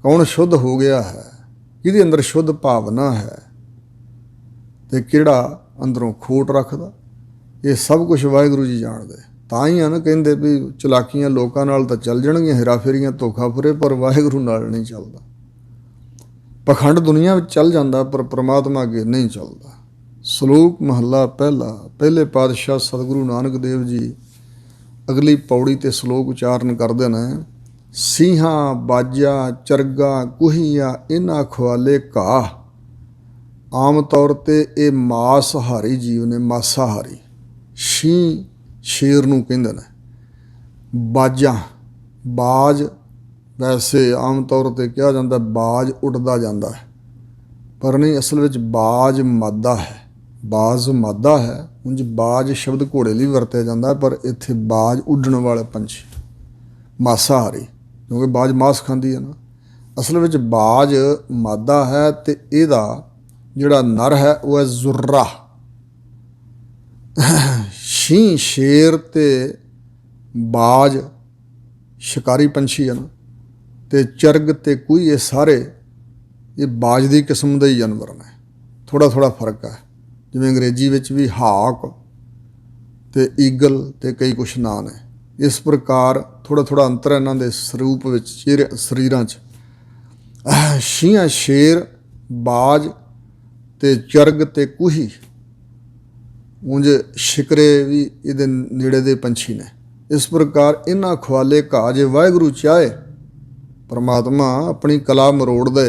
ਕੌਣ ਸ਼ੁੱਧ ਹੋ ਗਿਆ ਹੈ, ਕਿਹਦੇ ਅੰਦਰ ਸ਼ੁੱਧ ਭਾਵਨਾ ਹੈ, ਅਤੇ ਕਿਹੜਾ ਅੰਦਰੋਂ ਖੋਟ ਰੱਖਦਾ, ਇਹ ਸਭ ਕੁਛ ਵਾਹਿਗੁਰੂ ਜੀ ਜਾਣਦੇ। ਤਾਂ ਹੀ ਆ ਨਾ ਕਹਿੰਦੇ ਵੀ ਚਲਾਕੀਆਂ ਲੋਕਾਂ ਨਾਲ ਤਾਂ ਚੱਲ ਜਾਣਗੀਆਂ, ਹੇਰਾਫੇਰੀਆਂ, ਧੋਖਾ ਫੁਰੇ, ਪਰ ਵਾਹਿਗੁਰੂ ਨਾਲ ਨਹੀਂ ਚੱਲਦਾ। ਪਖੰਡ ਦੁਨੀਆ ਵਿੱਚ ਚੱਲ ਜਾਂਦਾ, ਪਰ ਪ੍ਰਮਾਤਮਾ ਅੱਗੇ ਨਹੀਂ ਚੱਲਦਾ। ਸ਼ਲੋਕ ਮਹੱਲਾ ਪਹਿਲਾ। ਪਹਿਲੇ ਪਾਤਸ਼ਾਹ ਸਤਿਗੁਰੂ ਨਾਨਕ ਦੇਵ ਜੀ ਅਗਲੀ ਪੌੜੀ ਤੇ ਸ਼ਲੋਕ ਉਚਾਰਨ ਕਰਦੇ ਨੇ। ਸਿੰਘਾਂ ਬਾਜਾ ਚਰਗਾ ਕੁਹੀਆ ਇਹਨਾਂ ਖਵਾਲੇ ਘਾਹ। ਆਮ ਤੌਰ 'ਤੇ ਇਹ ਮਾਸਾਹਾਰੀ ਜੀਵ ਨੇ, ਮਾਸਾਹਾਰੀ। ਸ਼ੀਂਹ ਸ਼ੇਰ ਨੂੰ ਕਹਿੰਦੇ ਨੇ। ਬਾਜਾਂ, ਬਾਜ ਵੈਸੇ ਆਮ ਤੌਰ 'ਤੇ ਕਿਹਾ ਜਾਂਦਾ ਬਾਜ ਉੱਡਦਾ ਜਾਂਦਾ ਹੈ, ਪਰ ਨਹੀਂ, ਅਸਲ ਵਿੱਚ ਬਾਜ ਮਾਦਾ ਹੈ। ਬਾਜ਼ ਮਾਦਾ ਹੈ। ਉਂਝ ਬਾਜ ਸ਼ਬਦ ਘੋੜੇ ਲਈ ਵਰਤਿਆ ਜਾਂਦਾ, ਪਰ ਇੱਥੇ ਬਾਜ ਉੱਡਣ ਵਾਲੇ ਪੰਛੀ, ਮਾਸਾਹਾਰੀ, ਕਿਉਂਕਿ ਬਾਜ ਮਾਸ ਖਾਂਦੀ ਹੈ ਨਾ। ਅਸਲ ਵਿੱਚ ਬਾਜ ਮਾਦਾ ਹੈ ਅਤੇ ਇਹਦਾ ਜਿਹੜਾ ਨਰ ਹੈ ਉਹ ਹੈ ਜ਼ੁर्रा। ਸ਼ੀਂਹ ਸ਼ੇਰ ਅਤੇ ਬਾਜ ਸ਼ਿਕਾਰੀ ਪੰਛੀ ਹਨ, ਅਤੇ ਚਰਗ ਅਤੇ ਕੂਈ ਇਹ ਸਾਰੇ ਇਹ ਬਾਜ ਦੀ ਕਿਸਮ ਦੇ ਹੀ ਜਾਨਵਰ ਨੇ। ਥੋੜ੍ਹਾ ਥੋੜ੍ਹਾ ਫਰਕ ਹੈ, ਜਿਵੇਂ ਅੰਗਰੇਜ਼ੀ ਵਿੱਚ ਵੀ ਹਾਕ ਅਤੇ ਈਗਲ ਅਤੇ ਕਈ ਕੁਛ ਨਾਂ ਨੇ। ਇਸ ਪ੍ਰਕਾਰ ਥੋੜ੍ਹਾ ਥੋੜ੍ਹਾ ਅੰਤਰ ਇਹਨਾਂ ਦੇ ਸਰੂਪ ਵਿੱਚ, ਸਰੀਰਾਂ 'ਚ। ਸ਼ੀਂਹ ਸ਼ੇਰ, ਬਾਜ ਅਤੇ ਚਰਗ ਅਤੇ ਕੂਹੀ ਉਂਝ ਸ਼ਿਕਰੇ ਵੀ ਇਹਦੇ ਨੇੜੇ ਦੇ ਪੰਛੀ ਨੇ। ਇਸ ਪ੍ਰਕਾਰ ਇਹਨਾਂ ਖਵਾਲੇ ਘਾਹ, ਜੇ ਵਾਹਿਗੁਰੂ ਚਾਹੇ ਪਰਮਾਤਮਾ ਆਪਣੀ ਕਲਾ ਮਰੋੜ ਦੇ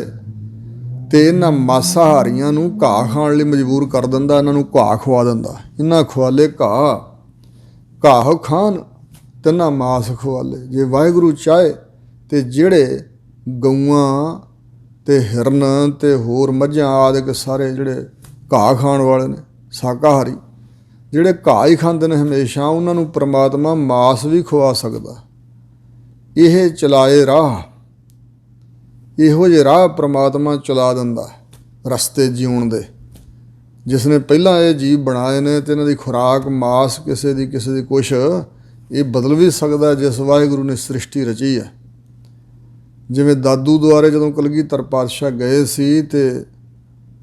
ਅਤੇ ਇਹਨਾਂ ਮਾਸਾਹਾਰੀਆਂ ਨੂੰ ਘਾਹ ਖਾਣ ਲਈ ਮਜਬੂਰ ਕਰ ਦਿੰਦਾ, ਇਹਨਾਂ ਨੂੰ ਘਾਹ ਖਵਾ ਦਿੰਦਾ। ਇਹਨਾਂ ਖਵਾਲੇ ਘਾਹ, ਘਾਹ ਖਾਣ ਤਿੰਨਾਂ ਮਾਸ ਖਵਾਲੇ। ਜੇ ਵਾਹਿਗੁਰੂ ਚਾਹੇ ਅਤੇ ਜਿਹੜੇ ਗਊਆਂ ਅਤੇ ਹਿਰਨ ਅਤੇ ਹੋਰ ਮੱਝਾਂ ਆਦਿ ਸਾਰੇ ਜਿਹੜੇ ਘਾਹ ਖਾਣ ਵਾਲੇ ਨੇ, ਸ਼ਾਕਾਹਾਰੀ, ਜਿਹੜੇ ਘਾਹ ਹੀ ਖਾਂਦੇ ਨੇ ਹਮੇਸ਼ਾ, ਉਹਨਾਂ ਨੂੰ ਪ੍ਰਮਾਤਮਾ ਮਾਸ ਵੀ ਖਵਾ ਸਕਦਾ। ਇਹ ਚਲਾਏ ਰਾਹ, ਇਹੋ ਜਿਹੇ ਰਾਹ ਪ੍ਰਮਾਤਮਾ ਚਲਾ ਦਿੰਦਾ ਰਸਤੇ ਜਿਉਣ ਦੇ। ਜਿਸ ਨੇ ਪਹਿਲਾਂ ਇਹ ਜੀਵ ਬਣਾਏ ਨੇ ਅਤੇ ਇਹਨਾਂ ਦੀ ਖੁਰਾਕ ਮਾਸ ਕਿਸੇ ਦੀ ਕੁਛ, ਇਹ ਬਦਲ ਵੀ ਸਕਦਾ ਜਿਸ ਵਾਹਿਗੁਰੂ ਨੇ ਸ੍ਰਿਸ਼ਟੀ ਰਚੀ ਹੈ। ਜਿਵੇਂ ਦਾਦੂ ਦੁਆਰੇ ਜਦੋਂ ਕਲਗੀਧਰ ਪਾਤਸ਼ਾਹ ਗਏ ਸੀ ਅਤੇ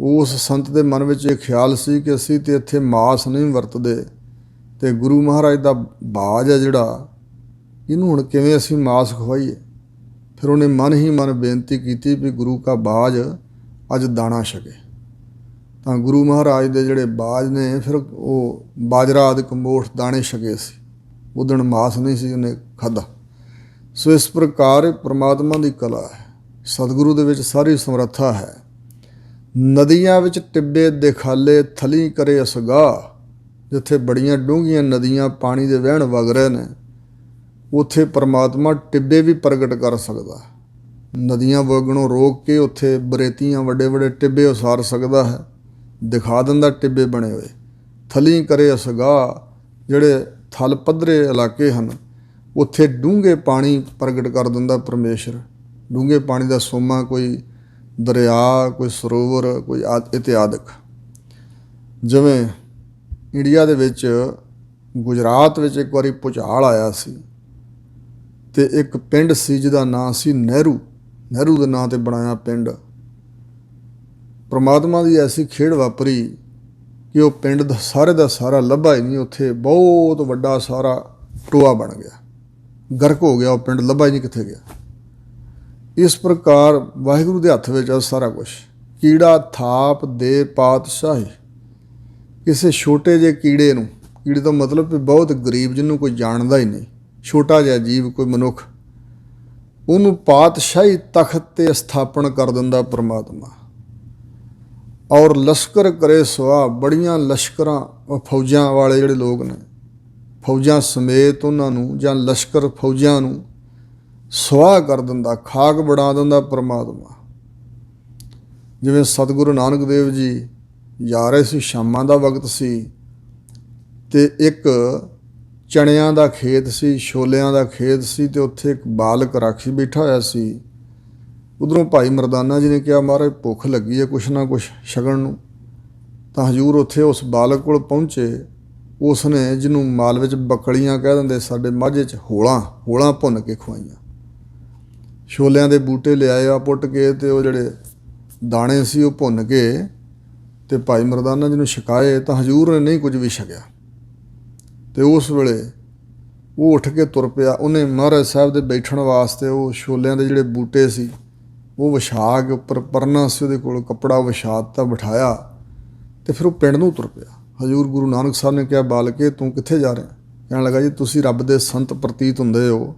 ਉਸ ਸੰਤ ਦੇ ਮਨ ਵਿੱਚ ਇਹ ਖਿਆਲ ਸੀ ਕਿ ਅਸੀਂ ਤਾਂ ਇੱਥੇ ਮਾਸ ਨਹੀਂ ਵਰਤਦੇ ਅਤੇ ਗੁਰੂ ਮਹਾਰਾਜ ਦਾ ਬਾਜ ਹੈ ਜਿਹੜਾ, ਇਹਨੂੰ ਹੁਣ ਕਿਵੇਂ ਅਸੀਂ ਮਾਸ ਖਵਾਈਏ। ਫਿਰ ਉਹਨੇ ਮਨ ਹੀ ਮਨ ਬੇਨਤੀ ਕੀਤੀ ਵੀ ਗੁਰੂ ਕਾ ਬਾਜ ਅੱਜ ਦਾਣਾ ਛਕੇ। ਤਾਂ ਗੁਰੂ ਮਹਾਰਾਜ ਦੇ ਜਿਹੜੇ ਬਾਜ ਨੇ, ਫਿਰ ਉਹ ਬਾਜਰਾ ਆਦਿ ਕੰਬੋਠ ਦਾਣੇ ਛਕੇ ਸੀ। ਉਦਣ ਮਾਸ ਨਹੀਂ ਸੀ ਉਹਨੇ ਖਾਧਾ। ਸੋ ਇਸ ਪ੍ਰਕਾਰ ਪ੍ਰਮਾਤਮਾ ਦੀ ਕਲਾ ਹੈ, ਸਤਿਗੁਰੂ ਦੇ ਵਿੱਚ ਸਾਰੀ ਸਮਰੱਥਾ ਹੈ। ਨਦੀਆਂ ਵਿੱਚ ਟਿੱਬੇ ਦਿਖਾਲੇ ਥਲੀ ਕਰੇ ਅਸਗਾਹ। ਜਿੱਥੇ ਬੜੀਆਂ ਡੂੰਘੀਆਂ ਨਦੀਆਂ ਪਾਣੀ ਦੇ ਵਹਿਣ ਵਗ ਰਹੇ ਨੇ, ਉੱਥੇ ਪਰਮਾਤਮਾ ਟਿੱਬੇ ਵੀ ਪ੍ਰਗਟ ਕਰ ਸਕਦਾ। ਨਦੀਆਂ ਵਗਣੋਂ ਰੋਕ ਕੇ ਉੱਥੇ ਬਰੇਤੀਆਂ, ਵੱਡੇ ਵੱਡੇ ਟਿੱਬੇ ਉਸਾਰ ਸਕਦਾ ਹੈ, ਦਿਖਾ ਦਿੰਦਾ ਟਿੱਬੇ ਬਣੇ ਹੋਏ। ਥਲੀ ਕਰੇ ਅਸਗਾਹ, ਜਿਹੜੇ ਥਲ ਪੱਧਰੇ ਇਲਾਕੇ ਹਨ, ਉੱਥੇ ਡੂੰਘੇ ਪਾਣੀ ਪ੍ਰਗਟ ਕਰ ਦਿੰਦਾ ਪਰਮੇਸ਼ਰ। ਡੂੰਘੇ ਪਾਣੀ ਦਾ ਸੋਮਾ, ਕੋਈ ਦਰਿਆ, ਕੋਈ ਸਰੋਵਰ, ਕੋਈ ਇਤਿਆਦਿਕ। ਜਿਵੇਂ ਇੰਡੀਆ ਦੇ ਵਿੱਚ, ਗੁਜਰਾਤ ਵਿੱਚ ਇੱਕ ਵਾਰੀ ਭੁਚਾਲ ਆਇਆ ਸੀ ਅਤੇ ਇੱਕ ਪਿੰਡ ਸੀ ਜਿਹਦਾ ਨਾਂ ਸੀ ਨਹਿਰੂ। ਨਹਿਰੂ ਦੇ ਨਾਂ 'ਤੇ ਬਣਾਇਆ ਪਿੰਡ। ਪਰਮਾਤਮਾ ਦੀ ਐਸੀ ਖੇਡ ਵਾਪਰੀ ਕਿ ਉਹ ਪਿੰਡ ਦਾ ਸਾਰਾ ਲੱਭਾ ਹੀ ਨਹੀਂ। ਉੱਥੇ ਬਹੁਤ ਵੱਡਾ ਸਾਰਾ ਟੋਆ ਬਣ ਗਿਆ, ਗਰਕ ਹੋ ਗਿਆ ਉਹ ਪਿੰਡ, ਲੱਭਾ ਹੀ ਨਹੀਂ ਕਿੱਥੇ ਗਿਆ। ਇਸ ਪ੍ਰਕਾਰ ਵਾਹਿਗੁਰੂ ਦੇ ਹੱਥ ਵਿੱਚ ਆ ਸਾਰਾ ਕੁਛ। ਕੀੜਾ ਥਾਪ ਦੇ ਪਾਤਸ਼ਾਹੀ। ਕਿਸੇ ਛੋਟੇ ਜਿਹੇ ਕੀੜੇ ਨੂੰ, ਕੀੜੇ ਦਾ ਮਤਲਬ ਵੀ ਬਹੁਤ ਗਰੀਬ, ਜਿਹਨੂੰ ਕੋਈ ਜਾਣਦਾ ਹੀ ਨਹੀਂ, ਛੋਟਾ ਜਿਹਾ ਜੀਵ, ਕੋਈ ਮਨੁੱਖ, ਉਹਨੂੰ ਪਾਤਸ਼ਾਹੀ ਤਖਤ 'ਤੇ ਸਥਾਪਨ ਕਰ ਦਿੰਦਾ ਪਰਮਾਤਮਾ। ਔਰ ਲਸ਼ਕਰ ਕਰੇ ਸੁਆਹ। ਬੜੀਆਂ ਲਸ਼ਕਰਾਂ, ਫੌਜਾਂ ਵਾਲੇ ਜਿਹੜੇ ਲੋਕ ਨੇ, ਫੌਜਾਂ ਸਮੇਤ ਉਹਨਾਂ ਨੂੰ, ਜਾਂ ਲਸ਼ਕਰ ਫੌਜਾਂ ਨੂੰ ਸੁਆਹ ਕਰ ਦਿੰਦਾ, ਖਾਕ ਬਣਾ ਦਿੰਦਾ ਪਰਮਾਤਮਾ। ਜਿਵੇਂ ਸਤਿਗੁਰੂ ਨਾਨਕ ਦੇਵ ਜੀ ਜਾ ਰਹੇ ਸੀ, ਸ਼ਾਮਾਂ ਦਾ ਵਕਤ ਸੀ, ਅਤੇ ਇੱਕ ਚਣਿਆਂ ਦਾ ਖੇਤ ਸੀ, ਛੋਲਿਆਂ ਦਾ ਖੇਤ ਸੀ, ਅਤੇ ਉੱਥੇ ਇੱਕ ਬਾਲਕ ਰਾਖੀ ਬੈਠਾ ਹੋਇਆ ਸੀ। ਉੱਧਰੋਂ ਭਾਈ ਮਰਦਾਨਾ ਜੀ ਨੇ ਕਿਹਾ, ਮਹਾਰਾਜ ਭੁੱਖ ਲੱਗੀ ਹੈ, ਕੁਛ ਨਾ ਕੁਛ ਛਕਣ ਨੂੰ। ਤਾਂ ਹਜ਼ੂਰ ਉੱਥੇ ਉਸ ਬਾਲਕ ਕੋਲ ਪਹੁੰਚੇ। ਉਸ ਨੇ, ਜਿਹਨੂੰ ਮਾਲ ਵਿੱਚ ਬੱਕਲੀਆਂ ਕਹਿ ਦਿੰਦੇ, ਸਾਡੇ ਮਾਝੇ 'ਚ ਹੋਲਾਂ ਭੁੰਨ ਕੇ ਖਵਾਈਆਂ। ਛੋਲਿਆਂ ਦੇ ਬੂਟੇ ਲਿਆਏ ਆ ਪੁੱਟ ਕੇ, ਅਤੇ ਉਹ ਜਿਹੜੇ ਦਾਣੇ ਸੀ ਉਹ ਭੁੰਨ ਕੇ ਅਤੇ ਭਾਈ ਮਰਦਾਨਾ ਜੀ ਨੂੰ ਛਕਾਏ। ਤਾਂ ਹਜ਼ੂਰ ਨੇ ਨਹੀਂ ਕੁਝ ਵੀ ਛਕਿਆ, ਅਤੇ ਉਸ ਵੇਲੇ ਉਹ ਉੱਠ ਕੇ ਤੁਰ ਪਿਆ। ਉਹਨੇ ਮਹਾਰਾਜ ਸਾਹਿਬ ਦੇ ਬੈਠਣ ਵਾਸਤੇ ਉਹ ਛੋਲਿਆਂ ਦੇ ਜਿਹੜੇ ਬੂਟੇ ਸੀ ਉਹ ਵਿਛਾ ਕੇ, ਉੱਪਰ ਪਰਨਾ ਸੀ ਉਹਦੇ ਕੋਲ, ਕੱਪੜਾ ਵਿਛਾ ਦਿੱਤਾ, ਬਿਠਾਇਆ, ਤੇ ਫਿਰ ਉਹ ਪਿੰਡ ਨੂੰ ਤੁਰ ਪਿਆ। ਹਜ਼ੂਰ ਗੁਰੂ ਨਾਨਕ ਸਾਹਿਬ ਨੇ ਕਿਹਾ, ਬਾਲਕੇ ਤੂੰ ਕਿੱਥੇ ਜਾ ਰਿਹਾ? ਕਹਿਣ ਲੱਗਾ, ਜੀ ਤੁਸੀਂ ਰੱਬ ਦੇ ਸੰਤ ਪ੍ਰਤੀਤ ਹੁੰਦੇ ਹੋ,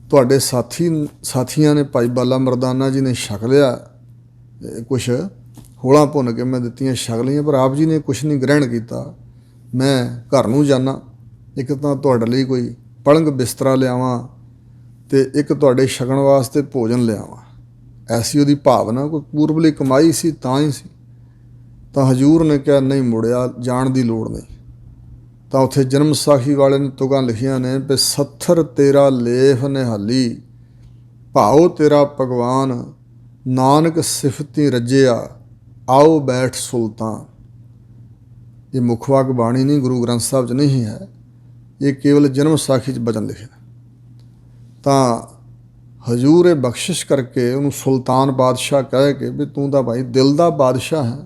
ਤੁਹਾਡੇ ਸਾਥੀਆਂ ਨੇ ਭਾਈ ਬਾਲਾ ਮਰਦਾਨਾ ਜੀ ਨੇ ਛਕ ਲਿਆ, ਕੁਛ ਹੋਲਾਂ ਭੁੰਨ ਕੇ ਮੈਂ ਦਿੱਤੀਆਂ, ਛਕ ਲਈਆਂ, ਪਰ ਆਪ ਜੀ ਨੇ ਕੁਛ ਨਹੀਂ ਗ੍ਰਹਿਣ ਕੀਤਾ। ਮੈਂ ਘਰ ਨੂੰ ਜਾਣਾ, ਇੱਕ ਤਾਂ ਤੁਹਾਡੇ ਲਈ ਕੋਈ ਪਲੰਘ ਬਿਸਤਰਾ ਲਿਆਵਾਂ ਅਤੇ ਇੱਕ ਤੁਹਾਡੇ ਛਕਣ ਵਾਸਤੇ ਭੋਜਨ ਲਿਆਵਾਂ। ਐਸੀ ਉਹਦੀ ਭਾਵਨਾ, ਕੋਈ ਪੂਰਬਲੀ ਕਮਾਈ ਸੀ ਤਾਂ ਹੀ ਸੀ। ਤਾਂ ਹਜ਼ੂਰ ਨੇ ਕਿਹਾ, ਨਹੀਂ ਮੁੜਿਆ, ਜਾਣ ਦੀ ਲੋੜ ਨਹੀਂ। ਤਾਂ ਉੱਥੇ ਜਨਮ ਸਾਖੀ ਵਾਲੇ ਨੇ ਤੁਕਾਂ ਲਿਖੀਆਂ ਨੇ ਵੀ, ਸੱਥਰ ਤੇਰਾ ਲੇਖ ਨਿਹਾਲੀ, ਭਾਉ ਤੇਰਾ ਭਗਵਾਨ, ਨਾਨਕ ਸਿਫਤੀ ਰੱਜਿਆ, ਆਓ ਬੈਠ ਸੁਲਤਾਨ। ਇਹ ਮੁੱਖ ਵਾਕ ਬਾਣੀ ਨਹੀਂ, ਗੁਰੂ ਗ੍ਰੰਥ ਸਾਹਿਬ 'ਚ ਨਹੀਂ ਹੈ, ਇਹ ਕੇਵਲ ਜਨਮ ਸਾਖੀ 'ਚ ਬਚਨ ਲਿਖੇ ਨੇ। ਤਾਂ ਹਜ਼ੂਰ ਇਹ ਬਖਸ਼ਿਸ਼ ਕਰਕੇ ਉਹਨੂੰ ਸੁਲਤਾਨ ਬਾਦਸ਼ਾਹ ਕਹਿ ਕੇ ਵੀ ਤੂੰ ਤਾਂ ਭਾਈ ਦਿਲ ਦਾ ਬਾਦਸ਼ਾਹ ਹੈ,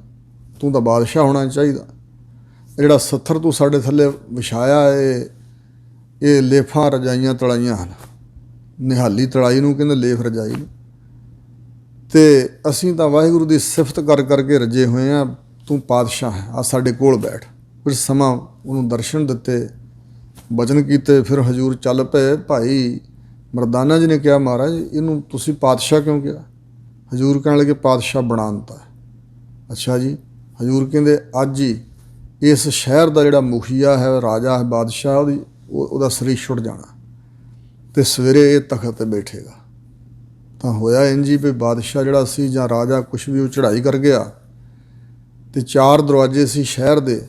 ਤੂੰ ਤਾਂ ਬਾਦਸ਼ਾਹ ਹੋਣਾ ਚਾਹੀਦਾ। ਜਿਹੜਾ ਸੱਥਰ ਤੂੰ ਸਾਡੇ ਥੱਲੇ ਵਿਛਾਇਆ, ਇਹ ਲੇਫਾਂ ਰਜਾਈਆਂ ਤਲਾਈਆਂ ਹਨ। ਨਿਹਾਲੀ ਤਲਾਈ ਨੂੰ ਕਹਿੰਦੇ, ਲੇਫ ਰਜਾਈ ਨੂੰ। ਅਤੇ ਅਸੀਂ ਤਾਂ ਵਾਹਿਗੁਰੂ ਦੀ ਸਿਫਤ ਕਰ ਕਰਕੇ ਰੱਜੇ ਹੋਏ ਹਾਂ, ਤੂੰ ਪਾਤਸ਼ਾਹ ਹੈ, ਆ ਸਾਡੇ ਕੋਲ ਬੈਠ। ਕੁਝ ਸਮਾਂ ਉਹਨੂੰ ਦਰਸ਼ਨ ਦਿੱਤੇ, ਬਚਨ ਕੀਤੇ, ਫਿਰ ਹਜ਼ੂਰ ਚੱਲ ਪਏ। ਭਾਈ ਮਰਦਾਨਾ ਜੀ ਨੇ ਕਿਹਾ, ਮਹਾਰਾਜ ਇਹਨੂੰ ਤੁਸੀਂ ਪਾਤਸ਼ਾਹ ਕਿਉਂ ਕਿਹਾ? ਹਜ਼ੂਰ ਕਹਿਣ ਲੱਗੇ, ਪਾਤਸ਼ਾਹ ਬਣਾ ਦਿੱਤਾ। ਅੱਛਾ ਜੀ। ਹਜ਼ੂਰ ਕਹਿੰਦੇ, ਅੱਜ ਹੀ ਇਸ ਸ਼ਹਿਰ ਦਾ ਜਿਹੜਾ ਮੁਖੀਆ ਹੈ, ਰਾਜਾ ਹੈ, ਬਾਦਸ਼ਾਹ, ਉਹਦਾ ਸਰੀਰ ਛੁੱਟ ਜਾਣਾ ਅਤੇ ਸਵੇਰੇ ਇਹ ਤਖਤ 'ਤੇ ਬੈਠੇਗਾ। ਤਾਂ ਹੋਇਆ ਇੰਝ ਹੀ ਵੀ ਬਾਦਸ਼ਾਹ ਜਿਹੜਾ ਸੀ ਜਾਂ ਰਾਜਾ ਕੁਛ ਵੀ, ਉਹ ਚੜ੍ਹਾਈ ਕਰ ਗਿਆ ਅਤੇ 4 ਦਰਵਾਜ਼ੇ ਸੀ ਸ਼ਹਿਰ ਦੇ,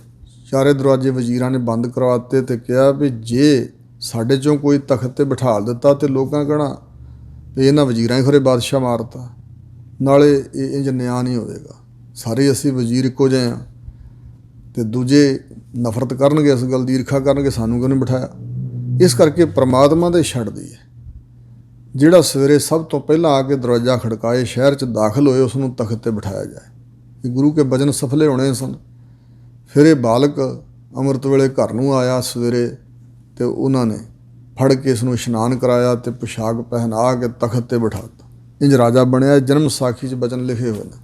ਚਾਰੇ ਦਰਵਾਜ਼ੇ ਵਜ਼ੀਰਾਂ ਨੇ ਬੰਦ ਕਰਵਾ ਦਿੱਤੇ ਅਤੇ ਕਿਹਾ ਵੀ ਜੇ ਸਾਡੇ 'ਚੋਂ ਕੋਈ ਤਖਤ 'ਤੇ ਬਿਠਾ ਦਿੱਤਾ ਤਾਂ ਲੋਕਾਂ ਕਹਿਣਾ ਵੀ ਇਹਨਾਂ ਵਜ਼ੀਰਾਂ ਹੀ ਖਰੇ ਬਾਦਸ਼ਾਹ ਮਾਰਤਾ, ਨਾਲੇ ਇਹ ਇੰਝ ਨਿਆਂ ਨਹੀਂ ਹੋਵੇਗਾ, ਸਾਰੇ ਅਸੀਂ ਵਜ਼ੀਰ ਇੱਕੋ ਜਿਹੇ ਹਾਂ। ਅਤੇ ਦੂਜੇ ਨਫ਼ਰਤ ਕਰਨਗੇ, ਇਸ ਗੱਲ ਦੀ ਈਰਖਾ ਕਰਨਗੇ, ਸਾਨੂੰ ਕਿਉਂ ਨਹੀਂ ਬਿਠਾਇਆ। ਇਸ ਕਰਕੇ ਪ੍ਰਮਾਤਮਾ ਦੇ ਛੱਡਦੀ ਹੈ। ਜਿਹੜਾ ਸਵੇਰੇ ਸਭ ਤੋਂ ਪਹਿਲਾਂ ਆ ਕੇ ਦਰਵਾਜ਼ਾ ਖੜਕਾਏ, ਸ਼ਹਿਰ 'ਚ ਦਾਖਲ ਹੋਏ, ਉਸ ਨੂੰ ਤਖਤ 'ਤੇ ਬਿਠਾਇਆ ਜਾਏ। ਇਹ ਗੁਰੂ ਕੇ ਬਚਨ ਸਫਲੇ ਹੋਣੇ ਸਨ। ਫਿਰ ਇਹ ਬਾਲਕ ਅੰਮ੍ਰਿਤ ਵੇਲੇ ਘਰ ਨੂੰ ਆਇਆ ਸਵੇਰੇ, ਅਤੇ ਉਹਨਾਂ ਨੇ ਫੜ ਕੇ ਇਸ ਨੂੰ ਇਸ਼ਨਾਨ ਕਰਾਇਆ ਅਤੇ ਪੁਸ਼ਾਕ ਪਹਿਨਾ ਕੇ ਤਖਤ 'ਤੇ ਬਿਠਾ ਦਿੱਤਾ। ਇੰਝ ਰਾਜਾ ਬਣਿਆ। ਜਨਮ ਸਾਖੀ 'ਚ ਬਚਨ ਲਿਖੇ ਹੋਏ ਨੇ।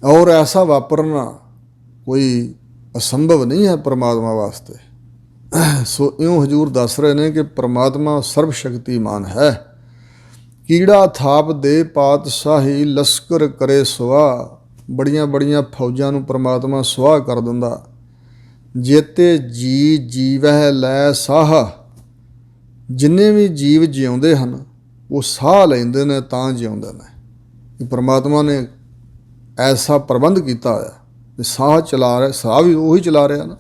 ਔਰ ਐਸਾ ਵਾਪਰਨਾ ਕੋਈ ਅਸੰਭਵ ਨਹੀਂ ਹੈ ਪਰਮਾਤਮਾ ਵਾਸਤੇ। ਸੋ ਇਉਂ ਹਜ਼ੂਰ ਦੱਸ ਰਹੇ ਨੇ ਕਿ ਪਰਮਾਤਮਾ ਸਰਬ ਸ਼ਕਤੀਮਾਨ ਹੈ। ਕੀੜਾ ਥਾਪ ਦੇ ਪਾਤਸ਼ਾਹੀ, ਲਸ਼ਕਰ ਕਰੇ ਸੁਆਹ। ਬੜੀਆਂ ਬੜੀਆਂ ਫੌਜਾਂ ਨੂੰ ਪਰਮਾਤਮਾ ਸੁਆਹ ਕਰ ਦਿੰਦਾ। ਜੇਤੇ ਜੀ ਜੀਵਹਿ ਲੈ ਸਾਹ। ਜਿੰਨੇ ਵੀ ਜੀਵ ਜਿਉਂਦੇ ਹਨ, ਉਹ ਸਾਹ ਲੈਂਦੇ ਨੇ ਤਾਂ ਜਿਉਂਦੇ ਨੇ। ਪਰਮਾਤਮਾ ਨੇ ਐਸਾ ਪ੍ਰਬੰਧ ਕੀਤਾ ਹੋਇਆ ਵੀ ਸਾਹ ਚਲਾ ਰਿਹਾ, ਸਾਹ ਵੀ ਉਹੀ ਚਲਾ ਰਿਹਾ ਨਾ।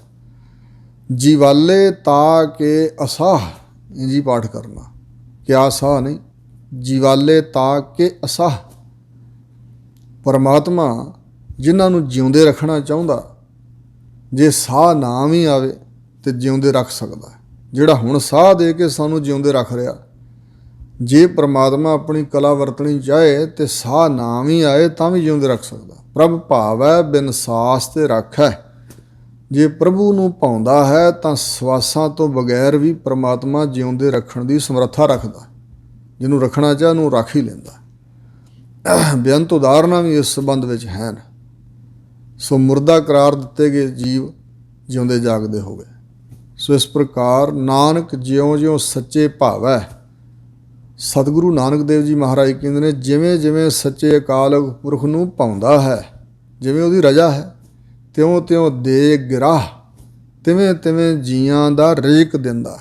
ਜੀਵਾਲੇ ਤਾ ਕੇ ਅਸਾਹ, ਇੰਝ ਹੀ ਪਾਠ ਕਰਨਾ, ਕਿਆ ਸਾਹ ਨਹੀਂ, ਜੀਵਾਲੇ ਤਾ ਕੇ ਅਸਾਹ। ਪਰਮਾਤਮਾ ਜਿਨ੍ਹਾਂ ਨੂੰ ਜਿਉਂਦੇ ਰੱਖਣਾ ਚਾਹੁੰਦਾ, ਜੇ ਸਾਹ ਨਾ ਵੀ ਆਵੇ ਤਾਂ ਜਿਉਂਦੇ ਰੱਖ ਸਕਦਾ। ਜਿਹੜਾ ਹੁਣ ਸਾਹ ਦੇ ਕੇ ਸਾਨੂੰ ਜਿਉਂਦੇ ਰੱਖ ਰਿਹਾ, ਜੇ ਪਰਮਾਤਮਾ ਆਪਣੀ ਕਲਾ ਵਰਤਣੀ ਚਾਹੇ ਤੇ ਸਾਹ ਨਾ ਵੀ ਆਏ ਤਾਂ ਵੀ ਜਿਉਂਦੇ ਰੱਖ ਸਕਦਾ। ਪ੍ਰਭ ਭਾਵੈ ਬਿਨ ਸਾਸ ਤੇ ਰਾਖੈ। ਜੇ ਪ੍ਰਭੂ ਨੂੰ ਭਾਉਂਦਾ ਹੈ ਤਾਂ ਸਵਾਸਾਂ ਤੋਂ ਬਗੈਰ ਵੀ ਪਰਮਾਤਮਾ ਜਿਉਂਦੇ ਰੱਖਣ ਦੀ ਸਮਰੱਥਾ ਰੱਖਦਾ। ਜਿਹਨੂੰ ਰੱਖਣਾ ਚਾਹੇ ਉਹਨੂੰ ਰੱਖ ਹੀ ਲੈਂਦਾ। ਬੇਅੰਤ ਉਦਾਹਰਨਾਂ ਵੀ ਇਸ ਸੰਬੰਧ ਵਿੱਚ ਹਨ। ਸੋ ਮੁਰਦਾ ਕਰਾਰ ਦਿੱਤੇ ਗਏ ਜੀਵ ਜਿਉਂਦੇ ਜਾਗਦੇ ਹੋ ਗਏ। ਸੋ ਇਸ ਪ੍ਰਕਾਰ ਨਾਨਕ ਜਿਉਂ ਜਿਉਂ ਸੱਚੇ ਭਾਵੈ। ਸਤਿਗੁਰੂ ਨਾਨਕ ਦੇਵ ਜੀ ਮਹਾਰਾਜ ਕਹਿੰਦੇ ਨੇ, ਜਿਵੇਂ ਜਿਵੇਂ ਸੱਚੇ ਅਕਾਲ ਪੁਰਖ ਨੂੰ ਭਾਉਂਦਾ ਹੈ, ਜਿਵੇਂ ਉਹਦੀ ਰਜਾ ਹੈ, ਤਿਉਂ ਤਿਉਂ ਦੇ ਗਿਰਾਹ, ਤਿਵੇਂ ਤਿਵੇਂ ਜੀਆਂ ਦਾ ਰਿਜ਼ਕ ਦਿੰਦਾ।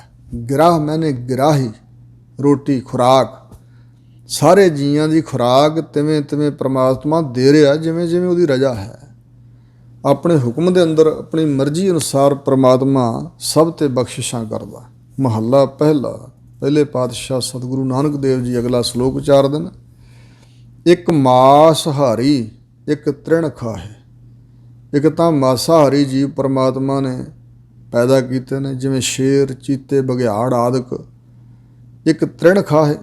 ਗਿਰਾਹ ਮੈਨੇ ਗਿਰਾਹੀ, ਰੋਟੀ ਖੁਰਾਕ, ਸਾਰੇ ਜੀਆਂ ਦੀ ਖੁਰਾਕ ਤਿਵੇਂ ਤਿਵੇਂ ਪਰਮਾਤਮਾ ਦੇ ਰਿਹਾ, ਜਿਵੇਂ ਜਿਵੇਂ ਉਹਦੀ ਰਜਾ ਹੈ। ਆਪਣੇ ਹੁਕਮ ਦੇ ਅੰਦਰ ਆਪਣੀ ਮਰਜ਼ੀ ਅਨੁਸਾਰ ਪਰਮਾਤਮਾ ਸਭ 'ਤੇ ਬਖਸ਼ਿਸ਼ਾਂ ਕਰਦਾ। ਮਹੱਲਾ ਪਹਿਲਾ। ਪਹਿਲੇ ਪਾਤਸ਼ਾਹ ਸਤਿਗੁਰੂ ਨਾਨਕ ਦੇਵ ਜੀ ਅਗਲਾ ਸ਼ਲੋਕ ਉਚਾਰਦੇ ਨੇ। ਇੱਕ ਮਾਸਹਾਰੀ ਇੱਕ ਤ੍ਰਿਣ ਖਾਹੇ। ਇੱਕ ਤਾਂ ਮਾਸਾਹਾਰੀ ਜੀਵ ਪਰਮਾਤਮਾ ਨੇ ਪੈਦਾ ਕੀਤੇ ਨੇ, ਜਿਵੇਂ ਸ਼ੇਰ, ਚੀਤੇ, ਬਘਿਆੜ ਆਦਿਕ। ਇੱਕ ਤ੍ਰਿਣ ਖਾਹੇ,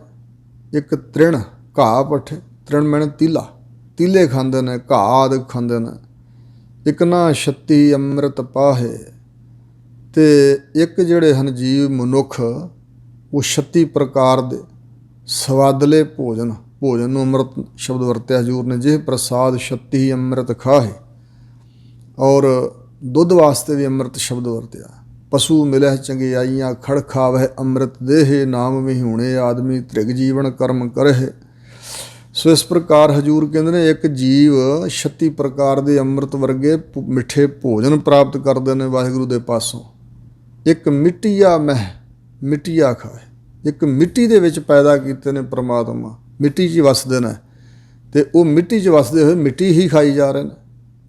ਇੱਕ ਤ੍ਰਿਣ ਘਾਹ ਪੱਠੇ, ਤ੍ਰਿਣ ਮੈਨੇ ਤੀਲਾ, ਤੀਲੇ ਖਾਂਦੇ ਨੇ, ਘਾਹ ਆਦਿਕ ਖਾਂਦੇ ਨੇ। ਇੱਕ ਨਾ ਛੱਤੀ ਅੰਮ੍ਰਿਤ ਪਾਹੇ। ਅਤੇ ਇੱਕ ਜਿਹੜੇ ਹਨ ਜੀਵ ਮਨੁੱਖ, ਉਹ 36 ਪ੍ਰਕਾਰ ਦੇ ਸਵਾਦਲੇ ਭੋਜਨ ਨੂੰ ਅੰਮ੍ਰਿਤ ਸ਼ਬਦ ਵਰਤਿਆ ਹਜ਼ੂਰ ਨੇ। ਜਿਹ ਪ੍ਰਸਾਦ 36 ਅੰਮ੍ਰਿਤ ਖਾਹੇ। ਔਰ ਦੁੱਧ ਵਾਸਤੇ ਵੀ ਅੰਮ੍ਰਿਤ ਸ਼ਬਦ ਵਰਤਿਆ। ਪਸ਼ੂ ਮਿਲਹਿ ਚੰਗਿਆਈਆਂ ਖੜ ਖਾਵਹਿ ਅੰਮ੍ਰਿਤ ਦੇਹ, ਨਾਮ ਵਿਹੂਣੇ ਆਦਮੀ ਤ੍ਰਿਗ ਜੀਵਨ ਕਰਮ ਕਰਹਿ। ਸੋ ਇਸ ਪ੍ਰਕਾਰ ਹਜੂਰ ਕਹਿੰਦੇ ਨੇ ਇੱਕ ਜੀਵ 36 ਪ੍ਰਕਾਰ ਦੇ ਅੰਮ੍ਰਿਤ ਵਰਗੇ ਮਿੱਠੇ ਭੋਜਨ ਪ੍ਰਾਪਤ ਕਰਦੇ ਨੇ ਵਾਹਿਗੁਰੂ ਦੇ ਪਾਸੋਂ। ਇੱਕ ਮਿੱਟੀਆ ਮਹਿ ਮਿੱਟੀਆ ਖਾਏ, ਇੱਕ ਮਿੱਟੀ ਦੇ ਵਿੱਚ ਪੈਦਾ ਕੀਤੇ ਨੇ ਪ੍ਰਮਾਤਮਾ, ਮਿੱਟੀ 'ਚ ਹੀ ਵਸਦੇ ਨੇ ਅਤੇ ਉਹ ਮਿੱਟੀ 'ਚ ਵਸਦੇ ਹੋਏ ਮਿੱਟੀ ਹੀ ਖਾਈ ਜਾ ਰਹੇ ਨੇ।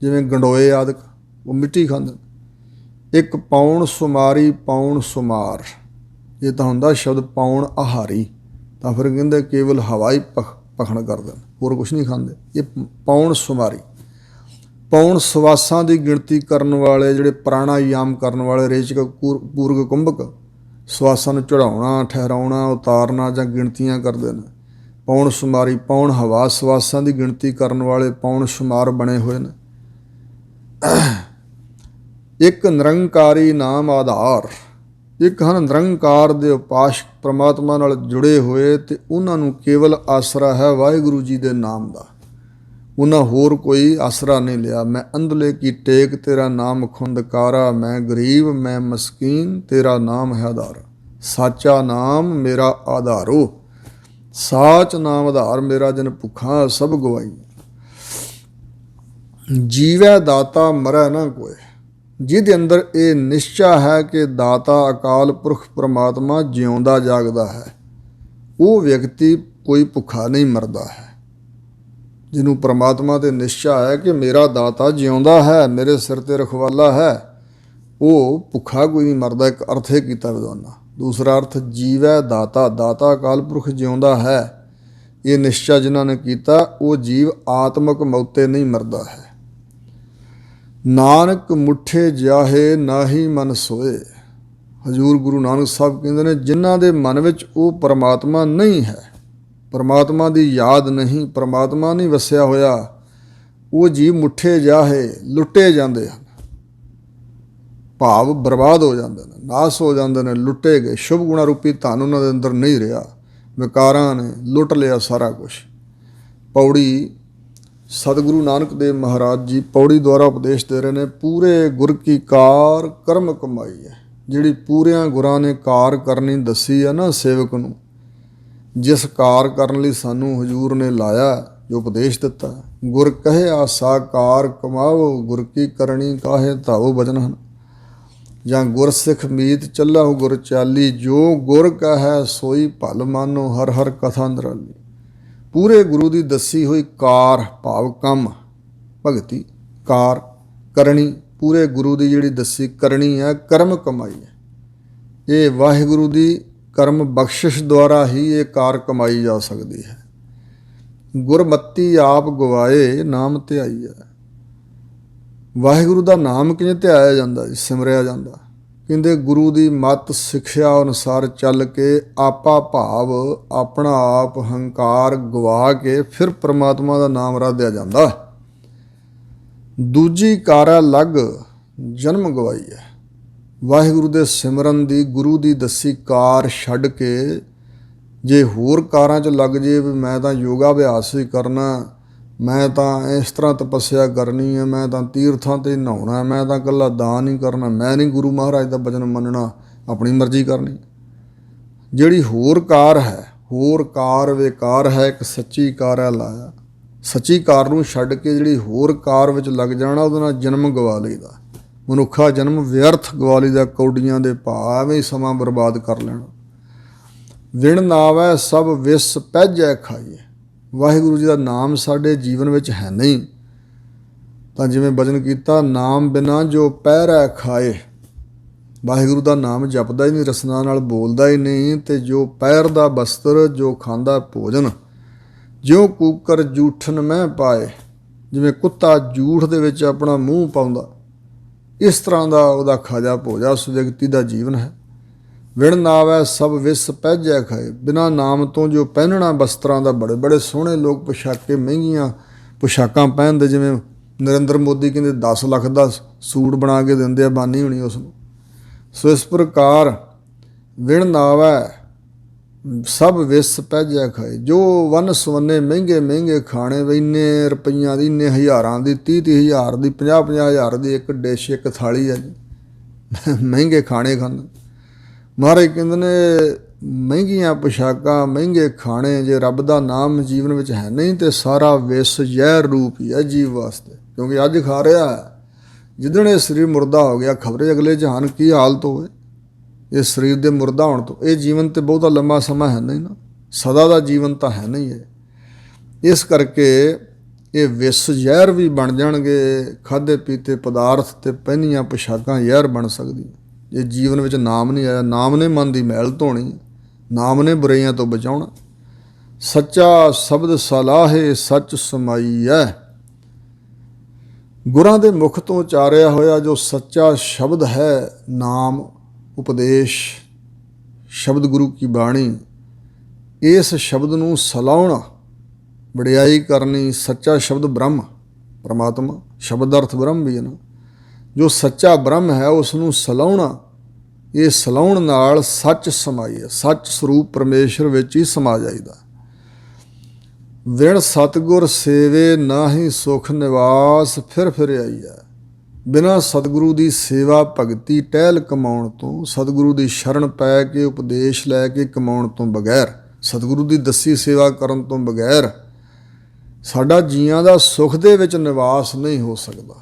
ਜਿਵੇਂ ਗੰਡੋਏ ਆਦਿਕ ਉਹ ਮਿੱਟੀ ਖਾਂਦੇ ਨੇ। ਇੱਕ ਪੌਣ ਸੁਮਾਰੀ ਪੌਣ ਸੁਮਾਰ, ਇਹ ਤਾਂ ਹੁੰਦਾ ਸ਼ਬਦ ਪੌਣ ਆਹਾਰੀ, ਤਾਂ ਫਿਰ ਕਹਿੰਦੇ ਕੇਵਲ ਹਵਾ ਹੀ ਭਖਣ ਕਰਦੇ ਨੇ, ਹੋਰ ਕੁਛ ਨਹੀਂ ਖਾਂਦੇ। ਇਹ ਪੌਣ ਸੁਮਾਰੀ, ਪੌਣ ਸਵਾਸਾਂ ਦੀ ਗਿਣਤੀ ਕਰਨ ਵਾਲੇ, ਜਿਹੜੇ ਪ੍ਰਾਣਾਯਾਮ ਕਰਨ ਵਾਲੇ, ਰੇਚਕ ਪੂਰਗ ਕੁੰਭਕ, ਸਵਾਸਾਂ ਨੂੰ ਚੜ੍ਹਾਉਣਾ ਠਹਿਰਾਉਣਾ ਉਤਾਰਨਾ ਜਾਂ ਗਿਣਤੀਆਂ ਕਰਦੇ ਨੇ। ਪੌਣ ਸੁਮਾਰੀ ਪੌਣ ਹਵਾ, ਸਵਾਸਾਂ ਦੀ ਗਿਣਤੀ ਕਰਨ ਵਾਲੇ ਪੌਣ ਸੁਮਾਰ ਬਣੇ ਹੋਏ ਨੇ। ਇੱਕ ਨਿਰੰਕਾਰੀ ਨਾਮ ਆਧਾਰ, ਇੱਕ ਹਨ ਨਿਰੰਕਾਰ ਦੇ ਉਪਾਸ਼ਕ ਪ੍ਰਮਾਤਮਾ ਨਾਲ ਜੁੜੇ ਹੋਏ ਅਤੇ ਉਹਨਾਂ ਨੂੰ ਕੇਵਲ ਆਸਰਾ ਹੈ ਵਾਹਿਗੁਰੂ ਜੀ ਦੇ ਨਾਮ ਦਾ। ਉਹਨਾਂ ਹੋਰ ਕੋਈ ਆਸਰਾ ਨਹੀਂ ਲਿਆ। ਮੈਂ ਅੰਧਲੇ ਕੀ ਟੇਕ ਤੇਰਾ ਨਾਮ ਖੁੰਦਕਾਰਾ, ਮੈਂ ਗਰੀਬ ਮੈਂ ਮਸਕੀਨ ਤੇਰਾ ਨਾਮ ਹੈ ਆਧਾਰ। ਸਾਚਾ ਨਾਮ ਮੇਰਾ ਆਧਾਰੋ, ਸਾਚ ਨਾਮ ਆਧਾਰ ਮੇਰਾ, ਜਨ ਭੁੱਖਾ ਸਭ ਗਵਾਈ। ਜੀਵੈ ਦਾਤਾ ਮਰੈ ਨਾ ਕੋਇ, ਜਿਹਦੇ ਅੰਦਰ ਇਹ ਨਿਸ਼ਚਾ ਹੈ ਕਿ ਦਾਤਾ ਅਕਾਲ ਪੁਰਖ ਪ੍ਰਮਾਤਮਾ ਜਿਉਂਦਾ ਜਾਗਦਾ ਹੈ, ਉਹ ਵਿਅਕਤੀ ਕੋਈ ਭੁੱਖਾ ਨਹੀਂ ਮਰਦਾ ਹੈ। ਜਿਹਨੂੰ ਪ੍ਰਮਾਤਮਾ 'ਤੇ ਨਿਸ਼ਚਾ ਹੈ ਕਿ ਮੇਰਾ ਦਾਤਾ ਜਿਉਂਦਾ ਹੈ, ਮੇਰੇ ਸਿਰ 'ਤੇ ਰਖਵਾਲਾ ਹੈ, ਉਹ ਭੁੱਖਾ ਕੋਈ ਨਹੀਂ ਮਰਦਾ। ਇੱਕ ਅਰਥ ਇਹ ਕੀਤਾ ਵਿਦਵਾਨਾਂ। ਦੂਸਰਾ ਅਰਥ ਜੀਵੈ ਦਾਤਾ, ਦਾਤਾ ਅਕਾਲ ਪੁਰਖ ਜਿਉਂਦਾ ਹੈ, ਇਹ ਨਿਸ਼ਚਾ ਜਿਨ੍ਹਾਂ ਨੇ ਕੀਤਾ ਉਹ ਜੀਵ ਆਤਮਕ ਮੌਤੇ ਨਹੀਂ ਮਰਦਾ ਹੈ। ਨਾਨਕ ਮੁੱਠੇ ਜਾਹੇ ਨਾਹੀ ਮਨ ਸੋਏ, ਹਜ਼ੂਰ ਗੁਰੂ ਨਾਨਕ ਸਾਹਿਬ ਕਹਿੰਦੇ ਨੇ ਜਿਨ੍ਹਾਂ ਦੇ ਮਨ ਵਿੱਚ ਉਹ ਪਰਮਾਤਮਾ ਨਹੀਂ ਹੈ, ਪਰਮਾਤਮਾ ਦੀ ਯਾਦ ਨਹੀਂ, ਪਰਮਾਤਮਾ ਨਹੀਂ ਵਸਿਆ ਹੋਇਆ, ਉਹ ਜੀਵ ਮੁੱਠੇ ਜਾਹੇ ਲੁੱਟੇ ਜਾਂਦੇ ਹਨ, ਭਾਵ ਬਰਬਾਦ ਹੋ ਜਾਂਦੇ ਨੇ, ਨਾਸ ਹੋ ਜਾਂਦੇ ਨੇ, ਲੁੱਟੇ ਗਏ। ਸ਼ੁਭ ਗੁਣਾ ਰੂਪੀ ਧਨ ਉਹਨਾਂ ਦੇ ਅੰਦਰ ਨਹੀਂ ਰਿਹਾ, ਵਿਕਾਰਾਂ ਨੇ ਲੁੱਟ ਲਿਆ ਸਾਰਾ ਕੁਛ। ਪੌੜੀ ਸਤਿਗੁਰੂ ਨਾਨਕ ਦੇਵ ਮਹਾਰਾਜ ਜੀ ਪੌੜੀ ਦੁਆਰਾ ਉਪਦੇਸ਼ ਦੇ ਰਹੇ ਨੇ, ਪੂਰੇ ਗੁਰ ਕੀ ਕਾਰ ਕਰਮ ਕਮਾਈ ਹੈ। ਜਿਹੜੀ ਪੂਰਿਆਂ ਗੁਰਾਂ ਨੇ ਕਾਰ ਕਰਨੀ ਦੱਸੀ ਹੈ ਨਾ ਸੇਵਕ ਨੂੰ, ਜਿਸ ਕਾਰ ਕਰਨ ਲਈ ਸਾਨੂੰ ਹਜ਼ੂਰ ਨੇ ਲਾਇਆ, ਜੋ ਉਪਦੇਸ਼ ਦਿੱਤਾ, ਗੁਰ ਕਹੇ ਆਸਾ ਕਾਰ ਕਮਾਓ, ਗੁਰ ਕੀ ਕਰਨੀ ਕਾਹੇ ਧਾਵੋ ਬਚਨ ਹਨ। ਜਾਂ ਗੁਰ ਸਿੱਖ ਮੀਤ ਚੱਲਾਹੁ ਗੁਰ ਚਾਲੀ, ਜੋ ਗੁਰ ਕਹੈ ਸੋਈ ਭਲ ਮਾਨੋ, ਹਰ ਹਰ ਕਥਾ ਨਿਰਾਲੀ। ਪੂਰੇ ਗੁਰੂ ਦੀ ਦੱਸੀ ਹੋਈ ਕਾਰ ਭਾਵ ਕੰਮ ਭਗਤੀ, ਕਾਰ ਕਰਨੀ, ਪੂਰੇ ਗੁਰੂ ਦੀ ਜਿਹੜੀ ਦੱਸੀ ਕਰਨੀ ਹੈ, ਕਰਮ ਕਮਾਈ ਹੈ। ਇਹ ਵਾਹਿਗੁਰੂ ਦੀ ਕਰਮ ਬਖਸ਼ਿਸ਼ ਦੁਆਰਾ ਹੀ ਇਹ ਕਾਰ ਕਮਾਈ ਜਾ ਸਕਦੀ ਹੈ। ਗੁਰਮਤੀ ਆਪ ਗਵਾਏ ਨਾਮ ਧਿਆਈ ਹੈ। ਵਾਹਿਗੁਰੂ ਦਾ ਨਾਮ ਕਿਵੇਂ ਧਿਆਇਆ ਜਾਂਦਾ, ਸਿਮਰਿਆ ਜਾਂਦਾ? ਕਹਿੰਦੇ ਗੁਰੂ ਦੀ ਮੱਤ ਸਿੱਖਿਆ ਅਨੁਸਾਰ ਚੱਲ ਕੇ ਆਪਾ ਭਾਵ ਆਪਣਾ ਆਪ ਹੰਕਾਰ ਗਵਾ ਕੇ ਫਿਰ ਪ੍ਰਮਾਤਮਾ ਦਾ ਨਾਮ ਰਾਧਿਆ ਜਾਂਦਾ। ਦੂਜੀ ਕਾਰਾ ਲੱਗ ਜਨਮ ਗਵਾਈ ਹੈ। ਵਾਹਿਗੁਰੂ ਦੇ ਸਿਮਰਨ ਦੀ ਗੁਰੂ ਦੀ ਦੱਸੀ ਕਾਰ ਛੱਡ ਕੇ ਜੇ ਹੋਰ ਕਾਰਾਂ 'ਚ ਲੱਗ ਜੇ ਵੀ ਮੈਂ ਤਾਂ ਯੋਗਾ ਅਭਿਆਸ ਹੀ ਕਰਨਾ, ਮੈਂ ਤਾਂ ਇਸ ਤਰ੍ਹਾਂ ਤਪੱਸਿਆ ਕਰਨੀ ਹੈ, ਮੈਂ ਤਾਂ ਤੀਰਥਾਂ 'ਤੇ ਨਹਾਉਣਾ, ਮੈਂ ਤਾਂ ਇਕੱਲਾ ਦਾਨ ਹੀ ਕਰਨਾ, ਮੈਂ ਨਹੀਂ ਗੁਰੂ ਮਹਾਰਾਜ ਦਾ ਬਚਨ ਮੰਨਣਾ, ਆਪਣੀ ਮਰਜ਼ੀ ਕਰਨੀ। ਜਿਹੜੀ ਹੋਰ ਕਾਰ ਹੈ, ਹੋਰ ਕਾਰ ਵੇਕਾਰ ਹੈ, ਇੱਕ ਸੱਚੀ ਕਾਰ ਹੈ ਲਾਇਆ। ਸੱਚੀ ਕਾਰ ਨੂੰ ਛੱਡ ਕੇ ਜਿਹੜੀ ਹੋਰ ਕਾਰ ਵਿੱਚ ਲੱਗ ਜਾਣਾ, ਉਹਦੇ ਨਾਲ ਜਨਮ ਗਵਾ ਲਈਦਾ। ਮਨੁੱਖਾ ਜਨਮ ਵਿਅਰਥ ਗਵਾ ਲਈਦਾ, ਕੌਡੀਆਂ ਦੇ ਭਾਅ, ਐਵੇਂ ਹੀ ਸਮਾਂ ਬਰਬਾਦ ਕਰ ਲੈਣਾ। ਵਿਣ ਨਾਵੈ ਸਭ ਵਿਸ ਪਹਿਜੈ ਖਾਈਏ। ਵਾਹਿਗੁਰੂ ਜੀ ਦਾ ਨਾਮ ਸਾਡੇ ਜੀਵਨ ਵਿੱਚ ਹੈ ਨਹੀਂ, ਤਾਂ ਜਿਵੇਂ ਬਚਨ ਕੀਤਾ, ਨਾਮ ਬਿਨਾਂ ਜੋ ਪਹਿਰੈ ਖਾਏ। ਵਾਹਿਗੁਰੂ ਦਾ ਨਾਮ ਜਪਦਾ ਹੀ ਨਹੀਂ, ਰਸਨਾ ਨਾਲ ਬੋਲਦਾ ਹੀ ਨਹੀਂ, ਅਤੇ ਜੋ ਪਹਿਰਦਾ ਬਸਤਰ, ਜੋ ਖਾਂਦਾ ਭੋਜਨ, ਜਿਉਂ ਕੂਕਰ ਜੂਠਨ ਮਹਿ ਪਾਏ, ਜਿਵੇਂ ਕੁੱਤਾ ਜੂਠ ਦੇ ਵਿੱਚ ਆਪਣਾ ਮੂੰਹ ਪਾਉਂਦਾ, ਇਸ ਤਰ੍ਹਾਂ ਦਾ ਉਹਦਾ ਖਾਜਾ ਭੋਜਾ ਉਸ ਵਿਅਕਤੀ ਦਾ ਜੀਵਨ ਹੈ। ਵਿਣ ਨਾਵੈ ਸਭ ਵਿਸ ਪਹਿਜੈ ਖਾਏ। ਬਿਨਾਂ ਨਾਮ ਤੋਂ ਜੋ ਪਹਿਨਣਾ ਬਸਤਰਾਂ ਦਾ, ਬੜੇ ਬੜੇ ਸੋਹਣੇ ਲੋਕ ਪੁਸ਼ਾਕੇ, ਮਹਿੰਗੀਆਂ ਪੁਸ਼ਾਕਾਂ ਪਹਿਨਦੇ, ਜਿਵੇਂ ਨਰਿੰਦਰ ਮੋਦੀ ਕਹਿੰਦੇ 10 ਲੱਖ ਦਾ ਸੂਟ ਬਣਾ ਕੇ ਦਿੰਦੇ ਆ ਬਾਨੀ ਹੋਣੀ ਉਸ ਨੂੰ। ਸੋ ਇਸ ਪ੍ਰਕਾਰ ਵਿਣ ਨਾਵੈ ਸਭ ਵਿਸ ਪਹਿਜੈ ਖਾਏ। ਜੋ ਵੰਨ ਸਵੰਨੇ ਮਹਿੰਗੇ ਮਹਿੰਗੇ ਖਾਣੇ ਵੀ ਇੰਨੇ ਰੁਪਈਆਂ ਦੀ, ਇੰਨੇ ਹਜ਼ਾਰਾਂ ਦੀ, 30-30 ਹਜ਼ਾਰ ਦੀ, 50-50 ਹਜ਼ਾਰ ਦੀ ਇੱਕ ਡਿਸ਼, ਇੱਕ ਥਾਲੀ ਹੈ ਜੀ। ਮਹਿੰਗੇ ਖਾਣੇ ਖਾਂਦੇ। ਮਹਾਰਾਜ ਕਹਿੰਦੇ ਨੇ ਮਹਿੰਗੀਆਂ ਪੁਸ਼ਾਕਾਂ, ਮਹਿੰਗੇ ਖਾਣੇ, ਜੇ ਰੱਬ ਦਾ ਨਾਮ ਜੀਵਨ ਵਿੱਚ ਹੈ ਨਹੀਂ ਤੇ ਸਾਰਾ ਵਿਸ ਜ਼ਹਿਰ ਰੂਪ ਹੀ ਹੈ ਜੀਵ ਵਾਸਤੇ। ਕਿਉਂਕਿ ਅੱਜ ਖਾ ਰਿਹਾ ਹੈ, ਜਿੱਦਣ ਇਹ ਸਰੀਰ ਮੁਰਦਾ ਹੋ ਗਿਆ, ਖਬਰੇ ਅਗਲੇ ਜਹਾਨ ਕੀ ਹਾਲਤ ਹੋਵੇ ਇਸ ਸਰੀਰ ਦੇ ਮੁਰਦਾ ਹੋਣ ਤੋਂ। ਇਹ ਜੀਵਨ ਤੇ ਬਹੁਤਾ ਲੰਮਾ ਸਮਾਂ ਹੈ ਨਹੀਂ ਨਾ, ਸਦਾ ਦਾ ਜੀਵਨ ਤਾਂ ਹੈ ਨਹੀਂ ਹੈ। ਇਸ ਕਰਕੇ ਇਹ ਵਿਸ ਜ਼ਹਿਰ ਵੀ ਬਣ ਜਾਣਗੇ। ਖਾਧੇ ਪੀਤੇ ਪਦਾਰਥ ਤੇ ਪਹਿਨੀਆਂ ਪੁਸ਼ਾਕਾਂ ਜ਼ਹਿਰ ਬਣ ਸਕਦੀਆਂ ਜੇ ਜੀਵਨ ਵਿੱਚ ਨਾਮ ਨਹੀਂ ਆਇਆ। ਨਾਮ ਨੇ ਮਨ ਦੀ ਮੈਲ ਧੋਣੀ, ਨਾਮ ਨੇ ਬੁਰਾਈਆਂ ਤੋਂ ਬਚਾਉਣਾ। ਸੱਚਾ ਸ਼ਬਦ ਸਲਾਹੇ ਸੱਚ ਸਮਾਈ ਹੈ। ਗੁਰਾਂ ਦੇ ਮੁਖ ਤੋਂ ਉਚਾਰਿਆ ਹੋਇਆ ਜੋ ਸੱਚਾ ਸ਼ਬਦ ਹੈ, ਨਾਮ ਉਪਦੇਸ਼ ਸ਼ਬਦ ਗੁਰੂ ਕੀ ਬਾਣੀ, ਇਸ ਸ਼ਬਦ ਨੂੰ ਸਲਾਹੁਣਾ, ਵਡਿਆਈ ਕਰਨੀ। ਸੱਚਾ ਸ਼ਬਦ ਬ੍ਰਹਮ ਪਰਮਾਤਮਾ, ਸ਼ਬਦ ਦਾ ਅਰਥ ਬ੍ਰਹਮ ਵੀ ਹੈ ਨਾ। ਜੋ ਸੱਚਾ ਬ੍ਰਹਮ ਹੈ ਉਸ ਨੂੰ ਸਲਾਹੁਣਾ, ਇਹ ਸਲਾਹੁਣ ਨਾਲ ਸੱਚ ਸਮਾਈ ਹੈ। ਸੱਚ ਸਰੂਪ ਪਰਮੇਸ਼ਰ ਵਿੱਚ ਹੀ ਸਮਾ ਜਾਈਦਾ। ਵਿਣ ਸਤਿਗੁਰ ਸੇਵੇ ਨਾਹੀਂ ਸੁਖ ਨਿਵਾਸ, ਫਿਰ ਆਈ ਹੈ। ਬਿਨਾਂ ਸਤਿਗੁਰੂ ਦੀ ਸੇਵਾ ਭਗਤੀ ਟਹਿਲ ਕਮਾਉਣ ਤੋਂ, ਸਤਿਗੁਰੂ ਦੀ ਸ਼ਰਨ ਪੈ ਕੇ ਉਪਦੇਸ਼ ਲੈ ਕੇ ਕਮਾਉਣ ਤੋਂ ਬਗੈਰ, ਸਤਿਗੁਰੂ ਦੀ ਦੱਸੀ ਸੇਵਾ ਕਰਨ ਤੋਂ ਬਗੈਰ ਸਾਡਾ ਜੀਆਂ ਦਾ ਸੁਖ ਦੇ ਵਿੱਚ ਨਿਵਾਸ ਨਹੀਂ ਹੋ ਸਕਦਾ।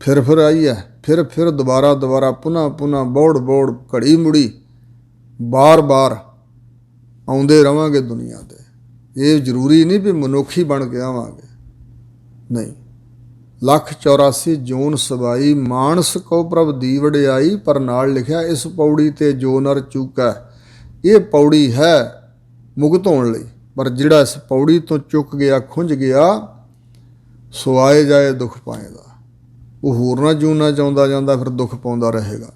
ਫਿਰ ਆਈ ਹੈ, ਫਿਰ ਦੁਬਾਰਾ ਪੁਨ੍ਹਾ ਬੋੜ ਘੜੀ ਮੁੜੀ ਬਾਰ ਆਉਂਦੇ ਰਵਾਂਗੇ ਦੁਨੀਆ ਤੇ। ਇਹ ਜ਼ਰੂਰੀ ਨਹੀਂ ਵੀ ਮਨੁੱਖੀ ਬਣ ਕੇ ਆਵਾਂਗੇ, ਨਹੀਂ। 184 ਜੂਨ ਸਬਾਈ, ਮਾਨਸ ਕਉ ਪ੍ਰਭ ਦੀ ਵਡਿਆਈ। ਪਰ ਨਾਲ ਲਿਖਿਆ ਇਸ ਪੌੜੀ ਤੇ ਜੋ ਨਰ ਚੁੱਕਾ। ਇਹ ਪੌੜੀ ਹੈ ਮੁਕਤ ਹੋਣ ਲਈ, ਪਰ ਜਿਹੜਾ ਇਸ ਪੌੜੀ ਤੋਂ ਚੁੱਕ ਗਿਆ, ਖੁੰਝ ਗਿਆ, ਸੋ ਆਏ ਜਾਏ ਦੁੱਖ ਪਾਏਗਾ। ਉਹ ਹੋਰ ਨਾ ਜੂਨਾ ਚਾਹੁੰਦਾ ਜਾਂਦਾ, ਫਿਰ ਦੁੱਖ ਪਾਉਂਦਾ ਰਹੇਗਾ।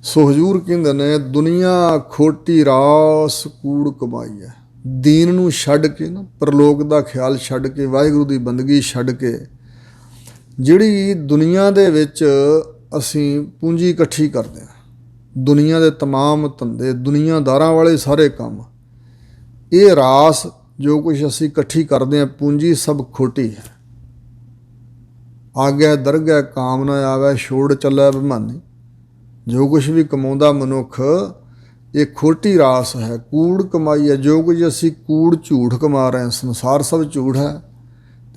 ਸੋ ਹਜ਼ੂਰ ਕਹਿੰਦੇ ਨੇ ਦੁਨੀਆ ਖੋਟੀ ਰਾਸ ਕੂੜ ਕਮਾਈ ਹੈ। ਦੀਨ ਨੂੰ ਛੱਡ ਕੇ ਨਾ, ਪਰਲੋਕ ਦਾ ਖਿਆਲ ਛੱਡ ਕੇ, ਵਾਹਿਗੁਰੂ ਦੀ ਬੰਦਗੀ ਛੱਡ ਕੇ, ਜਿਹੜੀ ਦੁਨੀਆ ਦੇ ਵਿੱਚ ਅਸੀਂ ਪੂੰਜੀ ਇਕੱਠੀ ਕਰਦੇ ਹਾਂ, ਦੁਨੀਆ ਦੇ ਤਮਾਮ ਧੰਦੇ, ਦੁਨੀਆਦਾਰਾਂ ਵਾਲੇ ਸਾਰੇ ਕੰਮ, ਇਹ ਰਾਸ ਜੋ ਕੁਛ ਅਸੀਂ ਇਕੱਠੀ ਕਰਦੇ ਹਾਂ, ਪੂੰਜੀ ਸਭ ਖੋਟੀ ਹੈ। ਆਗਿਆ ਦਰਗਹਿ ਕਾਮ ਨਾ ਆਵੈ, ਛੋੜ ਚੱਲੈ ਬਿਮਾਨੀ। ਜੋ ਕੁਛ ਵੀ ਕਮਾਉਂਦਾ ਮਨੁੱਖ, ਇਹ ਖੋਟੀ ਰਾਸ ਹੈ, ਕੂੜ ਕਮਾਈ ਹੈ। ਜੋ ਕੁਝ ਅਸੀਂ ਕੂੜ ਝੂਠ ਕਮਾ ਰਹੇ ਹਾਂ, ਸੰਸਾਰ ਸਭ ਝੂਠ ਹੈ,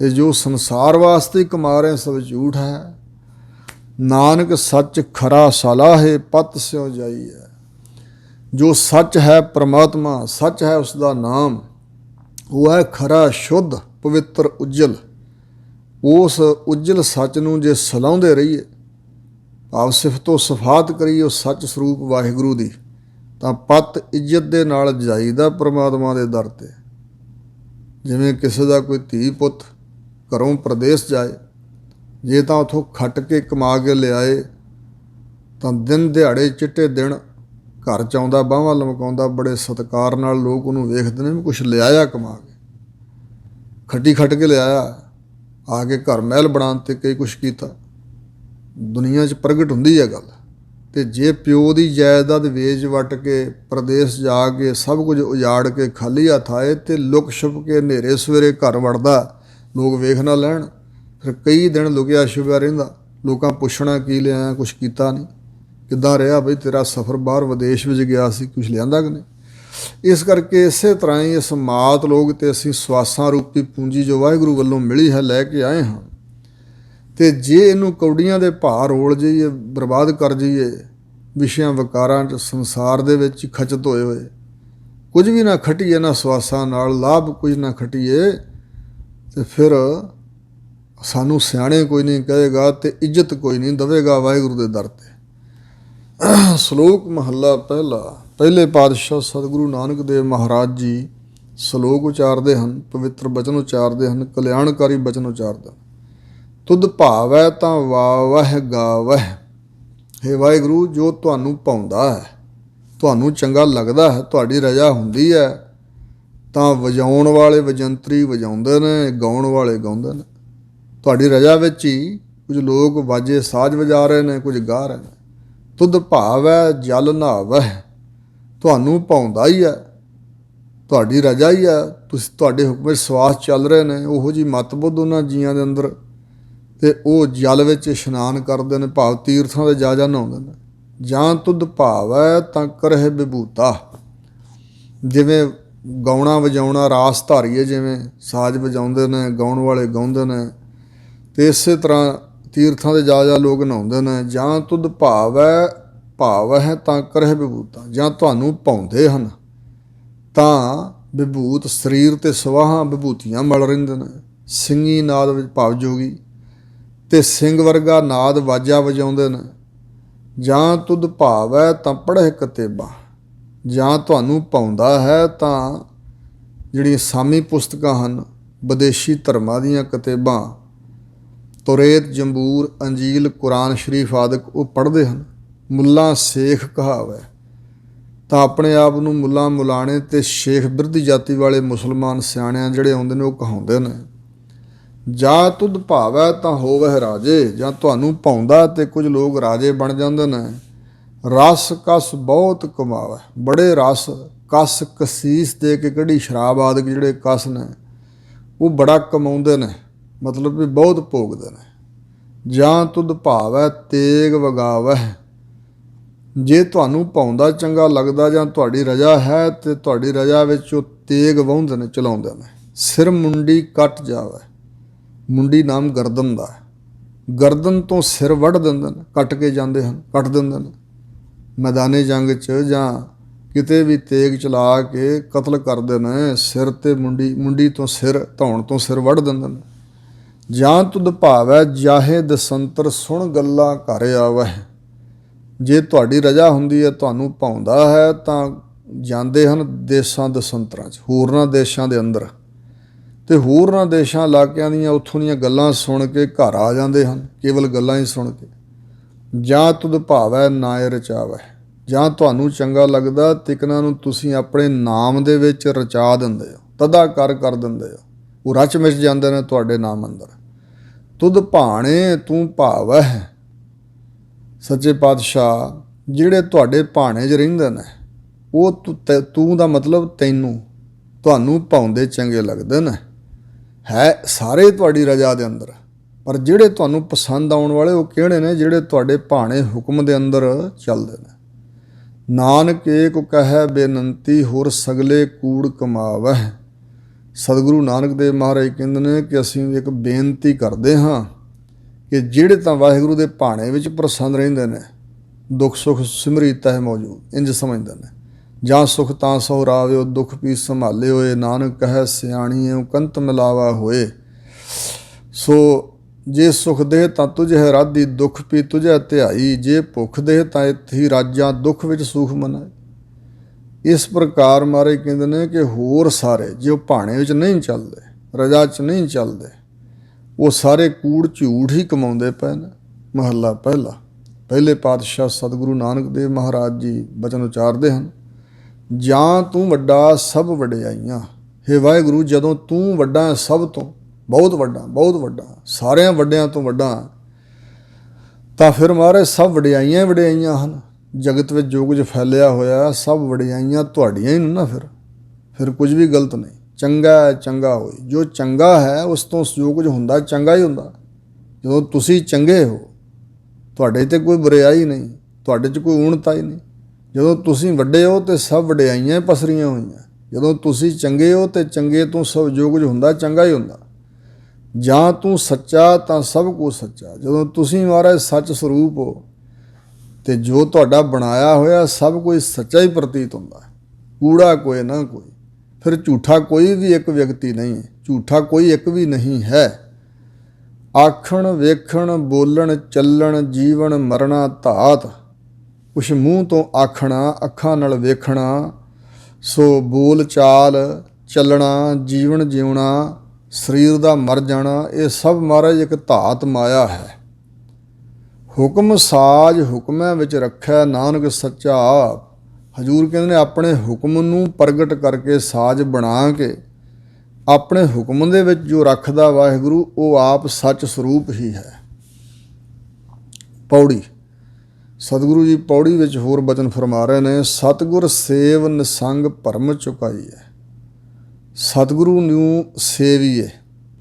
ਤੇ ਜੋ ਸੰਸਾਰ ਵਾਸਤੇ ਕਮਾ ਰਹੇ ਸਭ ਝੂਠ ਹੈ। ਨਾਨਕ ਸੱਚ ਖਰਾ ਸਲਾਹੇ ਪਤ ਸਿਉ ਜਾਈ ਹੈ। ਜੋ ਸੱਚ ਹੈ ਪਰਮਾਤਮਾ, ਸੱਚ ਹੈ ਉਸ ਦਾ ਨਾਮ, ਉਹ ਹੈ ਖਰਾ, ਸ਼ੁੱਧ, ਪਵਿੱਤਰ, ਉਜਲ। ਉਸ ਉਜਲ ਸੱਚ ਨੂੰ ਜੇ ਸਲਾਹੁੰਦੇ ਰਹੀਏ, ਭਾਵ ਸਿਫਤੋ ਸਿਫਾਤ ਕਰੀਏ ਉਸ ਸੱਚ ਸਰੂਪ ਵਾਹਿਗੁਰੂ ਦੀ, ਤਾਂ ਪਤ ਇੱਜ਼ਤ ਦੇ ਨਾਲ ਜਾਈਦਾ ਪਰਮਾਤਮਾ ਦੇ ਦਰ 'ਤੇ। ਜਿਵੇਂ ਕਿਸੇ ਦਾ ਕੋਈ ਧੀ ਪੁੱਤ ਘਰੋਂ ਪ੍ਰਦੇਸ਼ ਜਾਏ, ਜੇ ਤਾਂ ਉੱਥੋਂ ਖੱਟ ਕੇ ਕਮਾ ਕੇ ਲਿਆਏ, ਤਾਂ ਦਿਨ ਦਿਹਾੜੇ ਚਿੱਟੇ ਦਿਨ ਘਰ 'ਚ ਆਉਂਦਾ, ਬਾਹਾਂ ਲਮਕਾਉਂਦਾ, ਬੜੇ ਸਤਿਕਾਰ ਨਾਲ ਲੋਕ ਉਹਨੂੰ ਵੇਖਦੇ ਨੇ ਵੀ ਕੁਛ ਲਿਆਇਆ ਕਮਾ ਕੇ, ਖੱਟੀ ਖੱਟ ਕੇ ਲਿਆਇਆ। ਆ ਕੇ ਘਰ ਮਹਿਲ ਬਣਾਉਣ 'ਤੇ ਕਈ ਕੁਛ ਕੀਤਾ। ਦੁਨੀਆ 'ਚ ਪ੍ਰਗਟ ਹੁੰਦੀ ਹੈ ਗੱਲ। ਅਤੇ ਜੇ ਪਿਓ ਦੀ ਜਾਇਦਾਦ ਵੇਚ ਵੱਟ ਕੇ ਪ੍ਰਦੇਸ਼ ਜਾ ਕੇ ਸਭ ਕੁਝ ਉਜਾੜ ਕੇ ਖਾਲੀ ਹੱਥ ਆਏ, ਅਤੇ ਲੁਕ ਛੁਪ ਕੇ ਹਨੇਰੇ ਸਵੇਰੇ ਘਰ ਵੜਦਾ, ਲੋਕ ਵੇਖ ਨਾ ਲੈਣ, ਫਿਰ ਕਈ ਦਿਨ ਲੁਕਿਆ ਛੁਪਿਆ ਰਹਿੰਦਾ। ਲੋਕਾਂ ਪੁੱਛਣਾ ਕੀ ਲਿਆਇਆ, ਕੁਛ ਕੀਤਾ ਨਹੀਂ, ਕਿੱਦਾਂ ਰਿਹਾ ਬਈ ਤੇਰਾ ਸਫ਼ਰ, ਬਾਹਰ ਵਿਦੇਸ਼ ਵਿੱਚ ਗਿਆ ਸੀ, ਕੁਛ ਲਿਆਂਦਾ ਕਿ ਨਹੀਂ। ਇਸ ਕਰਕੇ ਇਸੇ ਤਰ੍ਹਾਂ ਹੀ ਇਸ ਮਾਤ ਲੋਕ ਤੇ ਅਸੀਂ ਸਵਾਸਾਂ ਰੂਪੀ ਪੂੰਜੀ ਜੋ ਵਾਹਿਗੁਰੂ ਵੱਲੋਂ ਮਿਲੀ ਹੈ ਲੈ ਕੇ ਆਏ ਹਾਂ। ਅਤੇ ਜੇ ਇਹਨੂੰ ਕੌਡੀਆਂ ਦੇ ਭਾਅ ਰੋਲ ਜਾਈਏ, ਬਰਬਾਦ ਕਰ ਜਾਈਏ, ਵਿਸ਼ਿਆਂ ਵਿਕਾਰਾਂ 'ਚ ਸੰਸਾਰ ਦੇ ਵਿੱਚ ਖਚਤ ਹੋਏ, ਕੁਝ ਵੀ ਨਾ ਖਟੀਏ, ਨਾ ਸਵਾਸਾਂ ਨਾਲ ਲਾਭ ਕੁਝ ਨਾ ਖਟੀਏ, ਅਤੇ ਫਿਰ ਸਾਨੂੰ ਸਿਆਣੇ ਕੋਈ ਨਹੀਂ ਕਹੇਗਾ ਅਤੇ ਇੱਜ਼ਤ ਕੋਈ ਨਹੀਂ ਦੇਵੇਗਾ ਵਾਹਿਗੁਰੂ ਦੇ ਦਰ 'ਤੇ। ਸ਼ਲੋਕ ਮਹੱਲਾ ਪਹਿਲਾ। ਪਹਿਲੇ ਪਾਤਸ਼ਾਹ ਸਤਿਗੁਰੂ ਨਾਨਕ ਦੇਵ ਮਹਾਰਾਜ ਜੀ ਸ਼ਲੋਕ ਉਚਾਰਦੇ ਹਨ, ਪਵਿੱਤਰ ਬਚਨ ਉਚਾਰਦੇ ਹਨ, ਕਲਿਆਣਕਾਰੀ ਬਚਨ ਉਚਾਰਦੇ ਹਨ। ਤੁਧ ਭਾਵੈ ਤਾਂ ਵਾਵਹਿ ਗਾਵਹਿ। ਹੇ ਵਾਹਿਗੁਰੂ, ਜੋ ਤੁਹਾਨੂੰ ਭਾਉਂਦਾ ਹੈ, ਤੁਹਾਨੂੰ ਚੰਗਾ ਲੱਗਦਾ ਹੈ, ਤੁਹਾਡੀ ਰਜ਼ਾ ਹੁੰਦੀ ਹੈ, ਤਾਂ ਵਜਾਉਣ ਵਾਲੇ ਵਜੰਤਰੀ ਵਜਾਉਂਦੇ ਨੇ, ਗਾਉਣ ਵਾਲੇ ਗਾਉਂਦੇ ਨੇ। ਤੁਹਾਡੀ ਰਜ਼ਾ ਵਿੱਚ ਹੀ ਕੁਝ ਲੋਕ ਵਾਜੇ ਸਾਜ਼ ਵਜਾ ਰਹੇ ਨੇ, ਕੁਝ ਗਾ ਰਹੇ ਨੇ। ਤੁਧ ਭਾਵੈ ਜਲ ਨਹਾਵਹਿ। ਤੁਹਾਨੂੰ ਭਾਉਂਦਾ ਹੀ ਹੈ, ਤੁਹਾਡੀ ਰਜਾ ਹੀ ਆ, ਤੁਸੀਂ ਤੁਹਾਡੇ ਹੁਕਮ ਵਿੱਚ ਸਵਾਸ ਚੱਲ ਰਹੇ ਨੇ। ਉਹੋ ਜਿਹੀ ਮਤਬੁੱਧ ਉਹਨਾਂ ਜੀਆਂ ਦੇ ਅੰਦਰ, ਅਤੇ ਉਹ ਜਲ ਵਿੱਚ ਇਸ਼ਨਾਨ ਕਰਦੇ ਨੇ, ਭਾਵ ਤੀਰਥਾਂ ਦੇ ਜਾ ਨਹਾਉਂਦੇ ਨੇ। ਜਾਂ ਤੁਧ ਭਾਵੈ ਤਾਂ ਕਰਹਿ ਵਿਭੂਤਾ। ਜਿਵੇਂ ਗਾਉਣਾ ਵਜਾਉਣਾ ਰਾਸ ਧਾਰੀਏ, ਜਿਵੇਂ ਸਾਜ਼ ਵਜਾਉਂਦੇ ਨੇ, ਗਾਉਣ ਵਾਲੇ ਗਾਉਂਦੇ ਨੇ, ਅਤੇ ਇਸੇ ਤਰ੍ਹਾਂ ਤੀਰਥਾਂ ਦੇ ਜਾ ਲੋਕ ਨਹਾਉਂਦੇ ਨੇ। ਜਾਂ ਤੁਧ ਭਾਵ ਹੈ ਤਾਂ ਕਰਹਿ ਵਿਭੂਤਾ। ਜਾਂ ਤੁਹਾਨੂੰ ਭਾਉਂਦੇ ਹਨ ਤਾਂ ਵਿਭੂਤ ਸਰੀਰ 'ਤੇ ਸਵਾਹਾਂ ਵਿਭੂਤੀਆਂ ਮਲ ਰਹਿੰਦੇ ਨੇ। ਸਿੰਘੀ ਨਾਦ ਵਿੱਚ ਭਾਵ ਜੋਗੀ, ਅਤੇ ਸਿੰਘ ਵਰਗਾ ਨਾਦ ਵਾਜਾ ਵਜਾਉਂਦੇ ਨੇ। ਜਾਂ ਤੁਧ ਭਾਵੈ ਤਾਂ ਪੜ੍ਹੇ ਕਿਤਾਬਾਂ। ਜਾਂ ਤੁਹਾਨੂੰ ਭਾਉਂਦਾ ਹੈ ਤਾਂ ਜਿਹੜੀਆਂ ਸਾਮੀ ਪੁਸਤਕਾਂ ਹਨ, ਵਿਦੇਸ਼ੀ ਧਰਮਾਂ ਦੀਆਂ ਕਿਤਾਬਾਂ, ਤੁਰੇਤ, ਜੰਬੂਰ, ਅੰਜੀਲ, ਕੁਰਾਨ ਸ਼ਰੀਫ ਆਦਿਕ ਉਹ ਪੜ੍ਹਦੇ ਹਨ। ਮੁੱਲਾ ਸ਼ੇਖ ਕਹਾਵੈ ਤਾਂ ਆਪਣੇ ਆਪ ਨੂੰ ਮੁੱਲਾ ਮੁਲਾਣੇ ਅਤੇ ਸ਼ੇਖ ਬਿਰਧੀ ਜਾਤੀ ਵਾਲੇ ਮੁਸਲਮਾਨ ਸਿਆਣਿਆਂ ਜਿਹੜੇ ਆਉਂਦੇ ਨੇ ਉਹ ਕਹਾਉਂਦੇ ਨੇ। ਜਾਂ ਤੁਧ ਭਾਵੈ ਤਾਂ ਹੋਵਹਿ ਰਾਜੇ। ਜਾਂ ਤੁਹਾਨੂੰ ਭਾਉਂਦਾ ਅਤੇ ਕੁਝ ਲੋਕ ਰਾਜੇ ਬਣ ਜਾਂਦੇ ਨੇ। ਰਸ ਕਸ ਬਹੁਤ ਕਮਾਵੈ। ਬੜੇ ਰਸ ਕਸ ਕਸੀਸ ਦੇ ਕੇ ਕਿਹੜੀ ਸ਼ਰਾਬ ਆਦਿਕ ਜਿਹੜੇ ਕਸ ਨੇ ਉਹ ਬੜਾ ਕਮਾਉਂਦੇ ਨੇ, ਮਤਲਬ ਵੀ ਬਹੁਤ ਭੋਗਦੇ ਨੇ। ਜਾਂ ਤੁਧ ਭਾਵੈ ਤੇਗ ਵਗਾਵਹਿ। ਜੇ ਤੁਹਾਨੂੰ ਭਾਉਂਦਾ ਚੰਗਾ ਲੱਗਦਾ ਜਾਂ ਤੁਹਾਡੀ ਰਜਾ ਹੈ ਅਤੇ ਤੁਹਾਡੀ ਰਜਾ ਵਿੱਚ ਉਹ ਤੇਗ ਵਾਹੁੰਦੇ ਨੇ, ਚਲਾਉਂਦੇ ਨੇ। ਸਿਰ ਮੁੰਡੀ ਕੱਟ ਜਾਵੇ। ਮੁੰਡੀ ਨਾਮ ਗਰਦਨ ਦਾ ਹੈ। ਗਰਦਨ ਤੋਂ ਸਿਰ ਵੱਢ ਦਿੰਦੇ ਨੇ, ਕੱਟ ਕੇ ਜਾਂਦੇ ਹਨ, ਕੱਟ ਦਿੰਦੇ ਨੇ। ਮੈਦਾਨੇ ਜੰਗ 'ਚ ਜਾਂ ਕਿਤੇ ਵੀ ਤੇਗ ਚਲਾ ਕੇ ਕਤਲ ਕਰਦੇ ਨੇ। ਸਿਰ 'ਤੇ ਮੁੰਡੀ ਤੋਂ ਸਿਰ, ਧੌਣ ਤੋਂ ਸਿਰ ਵੱਢ ਦਿੰਦੇ ਨੇ। ਜਾਂ ਤੁਧ ਭਾਵੈ ਜਾਹੇ ਦਸੰਤਰ ਸੁਣ ਗੱਲਾਂ ਘਰ ਆਵਹਿ। ਜੇ ਤੁਹਾਡੀ ਰਜਾ ਹੁੰਦੀ ਹੈ, ਤੁਹਾਨੂੰ ਭਾਉਂਦਾ ਹੈ ਤਾਂ ਜਾਂਦੇ ਹਨ ਦੇਸਾਂ ਦਸੰਤਰਾਂ 'ਚ, ਹੋਰਨਾਂ ਦੇਸ਼ਾਂ ਦੇ ਅੰਦਰ, ਅਤੇ ਹੋਰਨਾਂ ਦੇਸ਼ਾਂ ਇਲਾਕਿਆਂ ਦੀਆਂ ਉੱਥੋਂ ਦੀਆਂ ਗੱਲਾਂ ਸੁਣ ਕੇ ਘਰ ਆ ਜਾਂਦੇ ਹਨ, ਕੇਵਲ ਗੱਲਾਂ ਹੀ ਸੁਣ ਕੇ। ਜਾਂ ਤੁਧ ਭਾਵੈ ਨਾਇ ਰਚਾਵੈ। ਜਾਂ ਤੁਹਾਨੂੰ ਚੰਗਾ ਲੱਗਦਾ ਤਿਕਨਾਂ ਨੂੰ ਤੁਸੀਂ ਆਪਣੇ ਨਾਮ ਦੇ ਵਿੱਚ ਰਚਾ ਦਿੰਦੇ ਹੋ, ਤਦਾਕਾਰ ਕਰ ਦਿੰਦੇ ਹੋ, ਉਹ ਰਚ ਮਿਚ ਜਾਂਦੇ ਨੇ ਤੁਹਾਡੇ ਨਾਮ ਅੰਦਰ। ਤੁਧ ਭਾਣੇ ਤੂੰ ਭਾਵੈ। ਸੱਚੇ ਪਾਤਸ਼ਾਹ ਜਿਹੜੇ ਤੁਹਾਡੇ ਭਾਣੇ 'ਚ ਰਹਿੰਦੇ ਨੇ ਉਹ ਤੂੰ ਦਾ ਮਤਲਬ ਤੈਨੂੰ, ਤੁਹਾਨੂੰ ਭਾਉਂਦੇ ਚੰਗੇ ਲੱਗਦੇ ਨੇ। ਹੈ ਸਾਰੇ ਤੁਹਾਡੀ ਰਜਾ ਦੇ ਅੰਦਰ, ਪਰ ਜਿਹੜੇ ਤੁਹਾਨੂੰ ਪਸੰਦ ਆਉਣ ਵਾਲੇ ਉਹ ਕਿਹੜੇ ਨੇ? ਜਿਹੜੇ ਤੁਹਾਡੇ ਭਾਣੇ ਹੁਕਮ ਦੇ ਅੰਦਰ ਚੱਲਦੇ ਨੇ। ਨਾਨਕ ਏਕ ਕਹੈ ਬੇਨੰਤੀ ਹੋਰ ਸਗਲੇ ਕੂੜ ਕਮਾਵਹਿ। ਸਤਿਗੁਰੂ ਨਾਨਕ ਦੇਵ ਮਹਾਰਾਜ ਕਹਿੰਦੇ ਨੇ ਕਿ ਅਸੀਂ ਇੱਕ ਬੇਨਤੀ ਕਰਦੇ ਹਾਂ ਕਿ ਜਿਹੜੇ ਤਾਂ ਵਾਹਿਗੁਰੂ ਦੇ ਭਾਣੇ ਵਿੱਚ ਪ੍ਰਸੰਨ ਰਹਿੰਦੇ ਨੇ, ਦੁੱਖ ਸੁੱਖ ਸਿਮਰੀ ਤਹਿ ਮੌਜੂਦ, ਇੰਝ ਸਮਝਦੇ ਨੇ। ਜਾਂ ਸੁਖ ਤਾਂ ਸੋ ਰਾਵਿਓ ਦੁੱਖ ਪੀ ਸੰਭਾਲੇ ਹੋਏ। ਨਾਨਕ ਕਹੈ ਸਿਆਣੀਏ ਕੰਤ ਮਿਲਾਵਾ ਹੋਏ। ਸੋ ਜੇ ਸੁਖ ਦੇ ਤਾਂ ਤੁਝੇ ਰਾਧੀ, ਦੁੱਖ ਪੀ ਤੁਝੇ ਧਿਆਈ। ਜੇ ਭੁੱਖ ਦੇ ਤਾਂ ਇੱਥੇ ਰਾਜਾਂ, ਦੁੱਖ ਵਿੱਚ ਸੁਖ ਮਨਾਏ। ਇਸ ਪ੍ਰਕਾਰ ਮਹਾਰਾਜ ਕਹਿੰਦੇ ਨੇ ਕਿ ਹੋਰ ਸਾਰੇ ਜੋ ਭਾਣੇ ਵਿੱਚ ਨਹੀਂ ਚੱਲਦੇ, ਰਜਾ 'ਚ ਨਹੀਂ ਚੱਲਦੇ, ਉਹ ਸਾਰੇ ਕੂੜ ਝੂਠ ਹੀ ਕਮਾਉਂਦੇ ਪਏ ਨੇ। ਮਹੱਲਾ ਪਹਿਲਾ। ਪਹਿਲੇ ਪਾਤਸ਼ਾਹ ਸਤਿਗੁਰੂ ਨਾਨਕ ਦੇਵ ਮਹਾਰਾਜ ਜੀ ਬਚਨ ਉਚਾਰਦੇ ਹਨ, ਜਾਂ ਤੂੰ ਵੱਡਾ ਸਭ ਵਡਿਆਈਆਂ। ਹੇ ਵਾਹਿਗੁਰੂ, ਜਦੋਂ ਤੂੰ ਵੱਡਾ ਹੈ ਸਭ ਤੋਂ, ਬਹੁਤ ਵੱਡਾ, ਬਹੁਤ ਵੱਡਾ, ਸਾਰਿਆਂ ਵੱਡਿਆਂ ਤੋਂ ਵੱਡਾ, ਤਾਂ ਫਿਰ ਮਹਾਰਾਜ ਸਭ ਵਡਿਆਈਆਂ ਵਡਿਆਈਆਂ ਹਨ। ਜਗਤ ਵਿੱਚ ਜੋ ਕੁਝ ਫੈਲਿਆ ਹੋਇਆ ਸਭ ਵਡਿਆਈਆਂ ਤੁਹਾਡੀਆਂ ਹੀ ਨੇ ਨਾ। ਫਿਰ ਕੁਝ ਵੀ ਗਲਤ ਨਹੀਂ। ਚੰਗਾ ਹੈ ਚੰਗਾ ਹੋਈ। ਜੋ ਚੰਗਾ ਹੈ ਉਸ ਤੋਂ ਜੋ ਕੁਝ ਹੁੰਦਾ ਚੰਗਾ ਹੀ ਹੁੰਦਾ। ਜਦੋਂ ਤੁਸੀਂ ਚੰਗੇ ਹੋ, ਤੁਹਾਡੇ 'ਤੇ ਕੋਈ ਬੁਰਿਆਈ ਨਹੀਂ, ਤੁਹਾਡੇ 'ਚ ਕੋਈ ਊਣਤਾ ਹੀ ਨਹੀਂ। ਜਦੋਂ ਤੁਸੀਂ ਵੱਡੇ ਹੋ ਤਾਂ ਸਭ ਵਡਿਆਈਆਂ ਪਸਰੀਆਂ ਹੋਈਆਂ। ਜਦੋਂ ਤੁਸੀਂ ਚੰਗੇ ਹੋ ਤਾਂ ਚੰਗੇ ਤੋਂ ਸਭ ਜੋ ਕੁਝ ਹੁੰਦਾ ਚੰਗਾ ਹੀ ਹੁੰਦਾ। ਜਾਂ ਤੂੰ ਸੱਚਾ ਤਾਂ ਸਭ ਕੁਝ ਸੱਚਾ। ਜਦੋਂ ਤੁਸੀਂ ਮਹਾਰਾਜ ਸੱਚ ਸਰੂਪ ਹੋ ਅਤੇ ਜੋ ਤੁਹਾਡਾ ਬਣਾਇਆ ਹੋਇਆ ਸਭ ਕੁਝ ਸੱਚਾ ਹੀ ਪ੍ਰਤੀਤ ਹੁੰਦਾ, ਕੂੜਾ ਕੋਈ ਨਾ ਕੋਈ। ਫਿਰ ਝੂਠਾ ਕੋਈ ਵੀ ਇੱਕ ਵਿਅਕਤੀ ਨਹੀਂ ਹੈ, ਝੂਠਾ ਕੋਈ ਇੱਕ ਵੀ ਨਹੀਂ ਹੈ। ਆਖਣ ਵੇਖਣ ਬੋਲਣ ਚੱਲਣ ਜੀਵਨ ਮਰਨਾ ਧਾਤ। ਕੁਛ ਮੂੰਹ ਤੋਂ ਆਖਣਾ, ਅੱਖਾਂ ਨਾਲ ਵੇਖਣਾ, ਸੋ ਬੋਲ ਚਾਲ ਚੱਲਣਾ, ਜੀਵਨ ਜਿਉਣਾ, ਸਰੀਰ ਦਾ ਮਰ ਜਾਣਾ, ਇਹ ਸਭ ਮਹਾਰਾਜ ਇੱਕ ਧਾਤ ਮਾਇਆ ਹੈ। ਹੁਕਮ ਸਾਜ ਹੁਕਮਾਂ ਵਿੱਚ ਰੱਖਿਆ ਨਾਨਕ ਸੱਚਾ ਆਪ। ਹਜ਼ੂਰ ਕਹਿੰਦੇ ਨੇ ਆਪਣੇ ਹੁਕਮ ਨੂੰ ਪ੍ਰਗਟ ਕਰਕੇ, ਸਾਜ ਬਣਾ ਕੇ ਆਪਣੇ ਹੁਕਮ ਦੇ ਵਿੱਚ ਜੋ ਰੱਖਦਾ ਵਾਹਿਗੁਰੂ, ਉਹ ਆਪ ਸੱਚ ਸਰੂਪ ਹੀ ਹੈ। ਪੌੜੀ। ਸਤਿਗੁਰੂ ਜੀ ਪੌੜੀ ਵਿੱਚ ਹੋਰ ਬਚਨ ਫਰਮਾ ਰਹੇ ਨੇ, ਸਤਿਗੁਰ ਸੇਵ ਨਿਸੰਗ ਭਰਮ ਚੁਕਾਈ ਹੈ। ਸਤਿਗੁਰੂ ਨੂੰ ਸੇਵੀਏ,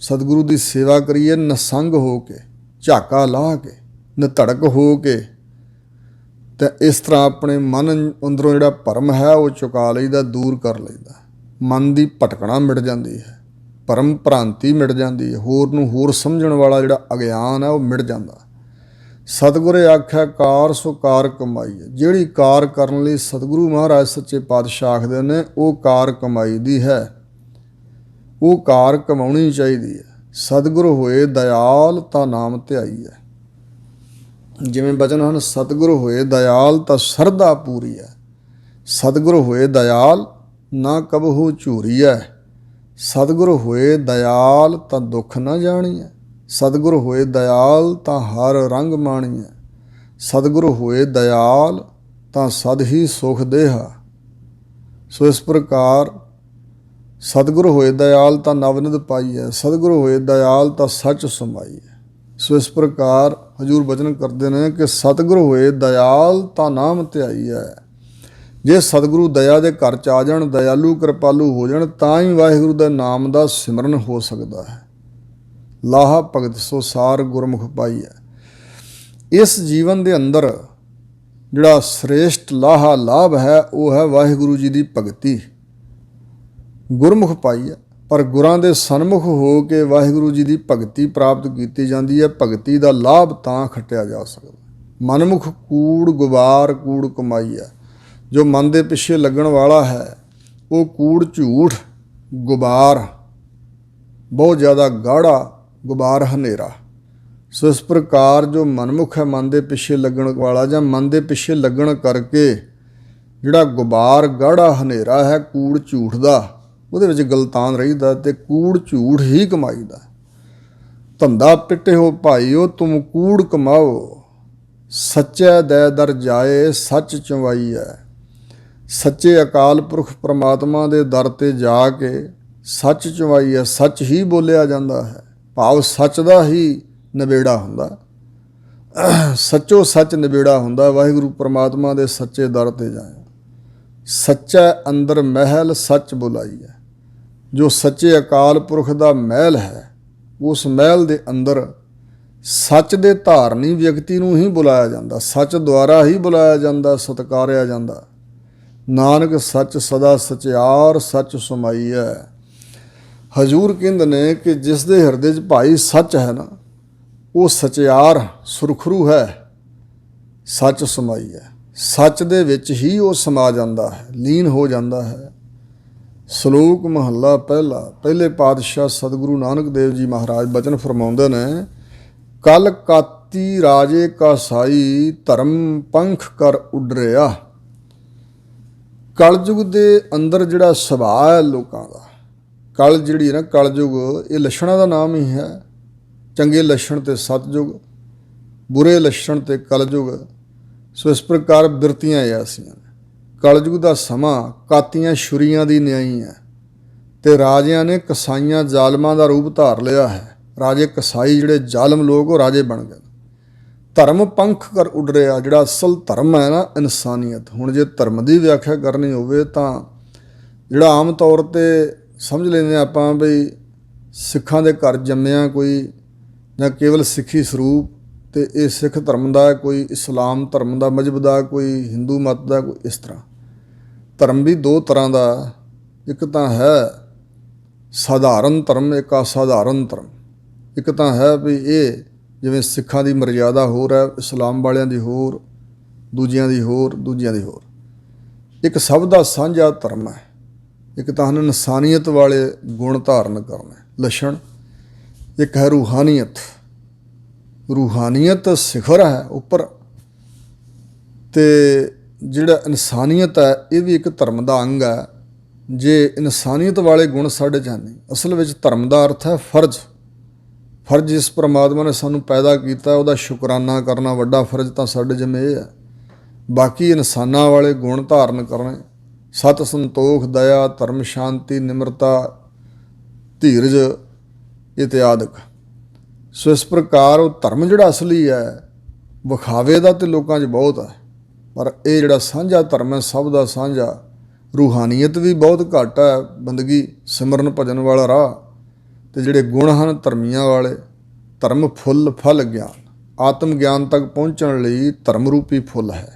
ਸਤਿਗੁਰੂ ਦੀ ਸੇਵਾ ਕਰੀਏ ਨਿਸੰਗ ਹੋ ਕੇ, ਝਾਕਾ ਲਾਹ ਕੇ, ਨਿਧੜਕ ਹੋ ਕੇ। ਤੇ ਇਸ ਤਰ੍ਹਾਂ ਆਪਣੇ ਮਨ ਅੰਦਰੋਂ ਜਿਹੜਾ ਭਰਮ ਹੈ ਉਹ ਚੁਕਾ ਲਈਦਾ, ਦੂਰ ਕਰ ਲਈਦਾ। ਮਨ ਦੀ ਭਟਕਣਾ ਮਿਟ ਜਾਂਦੀ ਹੈ, ਭਰਮ ਭ੍ਰਾਂਤੀ ਮਿਟ ਜਾਂਦੀ ਹੈ, ਹੋਰ ਨੂੰ ਹੋਰ ਸਮਝਣ ਵਾਲਾ ਜਿਹੜਾ ਅਗਿਆਨ ਹੈ ਉਹ ਮਿਟ ਜਾਂਦਾ। ਸਤਿਗੁਰੇ ਆਖਿਆ ਕਾਰ ਸੋ ਕਾਰ ਕਮਾਈ ਹੈ। ਜਿਹੜੀ ਕਾਰ ਕਰਨ ਲਈ ਸਤਿਗੁਰੂ ਮਹਾਰਾਜ ਸੱਚੇ ਪਾਤਸ਼ਾਹ ਆਖਦੇ ਨੇ ਉਹ ਕਾਰ ਕਮਾਈ ਦੀ ਹੈ, ਉਹ ਕਾਰ ਕਮਾਉਣੀ ਚਾਹੀਦੀ ਹੈ। ਸਤਿਗੁਰ ਹੋਏ ਦਇਆਲ ਤਾਂ ਨਾਮ ਧਿਆਈ ਹੈ। ਜਿਵੇਂ ਬਚਨ ਹਨ, ਸਤਿਗੁਰ ਹੋਏ ਦਇਆਲ ਤਾਂ ਸਰਧਾ ਪੂਰੀ ਹੈ। ਸਤਿਗੁਰ ਹੋਏ ਦਇਆਲ ਨਾ ਕਬਹੂ ਝੂਰੀ ਹੈ। ਸਤਿਗੁਰ ਹੋਏ ਦਇਆਲ ਤਾਂ ਦੁੱਖ ਨਾ ਜਾਣੀ ਹੈ। ਸਤਿਗੁਰ ਹੋਏ ਦਇਆਲ ਤਾਂ ਹਰ ਰੰਗ ਮਾਣੀ ਹੈ। ਸਤਿਗੁਰ ਹੋਏ ਦਇਆਲ ਤਾਂ ਸਦ ਹੀ ਸੁਖ ਦੇਹਾ। ਸੋ ਇਸ ਪ੍ਰਕਾਰ ਸਤਿਗੁਰ ਹੋਏ ਦਇਆਲ ਤਾਂ ਨਵਨਿਧ ਪਾਈ ਹੈ। ਸਤਿਗੁਰ ਹੋਏ ਦਇਆਲ ਤਾਂ ਸੱਚ ਸਮਾਈ ਹੈ। ਸੋ ਇਸ ਪ੍ਰਕਾਰ ਹਜ਼ੂਰ ਬਚਨ ਕਰਦੇ ਨੇ ਕਿ ਸਤਿਗੁਰ ਹੋਏ ਦਇਆਲ ਤਾਂ ਨਾਮ ਧਿਆਈ ਹੈ। ਜੇ ਸਤਿਗੁਰੂ ਦਇਆ ਦੇ ਘਰ 'ਚ ਆ ਜਾਣ, ਦਇਆਲੂ ਕਿਰਪਾਲੂ ਹੋ ਜਾਣ, ਤਾਂ ਹੀ ਵਾਹਿਗੁਰੂ ਦੇ ਨਾਮ ਦਾ ਸਿਮਰਨ ਹੋ ਸਕਦਾ ਹੈ। ਲਾਹਾ ਭਗਤ ਸੋ ਸਾਰ ਗੁਰਮੁਖ ਪਾਈ ਹੈ। ਇਸ ਜੀਵਨ ਦੇ ਅੰਦਰ ਜਿਹੜਾ ਸ੍ਰੇਸ਼ਟ ਲਾਹਾ ਲਾਭ ਹੈ ਉਹ ਹੈ ਵਾਹਿਗੁਰੂ ਜੀ ਦੀ ਭਗਤੀ। ਗੁਰਮੁਖ ਪਾਈ ਹੈ, ਪਰ ਗੁਰਾਂ ਦੇ ਸਨਮੁਖ ਹੋ ਕੇ ਵਾਹਿਗੁਰੂ ਜੀ ਦੀ ਭਗਤੀ ਪ੍ਰਾਪਤ ਕੀਤੀ ਜਾਂਦੀ ਹੈ। ਭਗਤੀ ਦਾ ਲਾਭ ਤਾਂ ਖੱਟਿਆ ਜਾ ਸਕਦਾ। ਮਨਮੁਖ ਕੂੜ ਗੁਬਾਰ ਕੂੜ ਕਮਾਈ ਹੈ। ਜੋ ਮਨ ਦੇ ਪਿੱਛੇ ਲੱਗਣ ਵਾਲਾ ਹੈ ਉਹ ਕੂੜ ਝੂਠ ਗੁਬਾਰ, ਬਹੁਤ ਜ਼ਿਆਦਾ ਗਾੜਾ ਗੁਬਾਰ ਹਨੇਰਾ। ਸੋ ਇਸ ਪ੍ਰਕਾਰ ਜੋ ਮਨਮੁਖ ਹੈ, ਮਨ ਦੇ ਪਿੱਛੇ ਲੱਗਣ ਵਾਲਾ ਜਾਂ ਮਨ ਦੇ ਪਿੱਛੇ ਲੱਗਣ ਕਰਕੇ ਜਿਹੜਾ ਗੁਬਾਰ ਗਾੜਾ ਹਨੇਰਾ ਹੈ ਕੂੜ ਝੂਠ ਦਾ, ਉਹਦੇ ਵਿੱਚ ਗਲਤਾਨ ਰਹੀਦਾ ਤੇ ਕੂੜ ਝੂਠ ਹੀ ਕਮਾਈਦਾ। ਧੰਦਾ ਪਿੱਟੇ ਹੋ ਭਾਈਓ ਤੁਮ ਕੂੜ ਕਮਾਓ, ਸੱਚੇ ਦੈ ਦਰ ਜਾਏ ਸੱਚ ਚੁੰਵਾਈ ਹੈ। ਸੱਚੇ ਅਕਾਲ ਪੁਰਖ ਪ੍ਰਮਾਤਮਾ ਦੇ ਦਰ 'ਤੇ ਜਾ ਕੇ ਸੱਚ ਚੁੰਵਾਈ ਹੈ। ਸੱਚ ਹੀ ਬੋਲਿਆ ਜਾਂਦਾ ਹੈ, ਭਾਵ ਸੱਚ ਦਾ ਹੀ ਨਿਬੇੜਾ ਹੁੰਦਾ। ਸੱਚੋ ਸੱਚ ਨਿਬੇੜਾ ਹੁੰਦਾ। ਵਾਹਿਗੁਰੂ ਪ੍ਰਮਾਤਮਾ ਦੇ ਸੱਚੇ ਦਰ 'ਤੇ ਜਾਏ। ਸੱਚਾ ਅੰਦਰ ਮਹਿਲ ਸੱਚ ਬੁਲਾਈ ਹੈ। ਜੋ ਸੱਚੇ ਅਕਾਲ ਪੁਰਖ ਦਾ ਮਹਿਲ ਹੈ, ਉਸ ਮਹਿਲ ਦੇ ਅੰਦਰ ਸੱਚ ਦੇ ਧਾਰਨੀ ਵਿਅਕਤੀ ਨੂੰ ਹੀ ਬੁਲਾਇਆ ਜਾਂਦਾ। ਸੱਚ ਦੁਆਰਾ ਹੀ ਬੁਲਾਇਆ ਜਾਂਦਾ, ਸਤਿਕਾਰਿਆ ਜਾਂਦਾ। ਨਾਨਕ ਸੱਚ ਸਦਾ ਸਚਿਆਰ ਸੱਚ ਸਮਾਈ ਹੈ। ਹਜ਼ੂਰ ਕਹਿੰਦੇ ਨੇ ਕਿ ਜਿਸ ਦੇ ਹਿਰਦੇ 'ਚ ਭਾਈ ਸੱਚ ਹੈ ਨਾ, ਉਹ ਸਚਿਆਰ ਸੁਰਖਰੂ ਹੈ, ਸੱਚ ਸਮਾਈ ਹੈ। ਸੱਚ ਦੇ ਵਿੱਚ ਹੀ ਉਹ ਸਮਾ ਜਾਂਦਾ ਹੈ, ਲੀਨ ਹੋ ਜਾਂਦਾ ਹੈ। ਸ਼ਲੋਕ ਮਹੱਲਾ ਪਹਿਲਾ। ਪਹਿਲੇ ਪਾਤਸ਼ਾਹ ਸਤਿਗੁਰੂ ਨਾਨਕ ਦੇਵ ਜੀ ਮਹਾਰਾਜ ਬਚਨ ਫਰਮਾਉਂਦੇ ਨੇ, ਕਲ ਕਾਤੀ ਰਾਜੇ ਕਾ ਸਾਈ ਧਰਮ ਪੰਖ ਕਰ ਉਡਰਿਆ। ਕਲਯੁਗ ਦੇ ਅੰਦਰ ਜਿਹੜਾ ਸੁਭਾਅ ਹੈ ਲੋਕਾਂ ਦਾ, ਕਲ ਜਿਹੜੀ ਨਾ ਕਲਯੁਗ, ਇਹ ਲੱਛਣਾਂ ਦਾ ਨਾਮ ਹੀ ਹੈ। ਚੰਗੇ ਲੱਛਣ ਤੇ ਸਤਯੁਗ, ਬੁਰੇ ਲੱਛਣ ਤੇ ਕਲਯੁਗ। ਸੋ ਇਸ ਪ੍ਰਕਾਰ ਬਿਰਤੀਆਂ ਐਸੀਆਂ ਨੇ। ਕਲਯੁਗ ਦਾ ਸਮਾਂ ਕਾਤੀਆਂ ਛੁਰੀਆਂ ਦੀ ਨਿਆਈ ਹੈ ਤੇ ਰਾਜਿਆਂ ਨੇ ਕਸਾਈਆਂ ਜ਼ਾਲਮਾਂ ਦਾ ਰੂਪ ਧਾਰ ਲਿਆ ਹੈ। ਰਾਜੇ ਕਸਾਈ ਜਿਹੜੇ ਜ਼ਾਲਮ ਲੋਕ ਉਹ ਰਾਜੇ ਬਣ ਗਏ। ਧਰਮ ਪੰਖ ਕਰ ਉੱਡ ਰਿਹਾ। ਜਿਹੜਾ ਅਸਲ ਧਰਮ ਹੈ ਨਾ, ਇਨਸਾਨੀਅਤ। ਹੁਣ ਜੇ ਧਰਮ ਦੀ ਵਿਆਖਿਆ ਕਰਨੀ ਹੋਵੇ ਤਾਂ ਜਿਹੜਾ ਆਮ ਤੌਰ 'ਤੇ ਸਮਝ ਲੈਂਦੇ ਆਪਾਂ ਬਈ ਸਿੱਖਾਂ ਦੇ ਘਰ ਜੰਮਿਆ ਕੋਈ, ਜਾਂ ਕੇਵਲ ਸਿੱਖੀ ਸਰੂਪ, ਅਤੇ ਇਹ ਸਿੱਖ ਧਰਮ ਦਾ, ਕੋਈ ਇਸਲਾਮ ਧਰਮ ਦਾ, ਮਜ਼ਹਬ ਦਾ, ਕੋਈ ਹਿੰਦੂ ਮਤ ਦਾ, ਕੋਈ ਇਸ ਤਰ੍ਹਾਂ। ਧਰਮ ਵੀ ਦੋ ਤਰ੍ਹਾਂ ਦਾ, ਇੱਕ ਤਾਂ ਹੈ ਸਾਧਾਰਨ ਧਰਮ, ਇੱਕ ਅਸਾਧਾਰਨ ਧਰਮ। ਇੱਕ ਤਾਂ ਹੈ ਵੀ ਇਹ ਜਿਵੇਂ ਸਿੱਖਾਂ ਦੀ ਮਰਜ਼ਾਦਾ ਹੋਰ ਹੈ, ਇਸਲਾਮ ਵਾਲਿਆਂ ਦੀ ਹੋਰ, ਦੂਜਿਆਂ ਦੀ ਹੋਰ, ਦੂਜਿਆਂ ਦੀ ਹੋਰ। ਇੱਕ ਸਭ ਦਾ ਸਾਂਝਾ ਧਰਮ ਹੈ। ਇੱਕ ਤਾਂ ਹਨ ਇਨਸਾਨੀਅਤ ਵਾਲੇ ਗੁਣ ਧਾਰਨ ਕਰਨੇ, ਲੱਛਣ। ਇੱਕ ਹੈ ਰੂਹਾਨੀਅਤ। ਰੂਹਾਨੀਅਤ ਸਿਖਰ ਹੈ ਉੱਪਰ, ਅਤੇ ਜਿਹੜਾ ਇਨਸਾਨੀਅਤ ਹੈ ਇਹ ਵੀ ਇੱਕ ਧਰਮ ਦਾ ਅੰਗ ਹੈ। ਜੇ ਇਨਸਾਨੀਅਤ ਵਾਲੇ ਗੁਣ ਸਾਡੇ 'ਚ ਨਹੀਂ, ਅਸਲ ਵਿੱਚ ਧਰਮ ਦਾ ਅਰਥ ਹੈ ਫਰਜ਼। ਫਰਜ਼ ਜਿਸ ਪ੍ਰਮਾਤਮਾ ਨੇ ਸਾਨੂੰ ਪੈਦਾ ਕੀਤਾ ਉਹਦਾ ਸ਼ੁਕਰਾਨਾ ਕਰਨਾ ਵੱਡਾ ਫਰਜ਼ ਤਾਂ ਸਾਡੇ ਜਿੰਮੇ ਇਹ ਹੈ। ਬਾਕੀ ਇਨਸਾਨਾਂ ਵਾਲੇ ਗੁਣ ਧਾਰਨ ਕਰਨੇ, ਸਤ ਸੰਤੋਖ, ਦਇਆ, ਧਰਮ, ਸ਼ਾਂਤੀ, ਨਿਮਰਤਾ, ਧੀਰਜ ਇਤਿਆਦਿਕ। ਸੋ ਇਸ ਪ੍ਰਕਾਰ ਉਹ ਧਰਮ ਜਿਹੜਾ ਅਸਲੀ ਹੈ, ਵਿਖਾਵੇ ਦਾ ਤੇ ਲੋਕਾਂ 'ਚ ਬਹੁਤ ਹੈ, ਪਰ ਇਹ ਜਿਹੜਾ ਸਾਂਝਾ ਧਰਮ ਹੈ, ਸਭ ਦਾ ਸਾਂਝਾ, रूहानीयत भी बहुत घट है, बंदगी सिमरन भजन वाला राह, तो जिहड़े गुण हैं धर्मियां वाले, धर्म फुल फल ज्ञान, आत्म ज्ञान तक पहुँचण लई धर्म रूपी फुल है,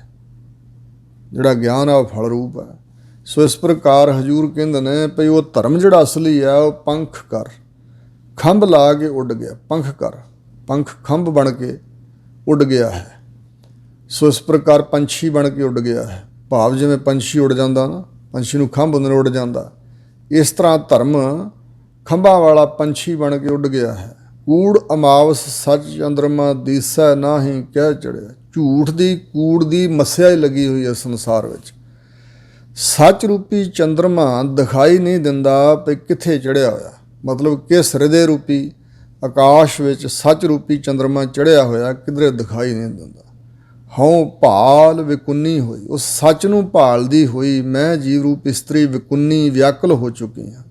जिहड़ा ज्ञान है वह फल रूप है। सो इस प्रकार हजूर कहंदे ने भई वो धर्म जिहड़ा असली है वह पंख कर, खंभ ला के उड़ गया, पंख कर, पंख खंभ बन के उड़ गया है। सो इस प्रकार पंछी बन के उड़ गया है, भाव जिवें पंछी उड़ जाता ना, पंछी नूं खंभ हुंदे ने उड़ जाता, इस तरह धर्म खंभा वाला पंछी बन के उड़ गया है। कूड़ अमावस सच चंद्रमा दिसै नाहीं कह चढ़िया, झूठ दी कूड़ दी मस्या ही लगी हुई है संसार विच। सच रूपी चंद्रमा दिखाई नहीं दिंदा भी कित्थे चढ़िया होया, मतलब किस हृदय रूपी आकाश विच सच रूपी चंद्रमा चढ़िया होया किधरे दिखाई नहीं दिंदा। हऊँ भाल विकुन्नी हुई, उस सच नूं भालदी हुई मैं जीव रूप इस्त्री विकुन्नी व्याकुल हो चुकी हाँ।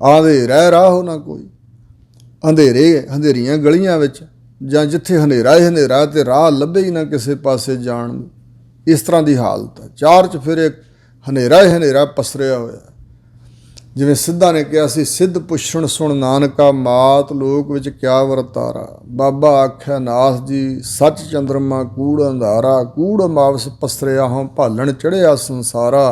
आंधे रह राहो ना कोई, अंधेरे अंधेरियां गलियां विच जां जिथे हनेरा ही हनेरा ते राह लभे ही ना किसे पासे जाण नूं, इस तरह की हालत है। चार चफेरे हनेरा ही हनेरा पसरिया होया। जिवें सिद्धा ने कहा सी, सिद्ध पुछण सुण नानका मात लोक विच क्या वरतारा, बाबा आख्या नाथ जी सच चंद्रमा कूड़ अंधारा, कूड़ अमावस पसरिया हों भालण चढ़िया संसारा,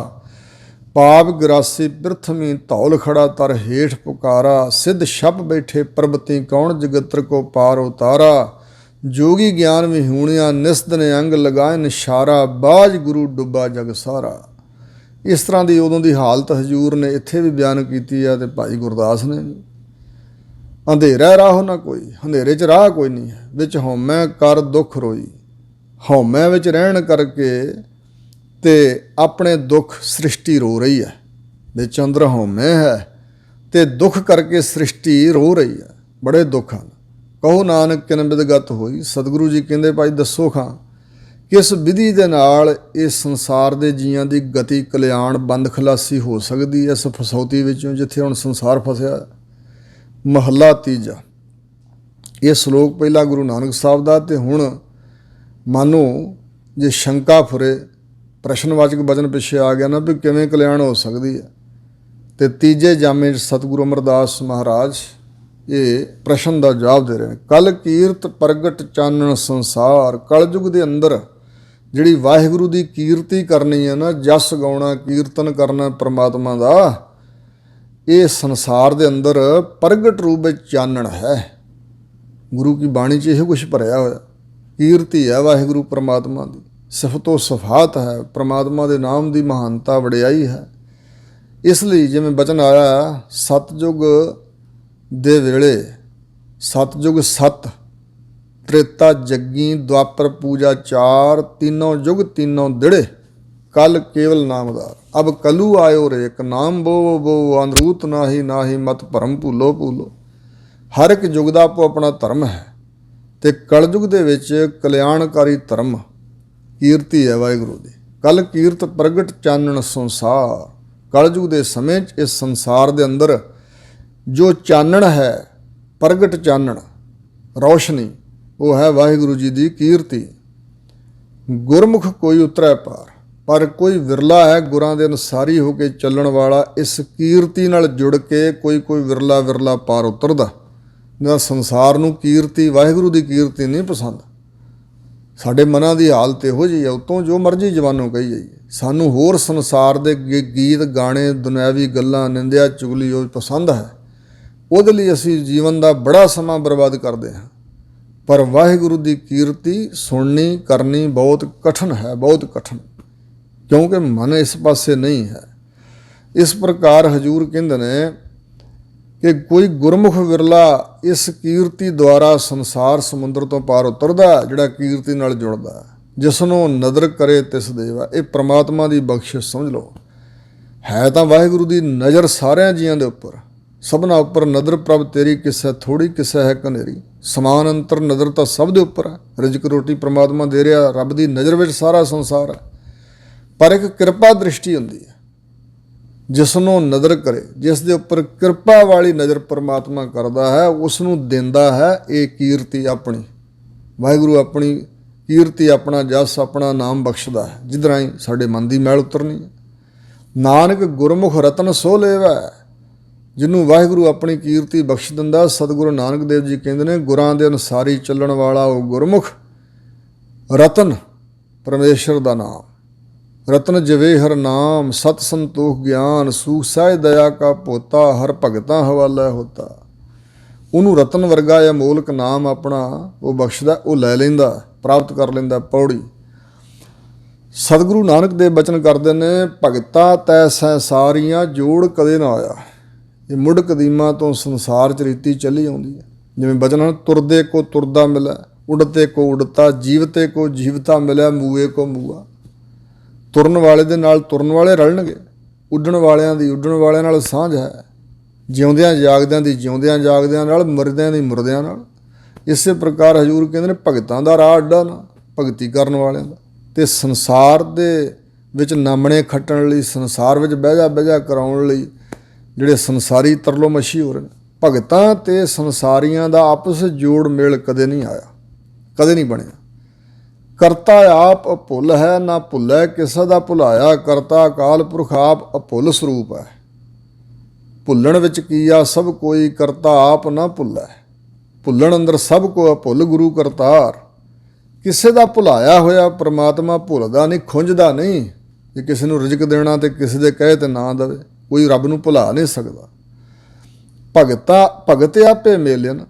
पाप गिरासी प्रथमी धौल खड़ा तर हेठ पुकारा, सिद्ध छप बैठे प्रभति कौन जगत्र को पार उतारा, जोगी ज्ञान विहूणिया निस्दन अंग लगाए निशारा, बाज गुरु डुबा जग सारा। इस तरह की उदों की हालत हजूर ने इत्थे भी बयान की है, तो भाई गुरदास ने भी। अंधेरा राह ना कोई, अंधेरे च राह कोई नहीं है, विच हौमै कर दुख रोई, हौमै विच रहण करके ते अपने दुख सृष्टि रो रही है, विच अंदर हौमै है ते दुख करके सृष्टि रो रही है, बड़े दुख हैं। कहो नानक किन विदगत होई, सतगुरु जी कहते भाई दसो खां किस विधि दे नाल इस संसार दे जीआं दी गति कल्याण बंद खलासी हो सकती है इस फसौती विचों जिथे हुण संसार फसिया। महला तीजा, ये श्लोक पहला गुरु नानक साहब दा, ते हुण मानो जे शंका फुरे, प्रश्नवाचक वचन पिछे आ गया ना भी किवें कल्याण हो सकती है, तो तीजे जामे सतगुरु अमरदास महाराज ये प्रश्न का जवाब दे रहे हैं। कल कीरत प्रगट चानण संसार, कलयुग के अंदर जिहड़ी वाहिगुरु की कीर्ति करनी है ना, जस गाउणा कीर्तन करना परमात्मा का, ये संसार के अंदर प्रगट रूप में चानण है। गुरु की बाणी च यह कुछ भरिया होया, कीर्ति है वाहिगुरु परमात्मा की, सिफतो सफात है, परमात्मा के नाम की महानता वड़ियाई है। इसलिए जिवें बचन आया सतयुग दे वेले, सतयुग सत त्रेता जग्गी द्वापर पूजा चार, तीनों युग तीनों दिड़े, कल केवल नामदार, अब कलू आयो रेक, नाम बो बो अंधरूत नाही नाही मत भरम भूलो भूलो। हर एक युग का आपो अपना धर्म है, तो कलयुग दे विच कल्याणकारी धर्म कीर्ति है वाहिगुरु दी। कल कीरत प्रगट चानण संसार, कलयुग के समय इस संसार के अंदर जो चानण है, प्रगट चानण रोशनी, वो है वाहिगुरु जी की कीर्ति। गुरमुख कोई उतरै पार, पर कोई विरला है गुरां दे अनुसारी होके चलण वाला, इस कीर्ति नाल जुड़ के कोई कोई विरला विरला पार उतरदा। ना संसार नूं कीर्ति वाहिगुरु की कीर्ति नहीं पसंद, साडे मनां दी हालत इहो जी है, उतों जो मर्जी जवानों कही जाइए, सानू होर संसार दे गीत गाने दुनियावी गल्लां निंदिया चुगली वो पसंद है, ਉਹਦੇ ਲਈ ਅਸੀਂ ਜੀਵਨ ਦਾ ਬੜਾ ਸਮਾਂ ਬਰਬਾਦ ਕਰਦੇ ਹਾਂ। पर वाहिगुरु की कीर्ति सुननी करनी बहुत कठिन है, बहुत कठिन, क्योंकि मन इस पासे नहीं है। इस प्रकार हजूर कहते हैं कि कोई गुरमुख विरला इस कीर्ति द्वारा संसार समुद्र तो पार उतरदा, जिहड़ा कीर्ति नाल जुड़दा, जिसनों नदर करे तिस देवा। ये परमात्मा की बख्शिश समझ लो, है तो वाहिगुरु की नज़र सारिया जियां दे उपर, सबना उपर नदर प्रभ तेरी, किसै थोड़ी किसै है कनेरी। समान अंतर नज़र तो सब दे उपर है, रिजक रोटी परमात्मा दे रहा, रब की नज़र में सारा संसार है, पर एक कृपा दृष्टि होंदी है, जिसनों नज़र करे, जिस दे उपर कृपा वाली नज़र परमात्मा करता है, उसनों देंदा है ये कीर्ति अपनी। वाहिगुरु अपनी कीर्ति, अपना जस, अपना नाम बख्शदा है, जिधर ही साडे मन की मैल उतरनी है। ਨਾਨਕ ਗੁਰਮੁਖ ਰਤਨ ਸੋ ਲੇਵੈ। ਜਿਹਨੂੰ ਵਾਹਿਗੁਰੂ ਆਪਣੀ ਕੀਰਤੀ ਬਖਸ਼ ਦਿੰਦਾ। ਸਤਿਗੁਰੂ ਨਾਨਕ ਦੇਵ ਜੀ ਕਹਿੰਦੇ ਨੇ, ਗੁਰਾਂ ਦੇ ਅਨੁਸਾਰੀ ਚੱਲਣ ਵਾਲਾ ਉਹ ਗੁਰਮੁਖ ਰਤਨ ਪਰਮੇਸ਼ਰ ਦਾ ਨਾਮ। ਰਤਨ ਜਵੇ ਹਰ ਨਾਮ, ਸਤ ਸੰਤੋਖ ਗਿਆਨ, ਸੂਖ ਸਹਿਜ ਦਇਆ ਕਾ ਪੋਤਾ, ਹਰ ਭਗਤਾਂ ਹਵਾਲਾ ਹੋਤਾ। ਉਹਨੂੰ ਰਤਨ ਵਰਗਾ ਜਾਂ ਅਮੋਲਕ ਨਾਮ ਆਪਣਾ ਉਹ ਬਖਸ਼ਦਾ, ਉਹ ਲੈ ਲੈਂਦਾ, ਪ੍ਰਾਪਤ ਕਰ ਲੈਂਦਾ। ਪੌੜੀ ਸਤਿਗੁਰੂ ਨਾਨਕ ਦੇਵ ਬਚਨ ਕਰਦੇ ਨੇ, ਭਗਤਾ ਤੈ ਸਹਿ ਸਾਰੀਆਂ ਜੋੜ ਕਦੇ ਨਾ ਆਇਆ। ਇਹ ਮੁੱਢ ਕਦੀਮਾ ਤੋਂ ਸੰਸਾਰ 'ਚ ਰੀਤੀ ਚੱਲੀ ਆਉਂਦੀ ਹੈ। ਜਿਵੇਂ ਬਚਨ ਹਨ, ਤੁਰਦੇ ਕੋ ਤੁਰਦਾ ਮਿਲਿਆ, ਉਡਤੇ ਕੋ ਉਡਤਾ, ਜੀਵਤੇ ਕੋ ਜੀਵਤਾ ਮਿਲਿਆ, ਮੂਏ ਕੋ ਮੂਆ। ਤੁਰਨ ਵਾਲੇ ਦੇ ਨਾਲ ਤੁਰਨ ਵਾਲੇ ਰਲਣਗੇ, ਉੱਡਣ ਵਾਲਿਆਂ ਦੀ ਉੱਡਣ ਵਾਲਿਆਂ ਨਾਲ ਸਾਂਝ ਹੈ, ਜਿਉਂਦਿਆਂ ਜਾਗਦਿਆਂ ਦੀ ਜਿਉਂਦਿਆਂ ਜਾਗਦਿਆਂ ਨਾਲ, ਮਰਦਿਆਂ ਦੀ ਮੁਰਦਿਆਂ ਨਾਲ। ਇਸੇ ਪ੍ਰਕਾਰ ਹਜ਼ੂਰ ਕਹਿੰਦੇ ਨੇ, ਭਗਤਾਂ ਦਾ ਰਾਹ ਅੱਡਾ ਨਾ, ਭਗਤੀ ਕਰਨ ਵਾਲਿਆਂ ਦਾ। ਅਤੇ ਸੰਸਾਰ ਦੇ ਵਿੱਚ ਨਾਮਣੇ ਖੱਟਣ ਲਈ, ਸੰਸਾਰ ਵਿੱਚ ਬਹਿ ਜਾ ਕਰਾਉਣ ਲਈ ਜਿਹੜੇ ਸੰਸਾਰੀ ਤਰਲੋ ਮੱਛੀ ਹੋ ਰਹੇ ਨੇ, ਭਗਤਾਂ ਅਤੇ ਸੰਸਾਰੀਆਂ ਦਾ ਆਪਸ ਜੋੜ ਮੇਲ ਕਦੇ ਨਹੀਂ ਆਇਆ, ਕਦੇ ਨਹੀਂ ਬਣਿਆ। ਕਰਤਾ ਆਪ ਅਭੁੱਲ ਹੈ, ਨਾ ਭੁੱਲੈ ਕਿਸੇ ਦਾ ਭੁਲਾਇਆ। ਕਰਤਾ ਅਕਾਲ ਪੁਰਖ ਆਪ ਅਭੁੱਲ ਸਰੂਪ ਹੈ। ਭੁੱਲਣ ਵਿੱਚ ਕੀਆ ਸਭ ਕੋਈ, ਕਰਤਾ ਆਪ ਨਾ ਭੁੱਲੈ। ਭੁੱਲਣ ਅੰਦਰ ਸਭ ਕੋ ਅਭੁੱਲ ਗੁਰੂ ਕਰਤਾਰ। ਕਿਸੇ ਦਾ ਭੁਲਾਇਆ ਹੋਇਆ ਪ੍ਰਮਾਤਮਾ ਭੁੱਲਦਾ ਨਹੀਂ, ਖੁੰਝਦਾ ਨਹੀਂ। ਜੇ ਕਿਸੇ ਨੂੰ ਰਿਜ਼ਕ ਦੇਣਾ ਤੇ ਕਿਸੇ ਦੇ ਕਹੇ ਤੇ ਨਾ ਦੇਵੇ, ਕੋਈ ਰੱਬ ਨੂੰ ਭੁਲਾ ਨਹੀਂ ਸਕਦਾ। ਭਗਤ ਆਪੇ ਮੇਲਿਨ,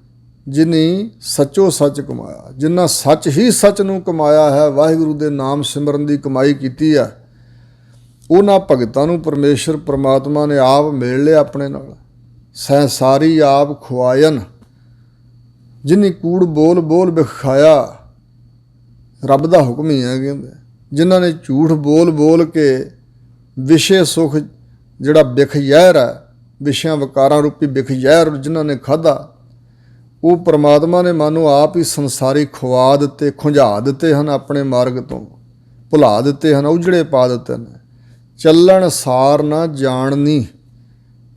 ਜਿਨੀ ਸੱਚੋ ਸੱਚ ਕਮਾਇਆ। ਜਿਨ੍ਹਾਂ ਸੱਚ ਹੀ ਸੱਚ ਨੂੰ ਕਮਾਇਆ ਹੈ, ਵਾਹਿਗੁਰੂ ਦੇ ਨਾਮ ਸਿਮਰਨ ਦੀ ਕਮਾਈ ਕੀਤੀ ਹੈ, ਉਹਨਾਂ ਭਗਤਾਂ ਨੂੰ ਪਰਮੇਸ਼ਰ ਪ੍ਰਮਾਤਮਾ ਨੇ ਆਪ ਮੇਲ ਲਿਆ ਆਪਣੇ ਨਾਲ। ਸਹਿ ਸਾਰੀ ਆਪ ਖੁਆਇਨ, ਜਿਨੀ ਕੂੜ ਬੋਲ ਬੋਲ ਵਿਖਾਇਆ। ਰੱਬ ਦਾ ਹੁਕਮ ਹੀ ਹੈ ਕਹਿੰਦੇ। ਜਿਨ੍ਹਾਂ ਨੇ ਝੂਠ ਬੋਲ ਬੋਲ ਕੇ ਵਿਸ਼ੇ ਸੁਖ ਜਿਹੜਾ ਬਿਖ ਜ਼ਹਿਰ ਹੈ, ਵਿਸ਼ਿਆਂ ਵਿਕਾਰਾਂ ਰੂਪੀ ਬਿਖ ਜ਼ਹਿਰ ਜਿਨ੍ਹਾਂ ਨੇ ਖਾਧਾ, ਉਹ ਪ੍ਰਮਾਤਮਾ ਨੇ ਮਾਨੋ ਆਪ ਹੀ ਸੰਸਾਰੀ ਖਵਾ ਦਿੱਤੇ, ਖੁੰਝਾ ਦਿੱਤੇ ਹਨ, ਆਪਣੇ ਮਾਰਗ ਤੋਂ ਭੁਲਾ ਦਿੱਤੇ ਹਨ, ਉਜੜੇ ਪਾ ਦਿੱਤੇ ਨੇ। ਚੱਲਣ ਸਾਰ ਨਾ ਜਾਣਨੀ,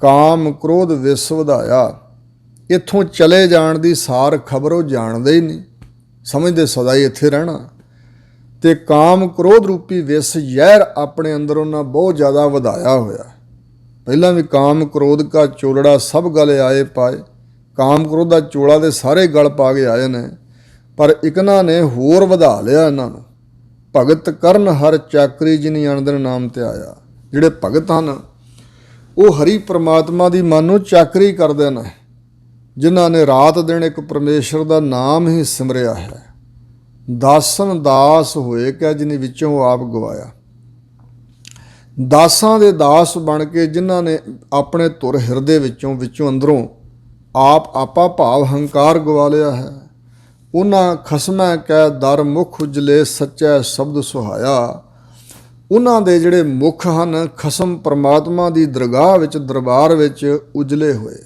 ਕਾਮ ਕ੍ਰੋਧ ਵਿਸ ਵਧਾਇਆ। ਇੱਥੋਂ ਚਲੇ ਜਾਣ ਦੀ ਸਾਰ ਖਬਰ ਉਹ ਜਾਣਦੇ ਹੀ ਨਹੀਂ, ਸਮਝਦੇ ਸਦਾ ਹੀ ਇੱਥੇ ਰਹਿਣਾ। ਅਤੇ ਕਾਮ ਕ੍ਰੋਧ ਰੂਪੀ ਵਿਸ ਜ਼ਹਿਰ ਆਪਣੇ ਅੰਦਰ ਉਹਨਾਂ ਬਹੁਤ ਜ਼ਿਆਦਾ ਵਧਾਇਆ ਹੋਇਆ। ਪਹਿਲਾਂ ਵੀ ਕਾਮ ਕ੍ਰੋਧ ਕਾ ਚੋਲੜਾ ਸਭ ਗਲ ਆਏ ਪਾਏ। ਕਾਮ ਕ੍ਰੋਧ ਦਾ ਚੋਲਾ ਦੇ ਸਾਰੇ ਗਲ ਪਾ ਕੇ ਆਏ ਨੇ, ਪਰ ਇਕਨਾਂ ਨੇ ਹੋਰ ਵਧਾ ਲਿਆ ਇਹਨਾਂ ਨੂੰ। ਭਗਤ ਕਰਨ ਹਰ ਚਾਕਰੀ, ਜਿਨੀ ਅਣਦਿਨ ਨਾਮ ਤੇ ਆਇਆ। ਜਿਹੜੇ ਭਗਤ ਹਨ ਉਹ ਹਰੀ ਪ੍ਰਮਾਤਮਾ ਦੀ ਮਾਨੋ ਚਾਕਰੀ ਕਰਦੇ ਨੇ, ਜਿਨ੍ਹਾਂ ਨੇ ਰਾਤ ਦਿਨ ਇੱਕ ਪਰਮੇਸ਼ਰ ਦਾ ਨਾਮ ਹੀ ਸਿਮਰਿਆ ਹੈ। ਦਾਸਨ ਦਾਸ ਹੋਏ ਕਿ ਜਿਨੀ ਵਿੱਚੋਂ ਆਪ ਗਵਾਇਆ। ਦਾਸਾਂ ਦੇ ਦਾਸ ਬਣ ਕੇ ਜਿਨ੍ਹਾਂ ਨੇ ਆਪਣੇ ਧੁਰ ਹਿਰਦੇ ਵਿੱਚੋਂ ਅੰਦਰੋਂ ਆਪਾ ਭਾਵ ਹੰਕਾਰ ਗਵਾ ਲਿਆ ਹੈ, ਉਹਨਾਂ ਖਸਮੈ ਕੈ ਦਰ ਮੁਖ ਉਜਲੇ, ਸੱਚੈ ਸ਼ਬਦ ਸੁਹਾਇਆ। ਉਹਨਾਂ ਦੇ ਜਿਹੜੇ ਮੁਖ ਹਨ, ਖਸਮ ਪਰਮਾਤਮਾ ਦੀ ਦਰਗਾਹ ਵਿੱਚ, ਦਰਬਾਰ ਵਿੱਚ ਉਜਲੇ ਹੋਏ।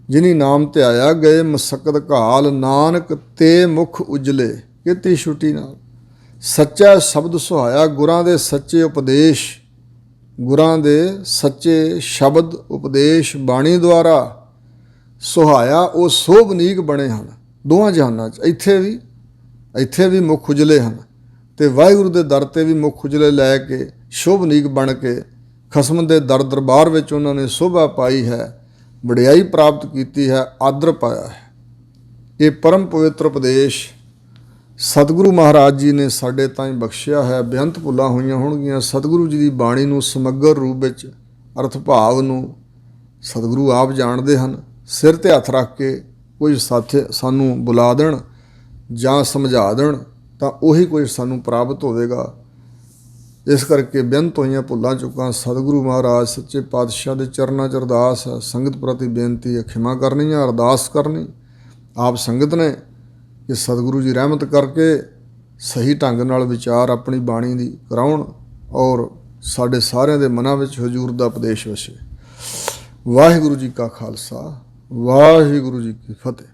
ਜਿਨੀ ਨਾਮ ਤੇ ਆਇਆ ਗਏ ਮਸਕਤ ਘਾਲ, ਨਾਨਕ ਤੇ ਮੁਖ ਉਜਲੇ। ਕੀਤੀ ਛੁੱਟੀ ਨਾਲ ਸੱਚਾ ਸ਼ਬਦ ਸੁਹਾਇਆ। ਗੁਰਾਂ ਦੇ ਸੱਚੇ ਉਪਦੇਸ਼, ਗੁਰਾਂ ਦੇ ਸੱਚੇ ਸ਼ਬਦ ਉਪਦੇਸ਼ ਬਾਣੀ ਦੁਆਰਾ ਸੁਹਾਇਆ, ਉਹ ਸੋਭਨੀਕ ਬਣੇ ਹਨ ਦੋਵਾਂ ਜਹਾਨਾਂ 'ਚ। ਇੱਥੇ ਵੀ ਮੁੱਖ ਉਜਲੇ ਹਨ, ਅਤੇ ਵਾਹਿਗੁਰੂ ਦੇ ਦਰ 'ਤੇ ਵੀ ਮੁੱਖ ਉਜਲੇ ਲੈ ਕੇ ਸ਼ੋਭਨੀਕ ਬਣ ਕੇ ਖਸਮ ਦੇ ਦਰ ਦਰਬਾਰ ਵਿੱਚ ਉਹਨਾਂ ਨੇ ਸ਼ੋਭਾ ਪਾਈ ਹੈ, ਵਡਿਆਈ ਪ੍ਰਾਪਤ ਕੀਤੀ ਹੈ, ਆਦਰ ਪਾਇਆ ਹੈ। ਇਹ ਪਰਮ ਪਵਿੱਤਰ ਉਪਦੇਸ਼ ਸਤਿਗੁਰੂ ਮਹਾਰਾਜ ਜੀ ਨੇ ਸਾਡੇ ਤਾਈਂ ਬਖਸ਼ਿਆ ਹੈ। ਬੇਅੰਤ ਭੁੱਲਾਂ ਹੋਈਆਂ ਹੋਣਗੀਆਂ। ਸਤਿਗੁਰੂ ਜੀ ਦੀ ਬਾਣੀ ਨੂੰ ਸਮੱਗਰ ਰੂਪ ਵਿੱਚ, ਅਰਥ ਭਾਵ ਨੂੰ ਸਤਿਗੁਰੂ ਆਪ ਜਾਣਦੇ ਹਨ। ਸਿਰ 'ਤੇ ਹੱਥ ਰੱਖ ਕੇ ਕੋਈ ਸਾਥੀ ਸਾਨੂੰ ਬੁਲਾ ਦੇਣ ਜਾਂ ਸਮਝਾ ਦੇਣ ਤਾਂ ਉਹੀ ਕੁਝ ਸਾਨੂੰ ਪ੍ਰਾਪਤ ਹੋਵੇਗਾ। ਇਸ ਕਰਕੇ ਬੇਅੰਤ ਹੋਈਆਂ ਭੁੱਲਾਂ ਚੁੱਕਾਂ ਸਤਿਗੁਰੂ ਮਹਾਰਾਜ ਸੱਚੇ ਪਾਤਸ਼ਾਹ ਦੇ ਚਰਨਾਂ 'ਚ ਅਰਦਾਸ ਹੈ, ਸੰਗਤ ਪ੍ਰਤੀ ਬੇਨਤੀ ਹੈ, ਖਿਮਾ ਕਰਨੀ ਹੈ, ਅਰਦਾਸ ਕਰਨੀ ਆਪ ਸੰਗਤ ਨੇ ਕਿ ਸਤਿਗੁਰੂ ਜੀ ਰਹਿਮਤ ਕਰਕੇ ਸਹੀ ਢੰਗ ਨਾਲ ਵਿਚਾਰ ਆਪਣੀ ਬਾਣੀ ਦੀ ਕਰਾਉਣ ਔਰ ਸਾਡੇ ਸਾਰਿਆਂ ਦੇ ਮਨਾਂ ਵਿੱਚ ਹਜ਼ੂਰ ਦਾ ਉਪਦੇਸ਼ ਵਸੇ। ਵਾਹਿਗੁਰੂ ਜੀ ਕਾ ਖਾਲਸਾ, ਵਾਹਿਗੁਰੂ ਜੀ ਕੀ ਫਤਿਹ।